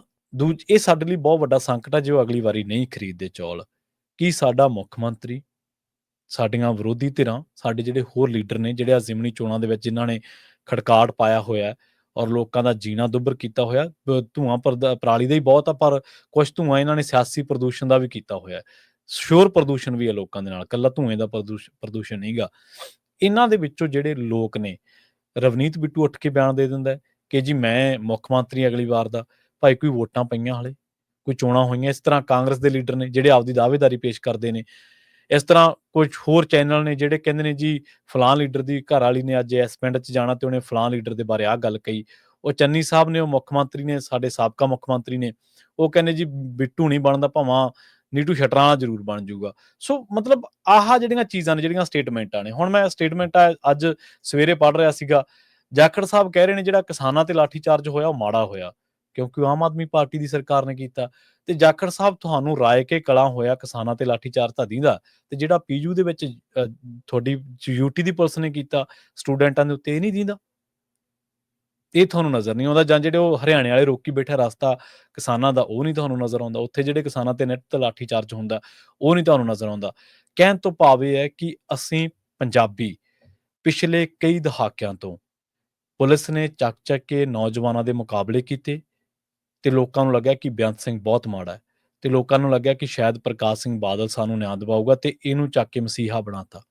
ਇਹ ਸਾਡੇ ਲਈ ਬਹੁਤ ਵੱਡਾ ਸੰਕਟ ਆ ਜੇ ਉਹ ਅਗਲੀ ਵਾਰੀ ਨਹੀਂ ਖਰੀਦਦੇ ਚੌਲ। ਕੀ ਸਾਡਾ ਮੁੱਖ ਮੰਤਰੀ, ਸਾਡੀਆਂ ਵਿਰੋਧੀ ਧਿਰਾਂ, ਸਾਡੇ ਜਿਹੜੇ ਹੋਰ ਲੀਡਰ ਨੇ ਜਿਹੜੇ ਜ਼ਿਮਨੀ ਚੋਣਾਂ ਦੇ ਵਿੱਚ ਜਿਨ੍ਹਾਂ ਨੇ ਖੜਕਾਟ ਪਾਇਆ ਹੋਇਆ ਔਰ ਲੋਕਾਂ ਦਾ ਜੀਣਾ ਦੁੱਭਰ ਕੀਤਾ ਹੋਇਆ, ਧੂੰਆਂ ਪਰਾਲੀ ਦਾ ਹੀ ਬਹੁਤ ਆ ਪਰ ਕੁਝ ਧੂੰਆਂ ਇਹਨਾਂ ਨੇ ਸਿਆਸੀ ਪ੍ਰਦੂਸ਼ਣ ਦਾ ਵੀ ਕੀਤਾ ਹੋਇਆ। ਸ਼ੋਰ ਪ੍ਰਦੂਸ਼ਣ ਵੀ ਹੈ ਲੋਕਾਂ ਦੇ ਨਾਲ, ਇਕੱਲਾ ਧੂੰਏ ਦਾ ਪ੍ਰਦੂਸ਼ਣ ਨਹੀਂ ਗਾ। ਇਹਨਾਂ ਦੇ ਵਿੱਚੋਂ ਜਿਹੜੇ ਲੋਕ ਨੇ, ਰਵਨੀਤ ਬਿੱਟੂ ਉੱਠ ਕੇ ਬਿਆਨ ਦੇ ਦਿੰਦਾ ਕਿ ਜੀ ਮੈਂ ਮੁੱਖ ਮੰਤਰੀ ਅਗਲੀ ਵਾਰ ਦਾ। ਭਾਈ ਕੋਈ ਵੋਟਾਂ ਪਈਆਂ ਹਾਲੇ, ਕੋਈ ਚੋਣਾਂ ਹੋਈਆਂ। ਇਸ ਤਰ੍ਹਾਂ ਕਾਂਗਰਸ ਦੇ ਲੀਡਰ ਨੇ ਜਿਹੜੇ ਆਪਦੀ ਦਾਅਵੇਦਾਰੀ ਪੇਸ਼ ਕਰਦੇ ਨੇ। ਇਸ ਤਰ੍ਹਾਂ ਕੁਝ ਹੋਰ ਚੈਨਲ ਨੇ ਜਿਹੜੇ ਕਹਿੰਦੇ ਨੇ ਜੀ ਫਲਾਣ ਲੀਡਰ ਦੀ ਘਰਵਾਲੀ ਨੇ ਅੱਜ ਇਸ ਪਿੰਡ 'ਚ ਜਾਣਾ ਤੇ ਉਹਨੇ ਫਲਾਣ ਲੀਡਰ ਦੇ ਬਾਰੇ ਆਹ ਗੱਲ ਕਹੀ। ਉਹ ਚੰਨੀ ਸਾਹਿਬ ਨੇ, ਉਹ ਮੁੱਖ ਮੰਤਰੀ ਨੇ, ਸਾਡੇ ਸਾਬਕਾ ਮੁੱਖ ਮੰਤਰੀ ਨੇ, ਉਹ ਕਹਿੰਦੇ ਜੀ ਬਿੱਟੂ ਨਹੀਂ ਬਣਦਾ, ਭਾਵਾਂ ਨੀਟੂ ਸ਼ਟਰਾਂ ਜ਼ਰੂਰ ਬਣ ਜਾਊਗਾ। ਸੋ ਮਤਲਬ ਆਹ ਜਿਹੜੀਆਂ ਚੀਜ਼ਾਂ ਨੇ, ਜਿਹੜੀਆਂ ਸਟੇਟਮੈਂਟਾਂ ਨੇ। ਹੁਣ ਮੈਂ ਸਟੇਟਮੈਂਟ ਅੱਜ ਸਵੇਰੇ ਪੜ੍ਹ ਰਿਹਾ ਸੀਗਾ, ਜਾਖੜ ਸਾਹਿਬ ਕਹਿ ਰਹੇ ਨੇ ਜਿਹੜਾ ਕਿਸਾਨਾਂ ਤੇ ਲਾਠੀਚਾਰਜ ਹੋਇਆ ਉਹ ਮਾੜਾ ਹੋਇਆ ਕਿਉਂਕਿ ਉਹ ਆਮ ਆਦਮੀ ਪਾਰਟੀ ਦੀ ਸਰਕਾਰ ਨੇ ਕੀਤਾ। ਤੇ ਜਾਖੜ ਸਾਹਿਬ ਤੁਹਾਨੂੰ ਰਾਏ ਕੇ ਕਲਾਂ ਹੋਇਆ ਕਿਸਾਨਾਂ ਤੇ ਲਾਠੀਚਾਰਜ ਤਾਂ ਦੀਂਦਾ, ਤੇ ਜਿਹੜਾ ਪੀਯੂ ਦੇ ਵਿੱਚ ਤੁਹਾਡੀ ਯੂਟੀ ਦੀ ਪੁਲਿਸ ਨੇ ਕੀਤਾ ਸਟੂਡੈਂਟਾਂ ਦੇ ਉੱਤੇ, ਇਹ ਨਹੀਂ ਦੀਂਦਾ? ਇਹ ਤੁਹਾਨੂੰ ਨਜ਼ਰ ਨਹੀਂ ਆਉਂਦਾ? ਜਾਂ ਜਿਹੜੇ ਉਹ ਹਰਿਆਣੇ ਵਾਲੇ ਰੋਕੀ ਬੈਠਾ ਰਸਤਾ ਕਿਸਾਨਾਂ ਦਾ, ਉਹ ਨਹੀਂ ਤੁਹਾਨੂੰ ਨਜ਼ਰ ਆਉਂਦਾ? ਉੱਥੇ ਜਿਹੜੇ ਕਿਸਾਨਾਂ ਤੇ ਨਿੱਤ ਲਾਠੀਚਾਰਜ ਹੁੰਦਾ ਉਹ ਨਹੀਂ ਤੁਹਾਨੂੰ ਨਜ਼ਰ ਆਉਂਦਾ? ਕਹਿਣ ਤੋਂ ਭਾਵ ਇਹ ਹੈ ਕਿ ਅਸੀਂ ਪੰਜਾਬੀ ਪਿਛਲੇ ਕਈ ਦਹਾਕਿਆਂ ਤੋਂ ਪੁਲਿਸ ਨੇ ਚੱਕ ਕੇ ਨੌਜਵਾਨਾਂ ਦੇ ਮੁਕਾਬਲੇ ਕੀਤੇ ਤੇ ਲੋਕਾਂ ਨੂੰ ਲੱਗਿਆ ਕਿ ਬੇਅੰਤ ਸਿੰਘ ਬਹੁਤ ਮਾੜਾ ਹੈ ਤੇ ਲੋਕਾਂ ਨੂੰ ਲੱਗਿਆ ਕਿ ਸ਼ਾਇਦ ਪ੍ਰਕਾਸ਼ ਸਿੰਘ ਬਾਦਲ ਸਾਨੂੰ ਨਿਆਂ ਦਿਵਾਊਗਾ ਤੇ ਇਹਨੂੰ ਚੱਕ ਕੇ ਮਸੀਹਾ ਬਣਾਤਾ।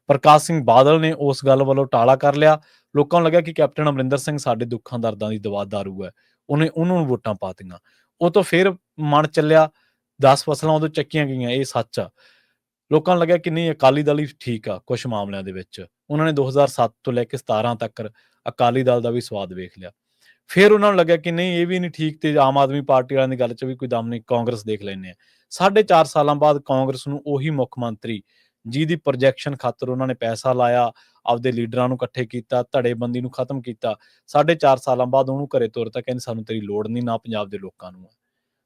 ਪ੍ਰਕਾਸ਼ ਸਿੰਘ ਬਾਦਲ ਨੇ ਉਸ ਗੱਲ ਵੱਲੋਂ ਟਾਲਾ ਕਰ ਲਿਆ। ਲੋਕਾਂ ਨੂੰ ਲੱਗਿਆ ਕਿ ਕੈਪਟਨ ਅਮਰਿੰਦਰ ਸਿੰਘ ਸਾਡੇ ਦੁੱਖਾਂ ਦਰਦਾਂ ਦੀ ਦਵਾ ਦਾਰੂ ਹੈ, ਉਹਨੂੰ ਵੋਟਾਂ ਪਾਤੀਆਂ। ਉਹ ਤੋਂ ਫਿਰ ਮਨ ਚੱਲਿਆ 10 ਫਸਲਾਂ ਉਦੋਂ ਚੱਕੀਆਂ ਗਈਆਂ, ਇਹ ਸੱਚ ਆ। ਲੋਕਾਂ ਨੂੰ ਲੱਗਿਆ ਕਿ ਨਹੀਂ ਅਕਾਲੀ ਦਲ ਹੀ ਠੀਕ ਆ ਕੁਝ ਮਾਮਲਿਆਂ ਦੇ ਵਿੱਚ। ਉਹਨਾਂ ਨੇ 2007 ਤੋਂ ਲੈ ਕੇ 17 ਤੱਕ ਅਕਾਲੀ ਦਲ ਦਾ ਵੀ ਸਵਾਦ ਵੇਖ ਲਿਆ। ਫਿਰ ਉਹਨਾਂ ਨੂੰ ਲੱਗਿਆ ਕਿ ਨਹੀਂ ਇਹ ਵੀ ਨਹੀਂ ਠੀਕ ਤੇ ਆਮ ਆਦਮੀ ਪਾਰਟੀ ਵਾਲਿਆਂ ਦੀ ਗੱਲ 'ਚ ਵੀ ਕੋਈ ਦਮ ਨਹੀਂ, ਕਾਂਗਰਸ ਦੇਖ ਲੈਂਦੇ ਆ। 4.5 ਸਾਲਾਂ ਬਾਅਦ ਕਾਂਗਰਸ ਨੂੰ ਉਹੀ ਮੁੱਖ ਮੰਤਰੀ ਜਿਹਦੀ ਪ੍ਰੋਜੈਕਸ਼ਨ ਖਾਤਰ ਉਹਨਾਂ ਨੇ ਪੈਸਾ ਲਾਇਆ, ਆਪਦੇ ਲੀਡਰਾਂ ਨੂੰ ਇਕੱਠੇ ਕੀਤਾ, ਧੜੇਬੰਦੀ ਨੂੰ ਖਤਮ ਕੀਤਾ, 4.5 ਸਾਲਾਂ ਬਾਅਦ ਉਹਨੂੰ ਘਰੇ ਤੋਰਤਾ, ਕਹਿੰਦੇ ਸਾਨੂੰ ਤੇਰੀ ਲੋੜ ਨਹੀਂ, ਨਾ ਪੰਜਾਬ ਦੇ ਲੋਕਾਂ ਨੂੰ।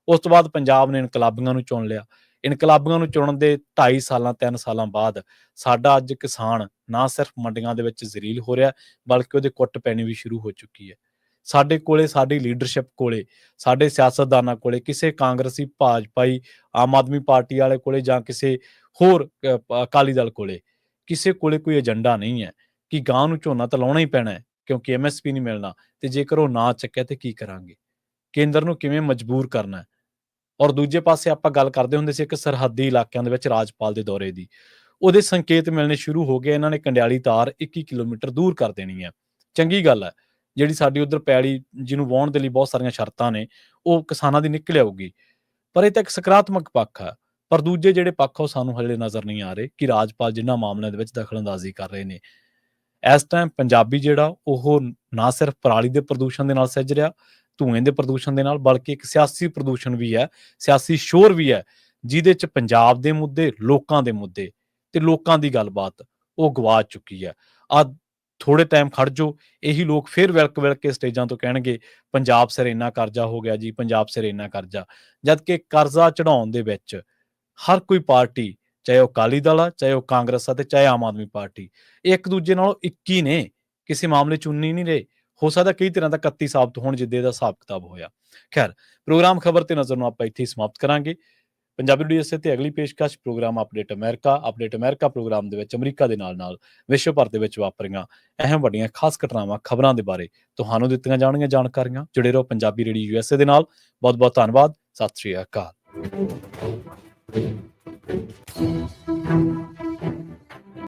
ਉਸ ਤੋਂ ਬਾਅਦ ਪੰਜਾਬ ਨੇ ਇਨਕਲਾਬੀਆਂ ਨੂੰ ਚੁਣ ਲਿਆ। ਇਨਕਲਾਬੀਆਂ ਨੂੰ ਚੁਣਨ ਦੇ 2.5 ਸਾਲਾਂ 3 ਸਾਲਾਂ ਬਾਅਦ ਸਾਡਾ ਅੱਜ ਕਿਸਾਨ ਨਾ ਸਿਰਫ ਮੰਡੀਆਂ ਦੇ ਵਿੱਚ ਜ਼ਲੀਲ ਹੋ ਰਿਹਾ ਬਲਕਿ ਉਹਦੇ ਕੁੱਟ ਪੈਣੀ ਵੀ ਸ਼ੁਰੂ ਹੋ ਚੁੱਕੀ ਹੈ। ਸਾਡੇ ਕੋਲੇ, ਸਾਡੀ ਲੀਡਰਸ਼ਿਪ ਕੋਲੇ, ਸਾਡੇ ਸਿਆਸਤਦਾਨਾਂ ਕੋਲੇ, ਕਿਸੇ ਕਾਂਗਰਸੀ, ਭਾਜਪਾਈ, ਆਮ ਆਦਮੀ ਪਾਰਟੀ ਵਾਲੇ ਕੋਲੇ ਜਾਂ ਕਿਸੇ ਹੋਰ ਅਕਾਲੀ ਦਲ ਕੋਲੇ, ਕਿਸੇ ਕੋਲੇ ਕੋਈ ਏਜੰਡਾ ਨਹੀਂ ਹੈ ਕਿ ਗਾਂ ਨੂੰ ਝੋਨਾ ਤਾਂ ਲਾਉਣਾ ਹੀ ਪੈਣਾ ਹੈ ਕਿਉਂਕਿ ਐਮਐਸਪੀ ਨਹੀਂ ਮਿਲਣਾ। ਤੇ ਜੇਕਰ ਉਹ ਨਾ ਚੱਕਿਆ ਤੇ ਕੀ ਕਰਾਂਗੇ? ਕੇਂਦਰ ਨੂੰ ਕਿਵੇਂ ਮਜਬੂਰ ਕਰਨਾ? ਔਰ ਦੂਜੇ ਪਾਸੇ ਆਪਾਂ ਗੱਲ ਕਰਦੇ ਹੁੰਦੇ ਸੀ ਇੱਕ ਸਰਹੱਦੀ ਇਲਾਕਿਆਂ ਦੇ ਵਿੱਚ ਰਾਜਪਾਲ ਦੇ ਦੌਰੇ ਦੀ, ਉਹਦੇ ਸੰਕੇਤ ਮਿਲਣੇ ਸ਼ੁਰੂ ਹੋ ਗਏ। ਇਹਨਾਂ ਨੇ ਕੰਡਿਆਲੀ ਤਾਰ 21 ਕਿਲੋਮੀਟਰ ਦੂਰ ਕਰ ਦੇਣੀ ਹੈ। ਚੰਗੀ ਗੱਲ ਹੈ, ਜਿਹੜੀ ਸਾਡੀ ਉਧਰ ਪੈਲੀ ਜਿਹਨੂੰ ਵਾਹੁਣ ਦੇ ਲਈ ਬਹੁਤ ਸਾਰੀਆਂ ਸ਼ਰਤਾਂ ਨੇ ਉਹ ਕਿਸਾਨਾਂ ਦੀ ਨਿਕਲ ਆਊਗੀ। ਪਰ ਇਹ ਤਾਂ ਇੱਕ ਸਕਾਰਾਤਮਕ ਪੱਖ ਆ। ਪਰ ਦੂਜੇ ਜਿਹੜੇ ਪੱਖ ਉਹ ਸਾਨੂੰ ਹਲੇ ਨਜ਼ਰ ਨਹੀਂ ਆ ਰਹੇ ਕਿ ਰਾਜਪਾਲ ਜਿਨ੍ਹਾਂ ਮਾਮਲਿਆਂ ਦੇ ਵਿੱਚ ਦਖਲਅੰਦਾਜ਼ੀ ਕਰ ਰਹੇ ਨੇ। ਇਸ ਟਾਈਮ ਪੰਜਾਬੀ ਜਿਹੜਾ ਉਹ ਨਾ ਸਿਰਫ ਪਰਾਲੀ ਦੇ ਪ੍ਰਦੂਸ਼ਣ ਦੇ ਨਾਲ ਸਿੱਝ ਰਿਹਾ, ਧੂਏ ਦੇ ਪ੍ਰਦੂਸ਼ਣ ਦੇ ਨਾਲ, ਬਲਕਿ ਇੱਕ ਸਿਆਸੀ ਪ੍ਰਦੂਸ਼ਣ ਵੀ ਹੈ, ਸਿਆਸੀ ਸ਼ੋਰ ਵੀ ਹੈ, ਜਿਹਦੇ 'ਚ ਪੰਜਾਬ ਦੇ ਮੁੱਦੇ, ਲੋਕਾਂ ਦੇ ਮੁੱਦੇ ਤੇ ਲੋਕਾਂ ਦੀ ਗੱਲਬਾਤ ਉਹ ਗਵਾ ਚੁੱਕੀ ਹੈ। ਆ ਥੋੜੇ ਟਾਈਮ ਖੜ ਜਾਓ, ਇਹੀ ਲੋਕ ਫਿਰ ਵਿਲਕ ਵਿਲਕ ਕੇ ਸਟੇਜਾਂ ਤੋਂ ਕਹਿਣਗੇ ਪੰਜਾਬ ਸਿਰ ਇੰਨਾ ਕਰਜ਼ਾ ਹੋ ਗਿਆ ਜੀ, ਪੰਜਾਬ ਸਿਰ ਇੰਨਾ ਕਰਜ਼ਾ। ਜਦ ਕਿ ਕਰਜ਼ਾ ਚੜਾਉਣ ਦੇ ਵਿੱਚ ਹਰ ਕੋਈ ਪਾਰਟੀ, ਚਾਹੇ ਉਹ ਅਕਾਲੀ ਦਲ ਆ, ਚਾਹੇ ਉਹ ਕਾਂਗਰਸ ਆ ਤੇ ਚਾਹੇ ਆਮ ਆਦਮੀ ਪਾਰਟੀ, ਇਹ ਇੱਕ ਦੂਜੇ ਨਾਲੋਂ ਇੱਕ ਹੀ ਨੇ, ਕਿਸੇ ਮਾਮਲੇ 'ਚ ਉਨੀ ਨਹੀਂ ਰਹੇ। ਹੋ ਸਕਦਾ ਕਈ ਤਰ੍ਹਾਂ ਦਾ 31 ਸਾਬਤ ਹੋਣ ਜਿੱਦੇ ਦਾ ਹਿਸਾਬ ਕਿਤਾਬ ਹੋਇਆ। ਖੈਰ, ਪ੍ਰੋਗਰਾਮ ਖਬਰ ਤੇ ਨਜ਼ਰ ਨੂੰ ਆਪਾਂ ਇੱਥੇ ਹੀ ਸਮਾਪਤ ਕਰਾਂਗੇ। ਪੰਜਾਬੀ ਡੀਐਸਏ ਤੇ ਅਗਲੀ ਪੇਸ਼ਕਸ਼ ਪ੍ਰੋਗਰਾਮ ਅਪਡੇਟ ਅਮਰੀਕਾ ਪ੍ਰੋਗਰਾਮ ਦੇ ਵਿੱਚ ਅਮਰੀਕਾ ਦੇ ਨਾਲ ਵਿਸ਼ਵ ਭਰ ਦੇ ਵਿੱਚ ਵਾਪਰੀਆਂ ਅਹਿਮ ਵੱਡੀਆਂ ਖਾਸ ਘਟਨਾਵਾਂ, ਖਬਰਾਂ ਦੇ ਬਾਰੇ ਤੁਹਾਨੂੰ ਦਿੱਤੀਆਂ ਜਾਣਗੀਆਂ ਜਾਣਕਾਰੀਆਂ। ਜੁੜੇ ਰਹੋ ਪੰਜਾਬੀ ਰੇਡੀਓ USA ਦੇ ਨਾਲ। ਬਹੁਤ ਬਹੁਤ ਧੰਨਵਾਦ। ਸਤਿ ਸ਼੍ਰੀ ਅਕਾਲ।